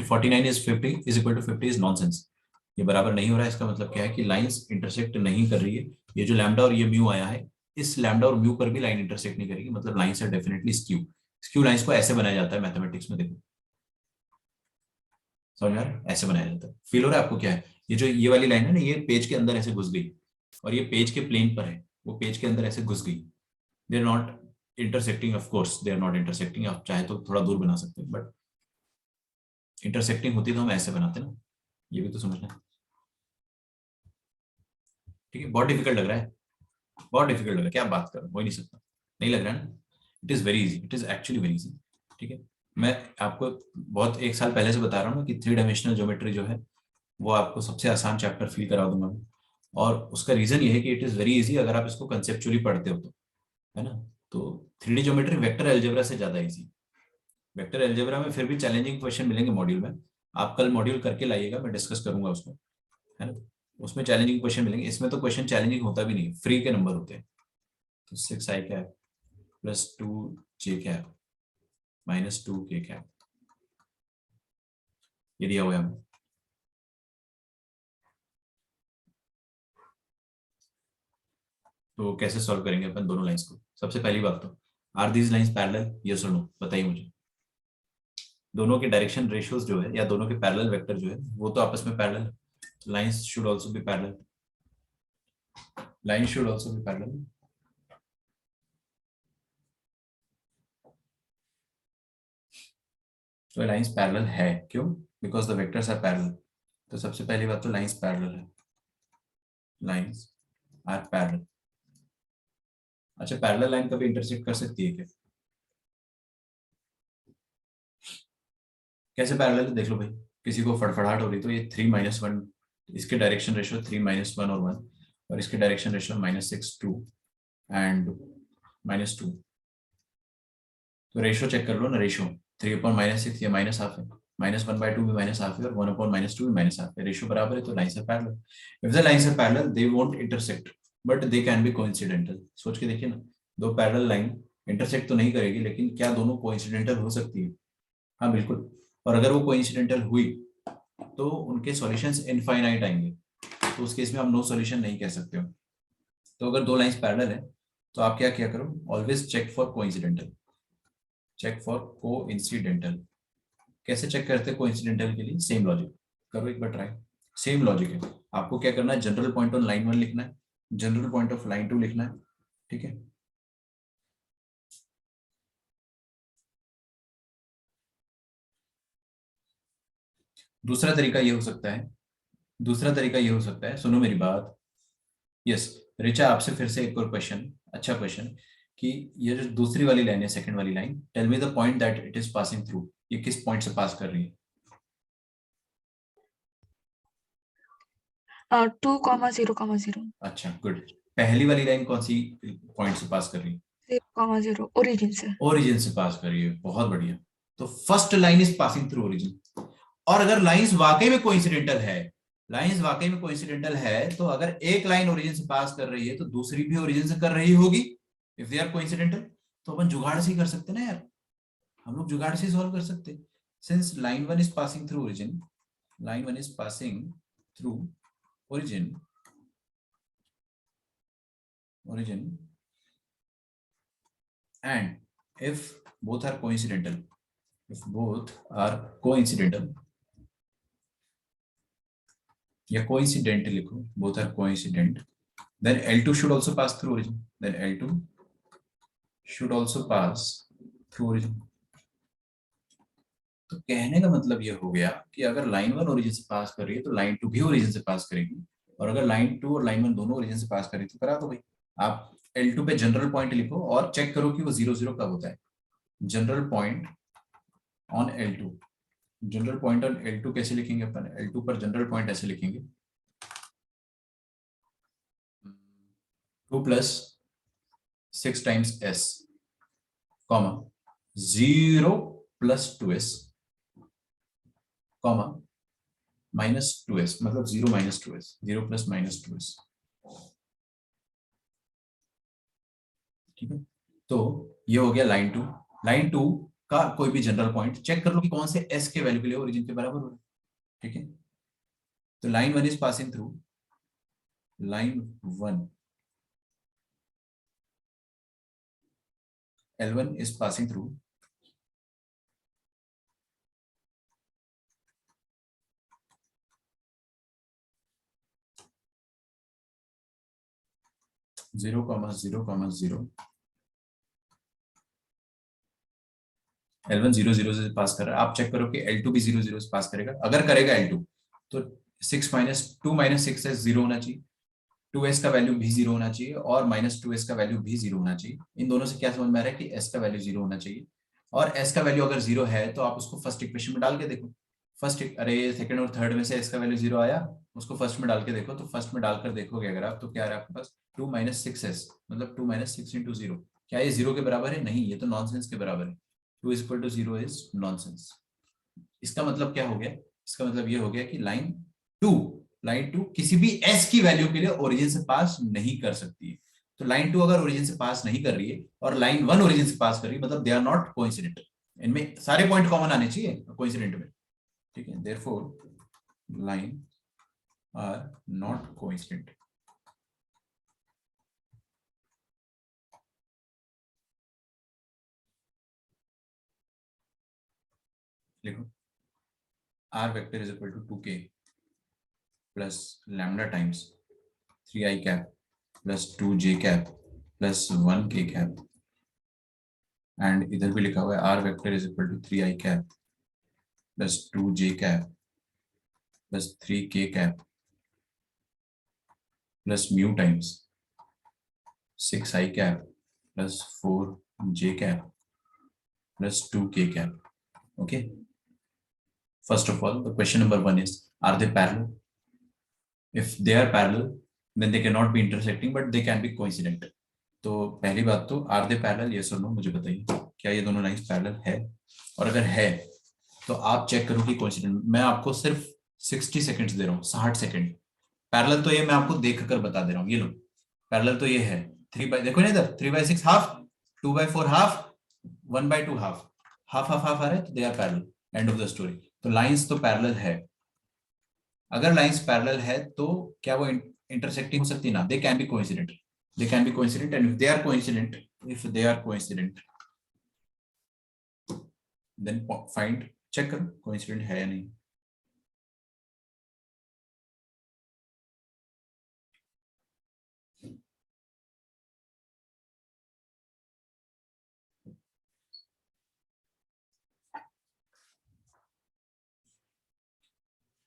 49 is 50 is equal to 50 is nonsense. ये बराबर नहीं हो रहा है, इसका मतलब क्या है कि लाइंस इंटरसेक्ट नहीं कर रही है। ये जो लैम्डा और ये म्यू आया है, इस लैम्डा और म्यू पर भी लाइन इंटरसेक्ट नहीं करेगी, मतलब lines are definitely skew. Skew lines को ऐसे बनाया जाता है मैथमेटिक्स में, देखो समझ में आ रहा है? ऐसे बनाया जाता है। फील हो रहा है आपको क्या है? ये जो ये वाली लाइन है ना, ये पेज के अंदर ऐसे घुस गई और ये पेज के प्लेन पर है, वो पेज के अंदर ऐसे घुस गई। They are not intersecting, of course they are not intersecting. आप चाहे तो थोड़ा दूर बना सकते हैं, बट इंटरसेक्टिंग होती तो हम ऐसे बनाते ना। ये भी तो समझना, ठीक है? बहुत डिफिकल्ट लग रहा है, बहुत डिफिकल्ट लग रहा है, क्या बात कर रहा हूँ, हो ही नहीं सकता। नहीं लग रहा है ना? It is very easy, it is actually very easy. ठीक है, मैं आपको बहुत एक साल पहले से बता रहा हूँ ना कि 3 डायमेंशनल ज्योमेट्री जो है वो आपको सबसे आसान चैप्टर फील करा दूंगा मैं। और उसका रीजन ये है कि इट इज वेरी इजी अगर आप इसको कंसेप्चुअली पढ़ते हो तो, है ना? तो 3D ज्योमेट्री वेक्टर अलजेब्रा से ज्यादा इजी। वेक्टर अलजेब्रा में फिर भी चैलेंजिंग क्वेश्चन मिलेंगे मॉड्यूल में, आप कल मॉड्यूल करके लाइएगा, मैं डिस्कस करूंगा उसको, है ना? उसमें चैलेंजिंग क्वेश्चन मिलेंगे, इसमें तो क्वेश्चन चैलेंजिंग होता भी नहीं, फ्री के नंबर होते हैं। तो 6i cap +2j cap -2k cap, ये दिया हुआ है हमें। तो कैसे सॉल्व करेंगे अपन दोनों लाइंस को? सबसे पहली बात तो, are these lines parallel, yes और नो, बताइए मुझे। दोनों के डायरेक्शन रेशियोज जो है या दोनों के पैरेलल वेक्टर जो है वो तो आपस में parallel. Lines should also be parallel, line should also be parallel. तो लाइंस पैरेलल है, क्यों? Because the vectors are parallel. तो सबसे पहली बात तो लाइंस पैरेलल है, लाइंस आर पैरेलल। अच्छा, पैरेलल लाइन कभी इंटरसेक्ट कर सकती है क्या? कैसे पैरेलल है देख लो भाई। किसी को फड़फड़ाहट हो रही तो ये 3 - 1, इसके डायरेक्शन रेशियो 3 - 1 और 1, और इसके डायरेक्शन रेशियो -6 2 एंड -2। तो रेशियो चेक कर लो ना, रेशियो 3/-6 ये -½ है, -1/2 भी -½ है और 1/-2 भी -½ है। रेशियो बराबर है तो lines are parallel. If the lines are parallel they won't intersect but they can be coincidental. सोच के देखिए ना, दो पैरेलल लाइन इंटरसेक्ट तो नहीं करेगी, लेकिन क्या दोनों कोइंसिडेंटल हो सकती है? हाँ बिल्कुल। और अगर वो कोइंसिडेंटल हुई तो उनके सॉल्यूशंस इनफाइनाइट आएंगे, तो उस केस में आप नो सॉल्यूशन नहीं कह सकते हो। तो अगर दो लाइंस पैरेलल है तो आप क्या किया करो, always check for coincidental, check for coincidental. कैसे चेक करते हैं कोइंसिडेंटल के लिए? सेम लॉजिक, करो एक बार ट्राई। सेम लॉजिक है, आपको क्या करना है, जनरल पॉइंट ऑन लाइन 1 लिखना है, जनरल पॉइंट ऑफ लाइन 2 लिखना है, ठीक है? दूसरा तरीका ये हो सकता है, दूसरा तरीका ये हो सकता है, सुनो मेरी बात। यस, रिचा आपसे फिर से एक और क्वेश्चन, अच्छा क्वेश्चन, कि ये जो दूसरी वाली लाइन है, सेकंड वाली line, tell me the point that it is passing through. ये किस पॉइंट से पास कर रही है? 2,0,0. अच्छा गुड। पहली वाली लाइन कौन सी पॉइंट से पास कर रही है? 0,0 ओरिजिन से. ओरिजिन से पास कर रही है, बहुत बढ़िया। तो first line is passing through origin. और अगर लाइंस वाकई में कोइंसिडेंटल है, लाइंस वाकई में कोइंसिडेंटल है, तो अगर एक लाइन ओरिजिन से पास कर रही है तो दूसरी भी ओरिजिन से कर रही होगी, इफ दे आर कोइंसिडेंटल। तो अपन जुगाड़ से ही कर सकते ना यार, हम लोग जुगाड़ से सॉल्व कर सकते। Since line 1 is passing through origin, line 1 is passing through origin, origin, and if both are coincidental, if both are coincidental या coincident लिखो, both are coincident, then L2 should also pass through origin, then L2 should also pass through origin। तो कहने का मतलब ये हो गया कि अगर लाइन 1 ओरिजिन से पास कर रही है तो लाइन 2 भी ओरिजिन से पास करेगी, और अगर लाइन 2 और लाइन 1 दोनों ओरिजिन से पास कर रही तो करा दो भाई। आप L2 पे जनरल पॉइंट लिखो और चेक करो कि वो 0 0 कब होता है। General point on L2, general point on L2 कैसे लिखेंगे अपन? L2 पर जनरल पॉइंट ऐसे लिखेंगे 2 + 6 times s, comma 0 + 2s, comma -2s, मतलब 0 - 2s, 0 + -2s। ठीक है, तो ये हो गया लाइन 2। लाइन 2 का कोई भी जनरल पॉइंट चेक कर लो कि कौन से s के वैल्यू के लिए ओरिजिन के बराबर हो रहा है। ठीक है, तो line 1 is passing through, line 1 L1 is passing through (0, 0, 0). L1 0 0 से पास कर रहा है, आप चेक करो कि L2 भी 0 0 से पास करेगा। अगर करेगा L2 तो 6 - 2 - 6s 0 होना चाहिए, 2s का वैल्यू भी 0 होना चाहिए और -2s का वैल्यू भी 0 होना चाहिए। इन दोनों से क्या समझ में आ रहा है कि s का वैल्यू 0 होना चाहिए, और s का वैल्यू अगर 0 है तो आप उसको फर्स्ट इक्वेशन में डाल के देखो। अरे सेकंड और थर्ड में से s का वैल्यू 0 आया, उसको फर्स्ट में डाल के देखो। तो फर्स्ट में डालकर देखोगे अगर आप, तो क्या आ रहा है आपके पास? 2 - 6s, मतलब 2 - 6 × 0। क्या ये 0 के बराबर है? नहीं, ये तो नॉनसेंस के बराबर है। 2 = 0 इज नॉनसेंस। इसका मतलब क्या हो गया? इसका मतलब ये हो गया कि लाइन टू किसी भी एस की वैल्यू के लिए ओरिजिन से पास नहीं कर सकती है। तो लाइन 2 अगर ओरिजिन से पास नहीं कर रही है और लाइन 1 ओरिजिन से पास कर रही है, मतलब दे आर नॉट कोइंसिडेंट। इनमें सारे पॉइंट कॉमन आने चाहिए कोइंसिडेंट में। ठीक है, therefore line are not coincident. लिखो r vector is equal to 2k plus lambda times 3i cap plus 2j cap plus 1k cap, and इधर भी लिखा हुआ है r vector is equal to 3i cap plus 2j cap plus 3k cap plus mu times 6i cap plus 4j cap plus 2k cap. Okay, first of all, the question number 1 is, are they parallel? If they are parallel, then they cannot be intersecting, but they can be coincident. तो पहली बात तो are they parallel, yes और no मुझे बताइए, क्या ये दोनों लाइंस पैरेलल है? और अगर है तो आप चेक करो कि कोइंसिडेंट। मैं आपको सिर्फ 60 सेकंड्स दे रहा हूँ, 60 सेकंड। पैरेलल तो ये मैं आपको देख कर बता दे रहा हूँ, ये लो पैरेलल तो ये है। 3 बाई, देखो ना इधर, 3/6 half, 2/4 half, 1/2 half, half half half आ रहा है, तो they are parallel, end of the story. तो लाइंस तो पैरेलल है। अगर लाइंस पैरेलल है तो क्या वो इंटरसेक्टिंग हो सकती है? ना, they can be coincident, they can be coincident, and if they are coincident then find, check करो कोइंसिडेंट है या नहीं।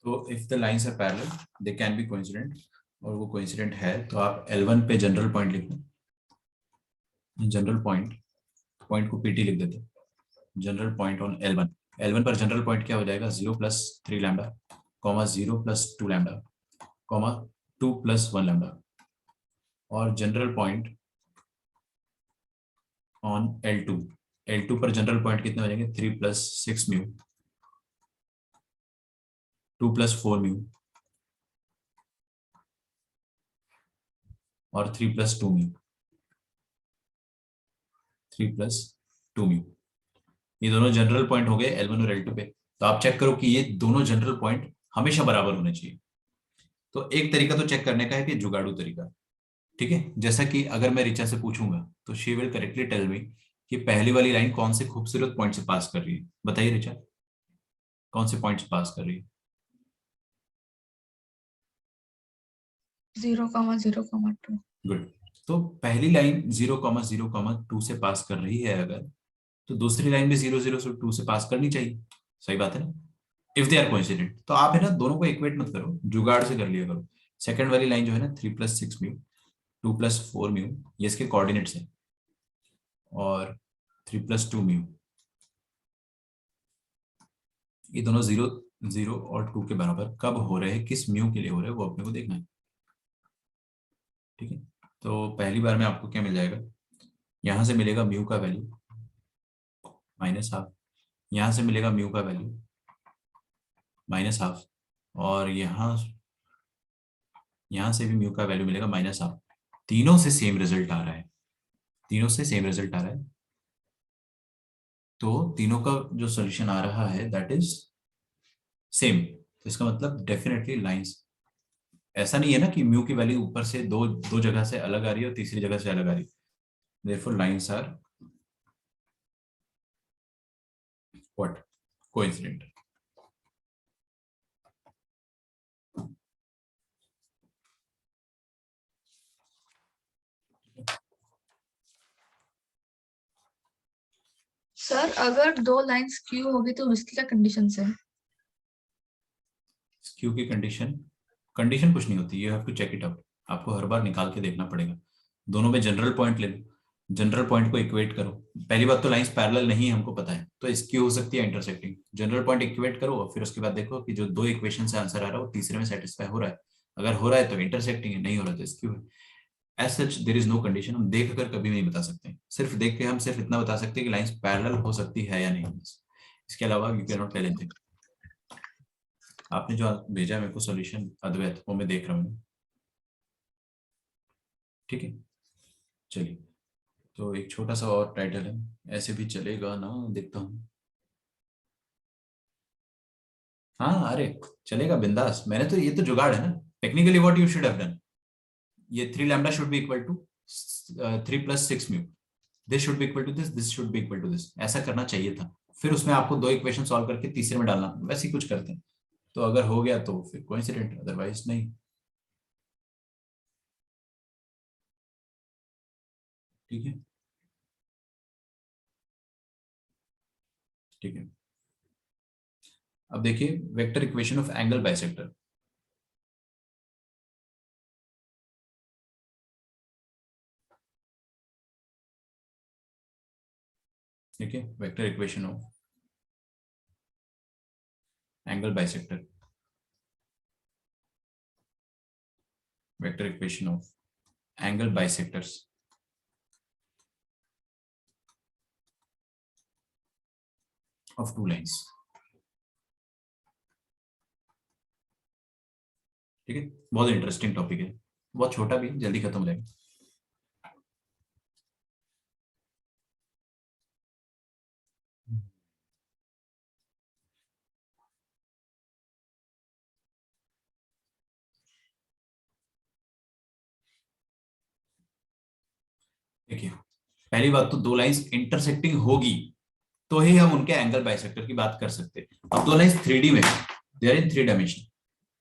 तो if the lines are parallel they can be coincident, और वो कोइंसिडेंट है तो आप L1 पे जनरल पॉइंट लिखो। जनरल पॉइंट, पॉइंट को PT लिख देते, general point on L1। L1 पर जनरल पॉइंट क्या हो जाएगा? 0 + 3 lambda, comma 0 + 2 lambda, comma 2 + 1 lambda. और जनरल पॉइंट ऑन L2 पर जनरल पॉइंट कितने हो जाएंगे? 3 + 6 म्यू, 2 + 4 म्यू और 3 + 2 म्यू, 3 + 2 म्यू। ये दोनों जनरल पॉइंट हो गए L1 और L2 पे। तो आप चेक करो कि ये दोनों जनरल पॉइंट हमेशा बराबर होने चाहिए। तो एक तरीका तो चेक करने का है कि जुगाड़ू तरीका। ठीक है, जैसा कि अगर मैं रिचा से पूछूंगा तो she will correctly tell me कि पहली वाली लाइन कौन से खूबसूरत पॉइंट से पास कर रही है। बताइए रिचा, कौन से पॉइंट से पास कर रही है? 0,0,2। गुड। तो पहली लाइन 0,0,2 से पास कर रही है अगर, तो दूसरी लाइन भी 0,0,2 से पास करनी चाहिए। सही बात है ना? If they are coincident. तो आप है ना दोनों को इक्वेट मत करो, जुगाड़ से कर लिया करो। सेकंड वाली लाइन जो है ना 3 + 6 म्यू, 2 + 4 म्यू, ये इसके कोऑर्डिनेट्स है, और 3 + 2 म्यू, ये दोनों 0 0 और 2 के बराबर कब हो रहे हैं, किस म्यू के लिए हो रहे हैं, वो अपने को देखना है। ठीक है, तो पहली बार में आपको क्या मिल जाएगा, यहां से मिलेगा म्यू का वैल्यू -½ यहां से मिलेगा म्यू का वैल्यू -½ और यहां से भी म्यू का वैल्यू मिलेगा -½ तीनों से सेम रिजल्ट आ रहा है, तीनों से सेम रिजल्ट आ रहा है, तो तीनों का जो सोल्यूशन आ रहा है दैट इज सेम। तो इसका मतलब डेफिनेटली लाइंस, ऐसा नहीं है ना कि म्यू की वैल्यू ऊपर से दो दो जगह से अलग आ रही है और तीसरी जगह से अलग आ रही है, therefore lines are what, coincident. Sir अगर दो लाइंस क्यू होगी तो उसकी क्या कंडीशंस है? क्यू की कंडीशन कुछ नहीं होती, you have to check it out, आपको हर बार निकाल के देखना पड़ेगा। दोनों में जनरल पॉइंट ले लो, जनरल पॉइंट को इक्वेट करो। पहली बात तो लाइंस पैरेलल नहीं है हमको पता है, तो इसकी हो सकती है इंटरसेक्टिंग। जनरल पॉइंट इक्वेट करो और फिर उसके बाद देखो कि जो दो इक्वेशन से आंसर आ रहा है वो तीसरे में सेटिस्फाई हो रहा है। अगर हो रहा है तो इंटरसेक्टिंग है, नहीं हो रहा तो इसकी as such there is no condition. हम देख कर कभी नहीं बता सकते, सिर्फ देख के हम सिर्फ इतना बता सकते हैं कि लाइंस पैरेलल हो सकती है या नहीं, इसके अलावा you can not tell anything. आपने जो भेजा मेरे को सॉल्यूशन अद्वैत, वो मैं देख रहा हूँ। ठीक है, चलिए, तो एक छोटा सा और टाइटल है, ऐसे भी चलेगा ना, देखता हूँ। हाँ अरे चलेगा बिंदास, मैंने तो, ये तो जुगाड़ है ना। Technically what you should have done, ये 3 lambda should be equal to 3 + 6 mu, this should be equal to this should be equal to this, ऐसा करना चाहिए था। फिर उसमें आपको दो इक्वेशन सॉल्व करके तीसरे में डालना, वैसे ही कुछ करते हैं। तो अगर हो गया तो फिर कोइंसिडेंट, अदरवाइज नहीं। ठीक है, ठीक है। अब देखिए vector equation of angle bisector. ठीक है, vector equation of angle bisector, vector equation of angle bisectors of two lines. ठीक है, बहुत इंटरेस्टिंग टॉपिक है, बहुत छोटा भी, जल्दी खत्म हो जाएगा। देखिए पहली बात तो दो लाइंस इंटरसेक्टिंग होगी तो ही हम उनके एंगल बाइसेक्टर की बात कर सकते हैं। अब दो लाइंस 3D में, they are in 3 dimension,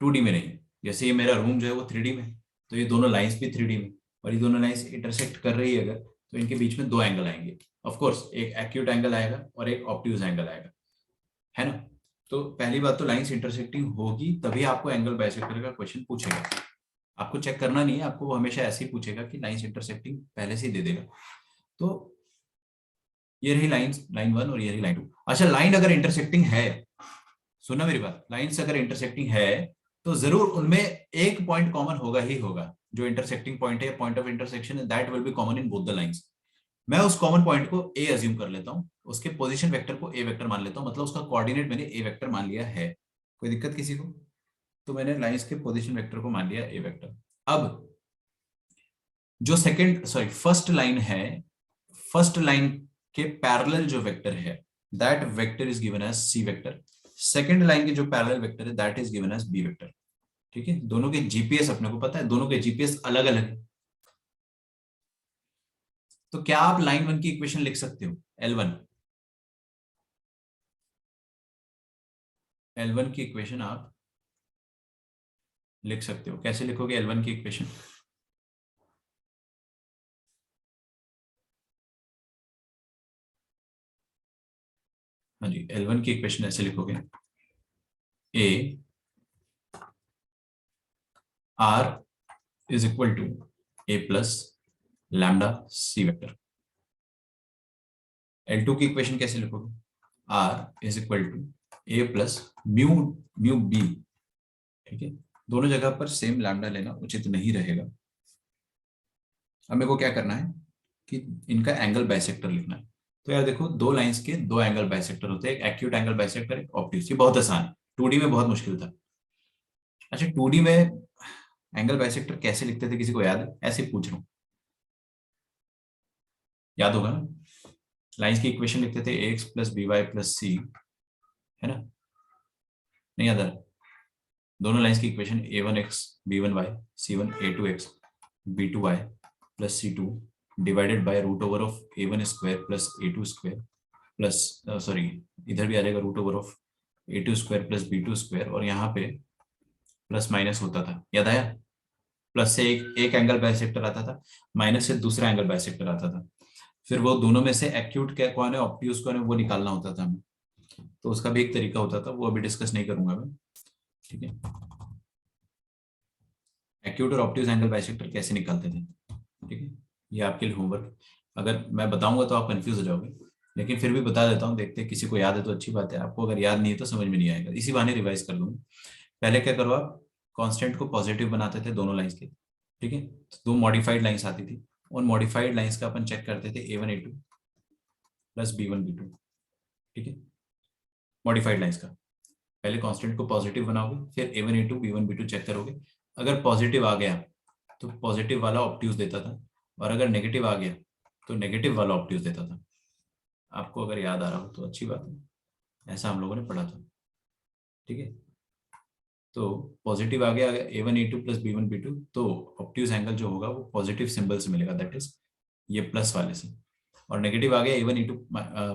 2D में नहीं। जैसे ये मेरा रूम जो है वो 3D में, तो ये दोनों लाइंस भी 3D में, और ये दोनों लाइंस इंटरसेक्ट कर रही है अगर, तो इनके बीच में दो एंगल आएंगे। ऑफ कोर्स एक एक्यूट एंगल आएगा और एक ऑब्ट्यूज एंगल आएगा, है ना। तो पहली बात तो लाइंस इंटरसेक्टिंग होगी तभी आपको एंगल बाइसेक्टर का क्वेश्चन पूछेगा। आपको चेक करना नहीं है, आपको वो हमेशा ऐसे ही पूछेगा कि लाइंस इंटरसेक्टिंग पहले से ही दे देगा। तो ये रही लाइन, लाइन 1 और ये रही लाइन 2। अच्छा, लाइन अगर इंटरसेक्टिंग है, सुनना मेरी बात, लाइंस अगर इंटरसेक्टिंग है तो जरूर उनमें एक पॉइंट कॉमन होगा ही होगा। जो इंटरसेक्टिंग पॉइंट है, point of intersection, that will B common in both the lines. मैं उस कॉमन पॉइंट को ए अज्यूम कर लेता हूं, उसके पोजीशन वेक्टर को ए वेक्टर मान लेता हूं, मतलब उसका कोऑर्डिनेट मैंने ए वेक्टर मान लिया है। कोई दिक्कत किसी को? तो मैंने लाइंस के पोजीशन वेक्टर को मान लिया ए वेक्टर। अब जो सेकंड सॉरी फर्स्ट लाइन है, फर्स्ट लाइन के पैरेलल जो वेक्टर है that vector is given as C vector. Second line के जो पैरेलल वेक्टर है that is given as B vector. ठीक है, दोनों के जीपीएस अपने को पता है, दोनों के जीपीएस अलग अलग है। तो क्या आप लाइन 1 की इक्वेशन लिख सकते हो, L1, L1 की इक्वेशन आप लिख सकते हो। कैसे लिखोगे L1 की इक्वेशन? हाँ जी, L1 की इक्वेशन ऐसे लिखोगे, A R is equal to A plus lambda C vector. L2 की इक्वेशन कैसे लिखोगे? R is equal to A plus mu mu B. ठीक है, दोनों जगह पर सेम लैम्डा लेना उचित नहीं रहेगा। अब मेरे को क्या करना है कि इनका एंगल बाइसेक्टर लिखना है। तो यार देखो, दो लाइंस के दो एंगल बाइसेक्टर होते हैं, एक एक्यूट एंगल बाइसेक्टर, एक ऑब्ट्यूज। ये बहुत आसान है, 2D में बहुत मुश्किल था। अच्छा, 2D में एंगल बाइसेक्टर कैसे लिखते थे, किसी को याद है? ऐसे ही पूछ रहा हूँ, याद होगा ना? लाइंस की इक्वेशन लिखते थे ax plus B Y plus c, है ना? नहीं याद आ रहा? दोनों लाइंस की equation a1x b1y c1 a2x b2y plus c2 divided by root over of a1 square plus a2 square plus, sorry, इधर भी आ जाएगा root over of a2 square plus b2 square, और यहाँ पे प्लस माइनस होता था, याद आया? प्लस से एक एंगल बाइसेक्टर आता था, माइनस से दूसरा एंगल बाइसेक्टर आता था। फिर वो दोनों में से एक्यूट क्या कौन है, ऑब्ट्यूज कौन है, वो निकालना होता था हमें। तो उसका भी एक तरीका होता था, वो अभी डिस्कस नहीं करूंगा मैं। ठीक है, एक्यूट और ऑब्ट्यूज एंगल बाइसेक्टर कैसे निकालते थे। ठीक है, ये आपके लिए होमवर्क। अगर मैं बताऊंगा तो आप कंफ्यूज हो जाओगे, लेकिन फिर भी बता देता हूँ, देखते हैं किसी को याद है तो अच्छी बात है, आपको अगर याद नहीं है तो समझ में नहीं आएगा, इसी बहाने रिवाइज कर दूंगा। पहले क्या करो आप, कांस्टेंट को पॉजिटिव बनाते थे दोनों लाइंस के। ठीक है, तो दो मॉडिफाइड लाइंस आती थी, उन मॉडिफाइड लाइंस का अपन चेक करते थे a1 a2 plus b1 b2। ठीक है, मॉडिफाइड लाइंस का पहले कांस्टेंट को पॉजिटिव बनाओगे, फिर a1 a2 b1 b2 check करोगे। अगर पॉजिटिव आ गया तो पॉजिटिव वाला ऑब्ट्यूज देता था, और अगर नेगेटिव आ गया तो नेगेटिव वाला ऑब्ट्यूज देता था। आपको अगर याद आ रहा हो तो अच्छी बात है, ऐसा हम लोगों ने पढ़ा था। ठीक है, तो पॉजिटिव आ गया a1 a2 plus b1 b2, तो ऑब्ट्यूज एंगल जो होगा वो पॉजिटिव सिंबल से मिलेगा, दैट इज ये प्लस वाले से। और नेगेटिव आ गया a1 a2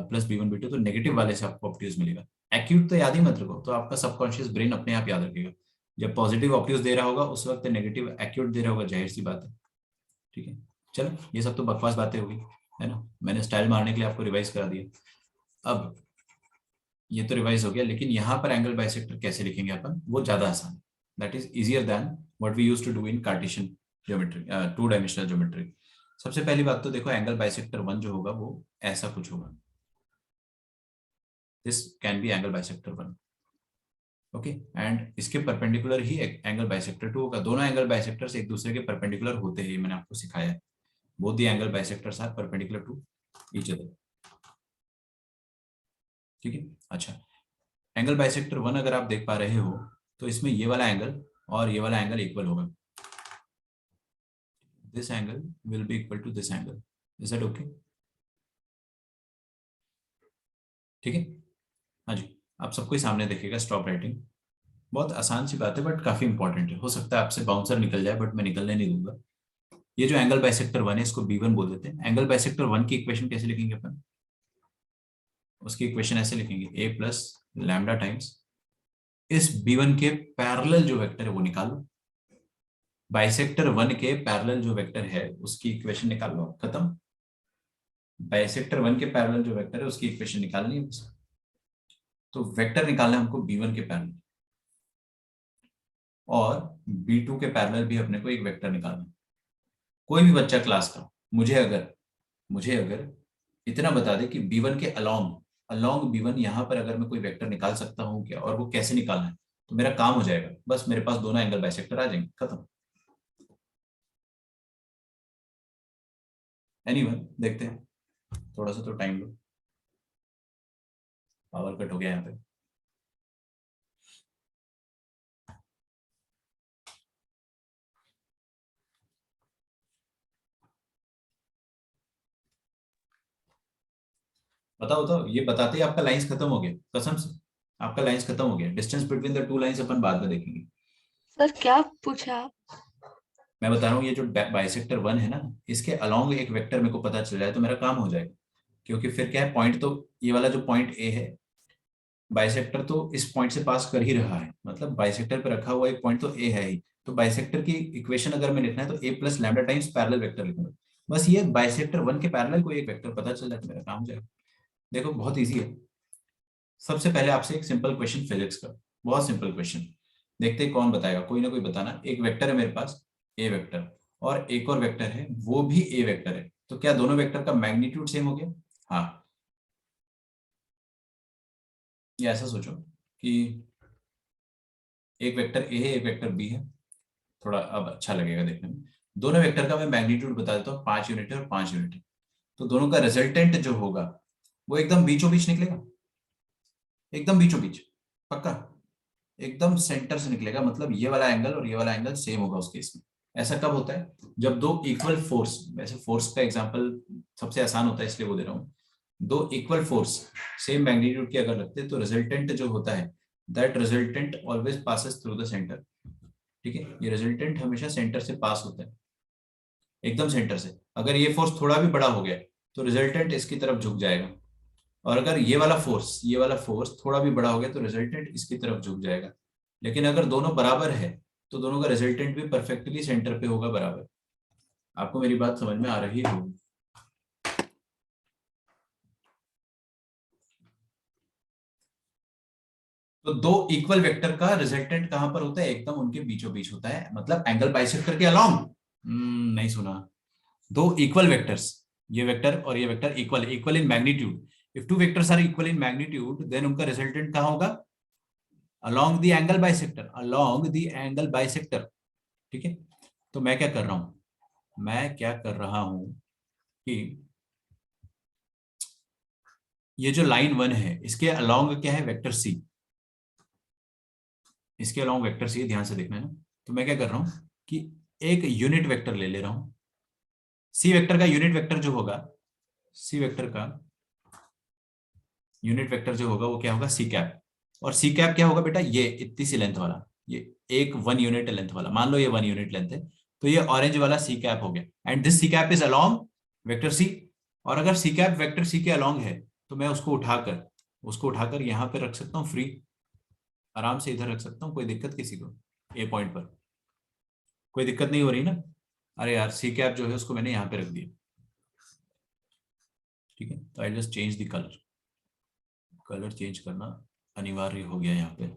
plus b1 b2, तो नेगेटिव वाले से आपको ऑब्ट्यूज मिलेगा। एक्यूट तो याद ही मत रखो, तो आपका सबकॉन्शियस ब्रेन अपने आप याद रखेगा। जब पॉजिटिव ऑब्ट्यूज दे रहा होगा उस वक्त नेगेटिव एक्यूट दे रहा होगा, जाहिर सी बात है। ठीक है, चलो ये सब तो बकवास बातें होगी, है ना? मैंने स्टाइल मारने के लिए आपको रिवाइज करा दिया। अब ये तो रिवाइज हो गया, लेकिन यहाँ पर एंगल बाइसेक्टर कैसे लिखेंगे अपन, वो ज्यादा आसान है। That is easier than what we used to do in Cartesian geometry, 2 dimensional geometry. सबसे पहली बात तो देखो, एंगल बाइसेक्टर 1 जो होगा वो ऐसा कुछ होगा, this can be angle bisector 1। Okay, and इसके परपेंडिकुलर ही एंगल बाइसेक्टर 2 होगा। दोनों एंगल बाइसेक्टर्स एक दूसरे के परपेंडिकुलर होते हैं, मैंने आपको सिखाया है। Both the angle bisectors are perpendicular to each other. ठीक है, अच्छा, एंगल बाइसेक्टर 1 अगर आप देख पा रहे हो तो इसमें ये वाला एंगल और ये वाला एंगल इक्वल होगा। This angle will be equal to this angle. Is that okay? ठीक है, हाँ जी। आप सबको ही सामने देखिएगा, स्टॉप राइटिंग। बहुत आसान सी बात है बट काफी इंपॉर्टेंट है। हो सकता है आपसे बाउंसर निकल जाए, बट मैं निकलने नहीं दूंगा। ये जो एंगल बाइसेक्टर 1 है इसको b1 बोल देते हैं। एंगल बाइसेक्टर 1 की इक्वेशन कैसे लिखेंगे अपन? उसकी इक्वेशन ऐसे लिखेंगे, a प्लस लैम्डा टाइम्स इस b1 के पैरेलल जो वेक्टर है वो निकालो। बाइसेक्टर 1 के पैरेलल जो वेक्टर है उसकी इक्वेशन निकाल लो, खत्म। बाइसेक्टर 1 के पैरेलल जो वेक्टर है उसकी इक्वेशन निकालनी है बस। तो वेक्टर निकालना है हमको b1 के पैरेलल, और b2 के पैरेलल भी अपने को एक वेक्टर निकालना है। कोई भी बच्चा क्लास का मुझे अगर इतना बता दे कि b1 के अलोंग अलोंग b1 यहाँ पर अगर मैं कोई वेक्टर निकाल सकता हूँ क्या, और वो कैसे निकालना है, तो मेरा काम हो जाएगा। बस मेरे पास दोनों एंगल बाइसेक्टर आ जाएंगे, खत्म। एनीवन, देखते हैं, थोड़ा सा तो टाइम लो। पावर कट हो गया यहाँ पे। बताओ बताओ, ये बताते ही आपका लाइंस खत्म हो गया, कसम से आपका लाइंस खत्म हो गया। Distance between the two lines अपन बाद में देखेंगे। सर क्या पूछा आप? मैं बता रहा हूँ, ये जो बाइसेक्टर 1 है ना, इसके अलोंग एक वेक्टर मेरे को पता चल जाए तो मेरा काम हो जाएगा। क्योंकि फिर क्या है, पॉइंट तो ये वाला जो पॉइंट ए है, बाइसेक्टर तो इस पॉइंट से पास कर ही रहा है, मतलब बाइसेक्टर पे रखा हुआ एक पॉइंट तो ए है ही। तो बाइसेक्टर की इक्वेशन अगर मैं लिखना है तो A plus lambda times parallel vector लिखूंगा। बस ये बाइसेक्टर 1 के पैरेलल को एक वेक्टर पता चल जाए तो मेरा काम हो जाएगा। देखो बहुत ईजी है। सबसे पहले आपसे एक सिंपल क्वेश्चन फिजिक्स का, बहुत सिंपल क्वेश्चन। देखते हैं कौन बताएगा, कोई ना कोई बताना। एक वेक्टर है मेरे पास, ए वेक्टर, और एक और वेक्टर है वो भी ए वेक्टर है, तो क्या दोनों वेक्टर का मैग्नीट्यूड सेम हो गया? हाँ, ये ऐसा सोचो कि एक वेक्टर ए है एक वेक्टर बी है, थोड़ा अब अच्छा लगेगा देखने में। दोनों वेक्टर का मैं मैग्नीट्यूड बता देता हूँ, 5 यूनिट है और 5 यूनिट है, तो दोनों का रिजल्टेंट जो होगा वो एकदम बीचों बीच निकलेगा, एकदम बीचों बीच, पक्का एकदम सेंटर से निकलेगा, मतलब ये वाला एंगल और ये वाला एंगल सेम होगा उस केस में। ऐसा कब होता है? जब दो इक्वल फोर्स, वैसे फोर्स का एग्जांपल सबसे आसान होता है इसलिए वो दे रहा हूँ, दो इक्वल फोर्स सेम मैग्नीट्यूड के अगर रखते हैं तो रिजल्टेंट जो होता है, that resultant always passes through the centre. ठीक है, ये रिजल्टेंट हमेशा सेंटर से पास होता है, एकदम सेंटर से। अगर ये फोर्स थोड़ा भी बड़ा हो गया तो रिजल्टेंट इसकी तरफ झुक जाएगा, और अगर ये वाला फोर्स थोड़ा भी बड़ा हो गया तो रिजल्टेंट इसकी तरफ झुक जाएगा। लेकिन अगर दोनों बराबर है तो दोनों का रिजल्टेंट भी परफेक्टली सेंटर पे होगा बराबर। आपको मेरी बात समझ में आ रही होगी? तो दो इक्वल वेक्टर का रिजल्टेंट कहां पर होता है? एकदम उनके बीचों बीच होता है, मतलब एंगल बाइसेक्टर के अलोंग। नहीं सुना। दो इक्वल वेक्टर्स, ये वेक्टर और ये vector equal, equal in magnitude. If two vectors are equal in magnitude then उनका रिजल्टेंट कहां होगा? Along the angle bisector, along the angle bisector. ठीक है, तो मैं क्या कर रहा हूं, मैं क्या कर रहा हूं कि ये जो लाइन 1 है इसके अलोंग क्या है? वेक्टर सी, इसके अलोंग वेक्टर सी, ध्यान से देखना है ना। तो मैं क्या कर रहा हूं कि एक यूनिट वेक्टर ले ले रहा हूं, सी वेक्टर का यूनिट वेक्टर जो होगा, सी वेक्टर का यूनिट वेक्टर जो होगा वो क्या होगा? C cap. और सी कैप क्या होगा बेटा? ये इतनी सी लेंथ वाला, ये एक 1 यूनिट लेंथ वाला, मान लो ये 1 यूनिट लेंथ है, तो ये ऑरेंज वाला सी कैप हो गया, and this C cap is along vector C. और अगर सी कैप वेक्टर सी के अलोंग है तो मैं उसको उठाकर यहां पे रख सकता हूँ फ्री, आराम से इधर रख सकता हूँ, कोई दिक्कत किसी को? ए पॉइंट पर कोई दिक्कत नहीं हो रही ना? अरे यार, सी कैप जो है उसको मैंने यहाँ पे रख दिया। ठीक है, तो I just change the colour, colour change करना अनिवार्य हो गया यहाँ पे।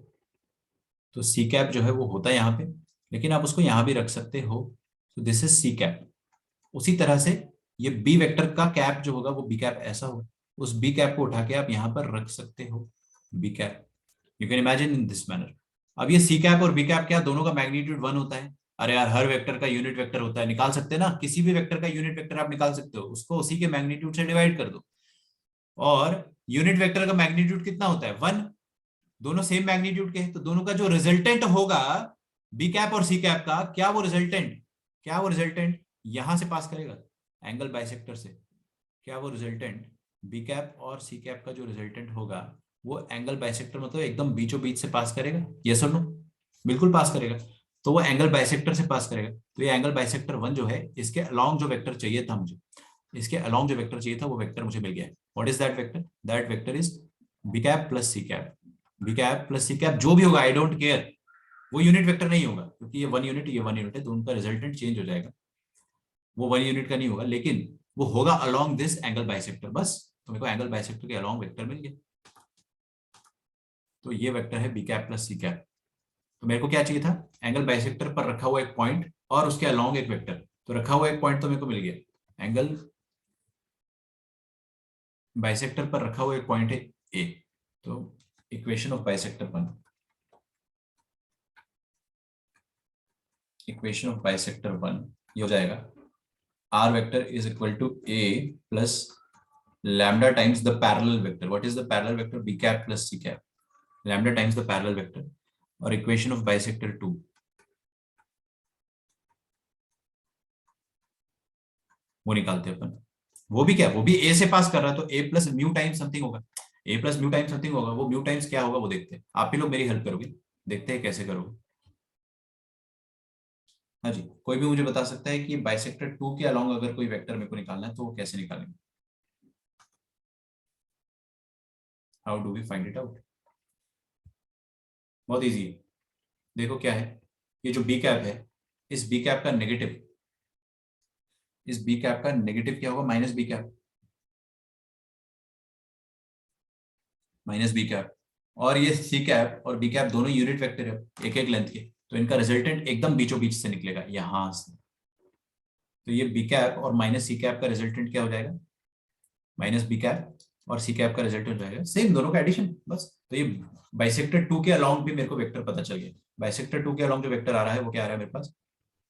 तो सी कैप जो है वो होता है यहाँ पे, लेकिन आप उसको यहाँ भी रख सकते हो, तो दिस इज सी कैप। उसी तरह से ये बी वेक्टर का कैप जो होगा वो बी कैप ऐसा होगा, उस बी कैप को उठा के आप यहाँ पर रख सकते हो, B cap. You can imagine in this manner. अब ये सी कैप और बी कैप क्या दोनों का मैग्नीट्यूड 1 होता है? अरे यार, हर वेक्टर का यूनिट वेक्टर होता है, निकाल सकते हैं ना, किसी भी वेक्टर का यूनिट वेक्टर आप निकाल सकते हो, उसको उसी के मैग्नीट्यूड से डिवाइड कर दो। और यूनिट वेक्टर का मैग्नीट्यूड कितना होता है? 1। दोनों सेम मैग्नीट्यूड के हैं, तो दोनों का जो रिजल्टेंट होगा बी कैप और सी कैप का, क्या वो रिजल्टेंट यहां से पास करेगा एंगल बाइसेक्टर से? क्या वो रिजल्टेंट बी कैप और सी कैप का जो रिजल्टेंट होगा वो एंगल बाइसेक्टर, मतलब एकदम बीचों बीच से पास करेगा? यस और नो? बिल्कुल पास करेगा। तो वो एंगल बाइसेक्टर से पास करेगा, तो ये एंगल बाइसेक्टर 1 जो है, इसके अलोंग जो वेक्टर चाहिए था मुझे, इसके अलोंग जो वेक्टर चाहिए था वो वेक्टर मुझे मिल गया है। What is that vector? That vector is B cap plus C cap. B cap plus C cap जो भी होगा, आई डोंट केयर, वो यूनिट वेक्टर नहीं होगा, क्योंकि ये 1 यूनिट ये 1 यूनिट है, तो उनका रिजल्टेंट चेंज हो जाएगा, वो 1 यूनिट का नहीं होगा, लेकिन वो होगा अलोंग दिस एंगल बाइसेक्टर बस। तो मेरे को एंगल बाइसेक्टर के अलोंग वेक्टर मिल गया, तो ये वेक्टर है B cap plus C cap. तो मेरे को क्या चाहिए था? एंगल बाइसेक्टर पर रखा हुआ एक पॉइंट और उसके अलोंग एक वेक्टर। तो रखा हुआ एक पॉइंट तो मेरे को मिल गया, एंगल बाइसेक्टर पर रखा हुआ एक पॉइंट है ए। तो equation of bisector one, equation of bisector 1 ये हो जाएगा, R vector is equal to A plus lambda times the parallel vector. What is the parallel vector? B cap plus C cap, lambda times the parallel vector. और equation of bisector 2, वो निकालते हैं अपन। वो भी क्या, वो भी ए से पास कर रहा है, तो A plus mu times something होगा, A plus mu times something होगा। वो म्यू टाइम्स क्या होगा वो देखते हैं, आप ही लोग मेरी हेल्प करोगे, देखते हैं कैसे करोगे। हाँ जी, कोई भी मुझे बता सकता है कि बाइसेक्टर 2 के अलोंग अगर कोई वेक्टर मेरे को निकालना है तो वो कैसे निकालेंगे? How do we find it out? बहुत इजी है। देखो क्या है, ये जो बी कैप है, इस बी कैप का नेगेटिव, इस बी कैप का नेगेटिव क्या होगा? Minus B cap, minus B cap. और ये सी कैप और बी कैप दोनों यूनिट वेक्टर है, एक एक लेंथ के, तो इनका रिजल्टेंट एकदम बीचों बीच से निकलेगा यहां से। तो ये बी कैप और माइनस सी कैप का रिजल्टेंट क्या हो जाएगा, माइनस बी कैप और सी कैप का रिजल्टेंट हो जाएगा सेम, दोनों का एडिशन बस। तो ये बाइसेक्टर 2 के अलोंग भी मेरे को वेक्टर पता चल गया। बाइसेक्टर 2 के अलोंग जो वेक्टर आ रहा है वो क्या आ रहा है मेरे पास,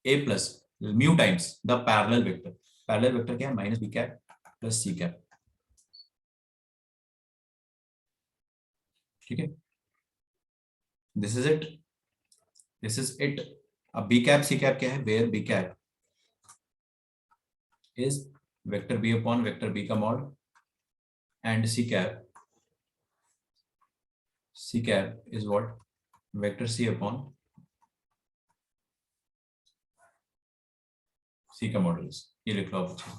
A plus mu times the parallel vector. Parallel vector क्या है, minus B cap plus C cap. ठीक है, this is it, this is it. अब बी कैप सी कैप क्या है, where B cap is vector B upon vector B का mod and C cap is what, vector C upon C का modulus. ये लिख लो आप अच्छा।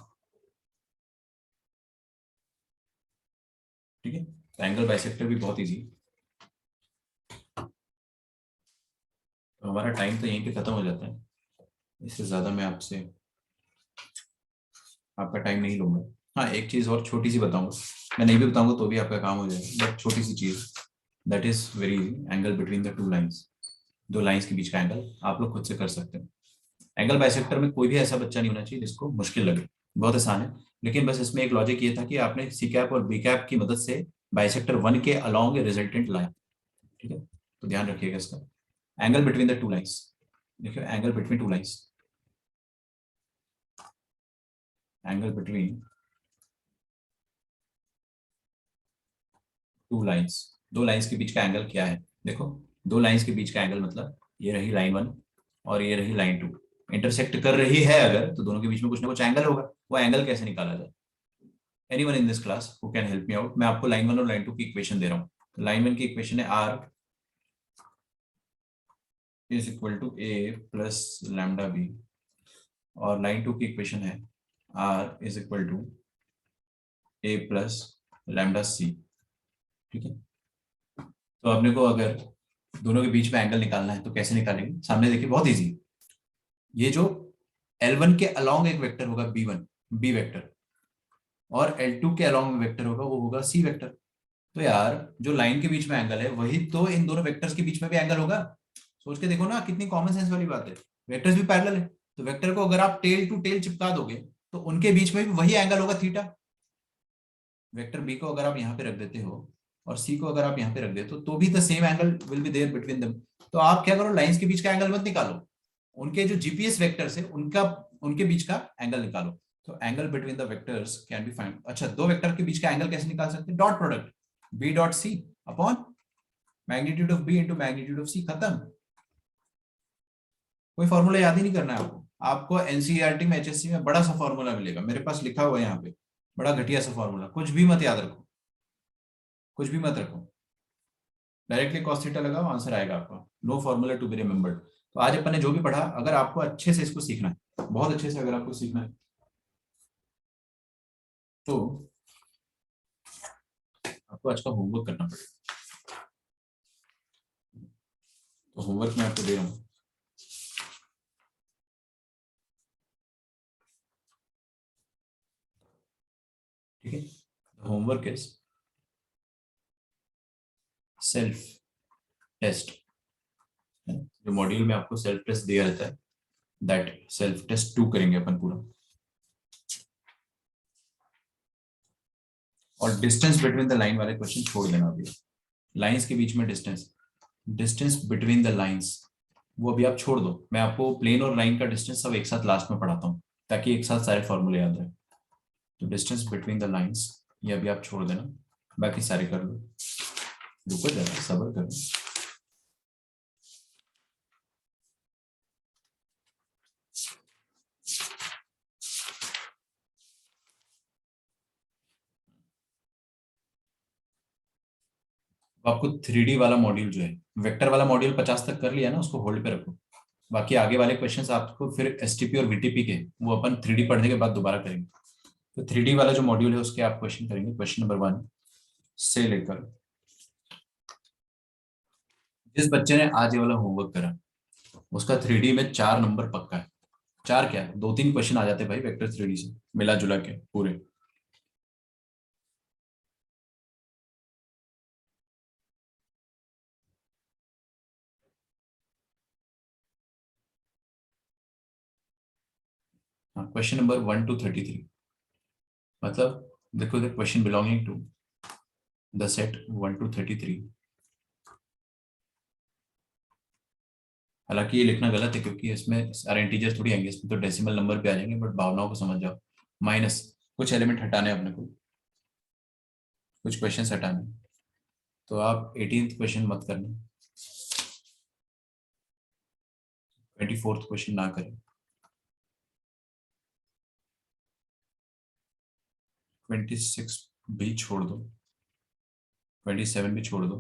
ठीक है, तो एंगल बाइसेक्टर भी बहुत इजी। तो हमारा टाइम तो यहीं पे खत्म हो जाता है, इससे ज्यादा मैं आपसे आपका टाइम नहीं लूंगा। हाँ, एक चीज और छोटी सी बताऊंगा, मैं नहीं भी बताऊंगा तो भी आपका काम हो जाएगा, बट छोटी सी चीज, that is very easy, angle between the two lines. दो लाइंस के बीच का एंगल आप लोग खुद से कर सकते हैं। एंगल बाइसेक्टर में कोई भी ऐसा बच्चा नहीं होना चाहिए जिसको मुश्किल लगे, बहुत आसान है। लेकिन बस इसमें एक लॉजिक ये था कि आपने सी कैप और बी कैप की मदद से बाइसेक्टर 1 के अलोंग रिजल्टेंट लाया। ठीक है, तो ध्यान रखिएगा इसका। Angle between the two lines, देखिए angle between two lines, angle between two lines, दो लाइंस के बीच का एंगल क्या है। देखो, दो लाइंस के बीच का एंगल मतलब ये रही लाइन 1 और ये रही लाइन 2, इंटरसेक्ट कर रही है अगर, तो दोनों के बीच में कुछ ना कुछ एंगल होगा। वो एंगल कैसे निकाला जाए, anyone in this class who can help me out. मैं आपको लाइन 1 और लाइन 2 की इक्वेशन दे रहा हूँ। तो लाइन 1 की इक्वेशन है are is equal to A plus lambda B, और लाइन 2 की इक्वेशन है are is equal to A plus lambda C. ठीक है, तो अपने को अगर दोनों के बीच में एंगल निकालना है तो कैसे निकालेंगे, सामने देखिए बहुत इजी। ये जो L1 के अलोंग एक वेक्टर होगा B1, बी वेक्टर, और L2 के अलोंग वेक्टर होगा वो होगा सी वेक्टर। तो यार जो लाइन के बीच में एंगल है वही तो इन दोनों वेक्टर्स के बीच में भी एंगल होगा। सोच के देखो ना, कितनी कॉमन सेंस वाली बात है। वेक्टर्स भी पैरेलल है, तो वेक्टर को अगर आप टेल टू टेल चिपका दोगे तो उनके बीच में भी वही एंगल होगा थीटा। वेक्टर बी को अगर आप यहाँ पे रख देते हो और सी को अगर आप यहाँ पे रख देते हो तो भी the same angle will be there between them. तो आप क्या करो, लाइंस के बीच का एंगल मत निकालो, उनके जो जीपीएस वेक्टर्स है उनका, उनके बीच का एंगल निकालो। तो angle between the vectors can be find. अच्छा, दो वेक्टर के बीच का एंगल कैसे निकाल सकते हैं, dot product B dot C upon magnitude of B into magnitude of C, खत्म। कोई फॉर्मूला याद ही नहीं करना है आपको। आपको एनसीईआरटी में एचएससी में बड़ा सा फॉर्मूला मिलेगा, मेरे पास लिखा हुआ है यहाँ पे, बड़ा घटिया सा फॉर्मूला, कुछ भी मत याद रखो, कुछ भी मत रखो, डायरेक्टली कॉस थीटा लगाओ, आंसर आएगा आपका। No formula to be remembered. तो आज अपन ने जो भी पढ़ा, अगर आपको अच्छे से इसको सीखना है, बहुत अच्छे से अगर आपको सीखना है, तो आपको आज का होमवर्क करना पड़ेगा। तो होमवर्क मैं आपको दे रहा हूँ। ठीक है, होमवर्क इज सेल्फ टेस्ट। जो मॉड्यूल में आपको सेल्फ टेस्ट दिया रहता है, दैट सेल्फ टेस्ट 2 करेंगे अपन पूरा। और डिस्टेंस बिटवीन द लाइन वाले क्वेश्चन छोड़ देना अभी। लाइंस के बीच में distance, distance between the lines, वो अभी आप छोड़ दो। मैं आपको प्लेन और लाइन का डिस्टेंस सब एक साथ लास्ट में पढ़ाता हूँ, ताकि एक साथ सारे फॉर्मूले याद रहे। तो डिस्टेंस बिटवीन द लाइंस ये अभी आप छोड़ देना, बाकी सारे कर लो। रुको जरा, सब्र करो। आपको 3D वाला मॉड्यूल जो है, वेक्टर वाला मॉड्यूल 50 तक कर लिया ना, उसको होल्ड पे रखो। बाकी आगे वाले क्वेश्चंस आपको फिर एसटीपी और वीटीपी के, वो अपन 3D पढ़ने के बाद दोबारा करेंगे। तो 3D वाला जो मॉड्यूल है उसके आप क्वेश्चन करेंगे, क्वेश्चन नंबर 1 से लेकर, जिस बच्चे ने आज ये वाला होमवर्क करा उसका 3D में 4 नंबर पक्का है। 4 क्या, 2-3 क्वेश्चन आ जाते हैं भाई वेक्टर 3D से मिला जुला के पूरे। हाँ, क्वेश्चन नंबर 1 to 33, मतलब देखो the question belonging to the set 1 to 33। हालांकि ये लिखना गलत है क्योंकि इसमें सारे इंटीजर थोड़ी आएंगे, इसमें तो डेसिमल नंबर पे आ जाएंगे, बट भावनाओं को समझ जाओ। माइनस, कुछ एलिमेंट हटाने हैं अपने को, कुछ क्वेश्चन हटाने हैं। तो आप 18th क्वेश्चन मत करना, 24th क्वेश्चन ना करें, 26 भी छोड़ दो, 27 भी छोड़ दो,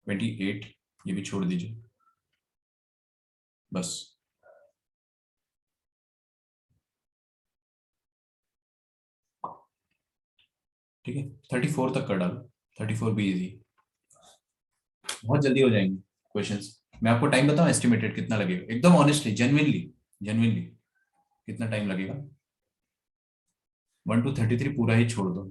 28 ये भी छोड़ दीजिए, बस। ठीक है, 34 तक कर डालो, 34 भी इजी, बहुत जल्दी हो जाएंगे क्वेश्चंस। मैं आपको टाइम बताऊं एस्टिमेटेड कितना लगेगा, एकदम ऑनेस्टली, जेन्युइनली, जेन्युइनली कितना टाइम लगेगा। 1 to 33 पूरा ही छोड़ दो,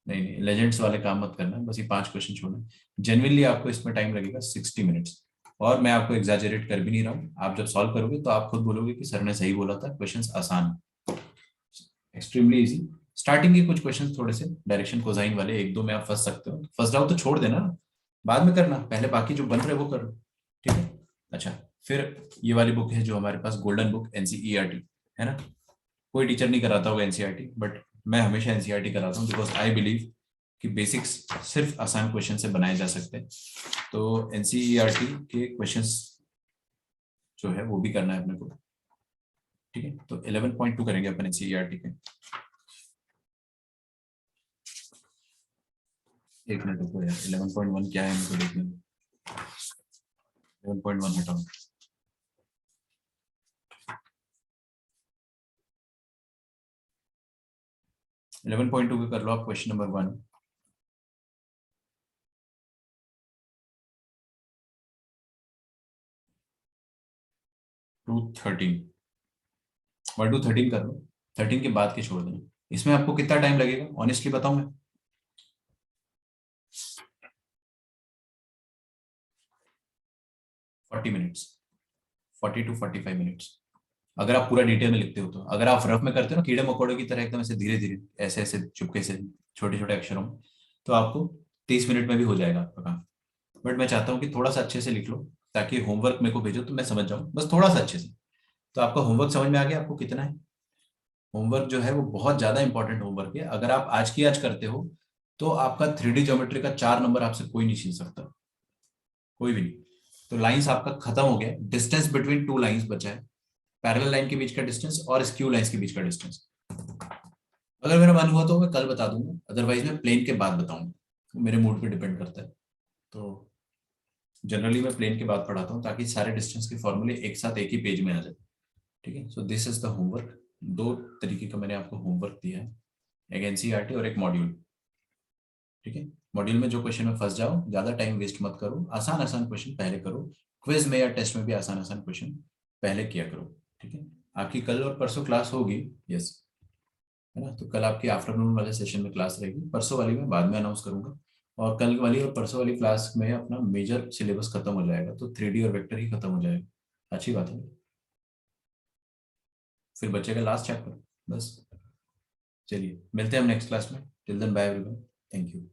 नहीं नहीं लेजेंड्स वाले काम मत करना, बस ये 5 क्वेश्चन छोड़ना। जेन्युइनली आपको इसमें टाइम लगेगा 60 मिनट्स, और मैं आपको एग्जैजरेट कर भी नहीं रहा हूँ। आप जब सॉल्व करोगे तो आप खुद बोलोगे कि सर ने सही बोला था, क्वेश्चंस आसान, एक्सट्रीमली इजी। स्टार्टिंग के कुछ क्वेश्चंस थोड़े से डायरेक्शन कोसाइन वाले, एक दो में आप फंस सकते हो, फंस जाओ तो छोड़ देना, बाद में करना, पहले बाकी जो बन रहे वो करो, ठीक है। अच्छा, फिर ये वाली बुक है जो हमारे पास, गोल्डन बुक एनसीईआरटी, है ना। कोई टीचर नहीं कराता होगा एनसीईआरटी, बट मैं हमेशा एनसीईआरटी कराता हूँ, बिकॉज आई बिलीव कि बेसिक्स सिर्फ आसान क्वेश्चन से बनाए जा सकते हैं। तो एनसीईआरटी के क्वेश्चंस जो है वो भी करना है अपने को, ठीक है। तो 11.2 करेंगे अपन एनसीईआरटी के। एक मिनट रुको यार, 11.1 क्या है मुझे देखने दो, 11.1 हटाओ। 11.2 के कर लो आप क्वेश्चन नंबर 1। 13, 1 to 13 कर लो, 13 के बाद के छोड़ देना। इसमें आपको कितना टाइम लगेगा ऑनेस्टली बताऊं मैं, 40 मिनट्स, 40 to 45 मिनट्स, अगर आप पूरा डिटेल में लिखते हो तो। अगर आप रफ में करते हो ना कीड़े मकोड़े की तरह एकदम ऐसे धीरे धीरे, ऐसे ऐसे चुपके से, छोटे छोटे अक्षरों में, तो आपको 30 मिनट में भी हो जाएगा आपका काम। बट मैं चाहता हूँ कि थोड़ा सा अच्छे से लिख लो, ताकि होमवर्क मेरे को भेजो तो मैं समझ जाऊँ, बस थोड़ा सा अच्छे से। तो आपका होमवर्क समझ में आ गया आपको कितना है। होमवर्क जो है वो बहुत ज्यादा इंपॉर्टेंट होमवर्क है, अगर आप आज की आज करते हो तो आपका 3D ज्योमेट्री का 4 नंबर आपसे कोई नहीं छीन सकता, कोई भी नहीं। तो लाइंस आपका खत्म हो गया, डिस्टेंस बिटवीन टू लाइंस बचा है, पैरेलल लाइन के बीच का डिस्टेंस और स्क्यू लाइंस के बीच का डिस्टेंस। अगर मेरा मन हुआ तो मैं कल बता दूंगा, अदरवाइज मैं प्लेन के बाद बताऊंगा, मेरे मूड पे डिपेंड करता है। तो जनरली मैं प्लेन के बाद पढ़ाता हूँ ताकि सारे डिस्टेंस के फॉर्मूले एक साथ एक ही पेज में आ जाए, ठीक है। So this is the homework, दो तरीके का मैंने आपको होमवर्क दिया है, एक एनसीईआरटी और एक मॉड्यूल, ठीक है। मॉड्यूल में जो क्वेश्चन में फंस जाओ, ज्यादा टाइम वेस्ट मत करो, आसान आसान क्वेश्चन पहले करो, क्विज में या टेस्ट में भी आसान आसान क्वेश्चन पहले किया करो, ठीक है। आपकी कल और परसों क्लास होगी, यस, है ना। तो कल आपकी आफ्टरनून वाले सेशन में क्लास रहेगी, परसों वाली में बाद में अनाउंस करूंगा। और कल वाली और परसों वाली क्लास में अपना मेजर सिलेबस खत्म हो जाएगा, तो 3D और वेक्टर ही खत्म हो जाएगा, अच्छी बात है। फिर बचेगा लास्ट चैप्टर, बस। चलिए मिलते हैं हम नेक्स्ट क्लास में, till then bye everyone, thank you.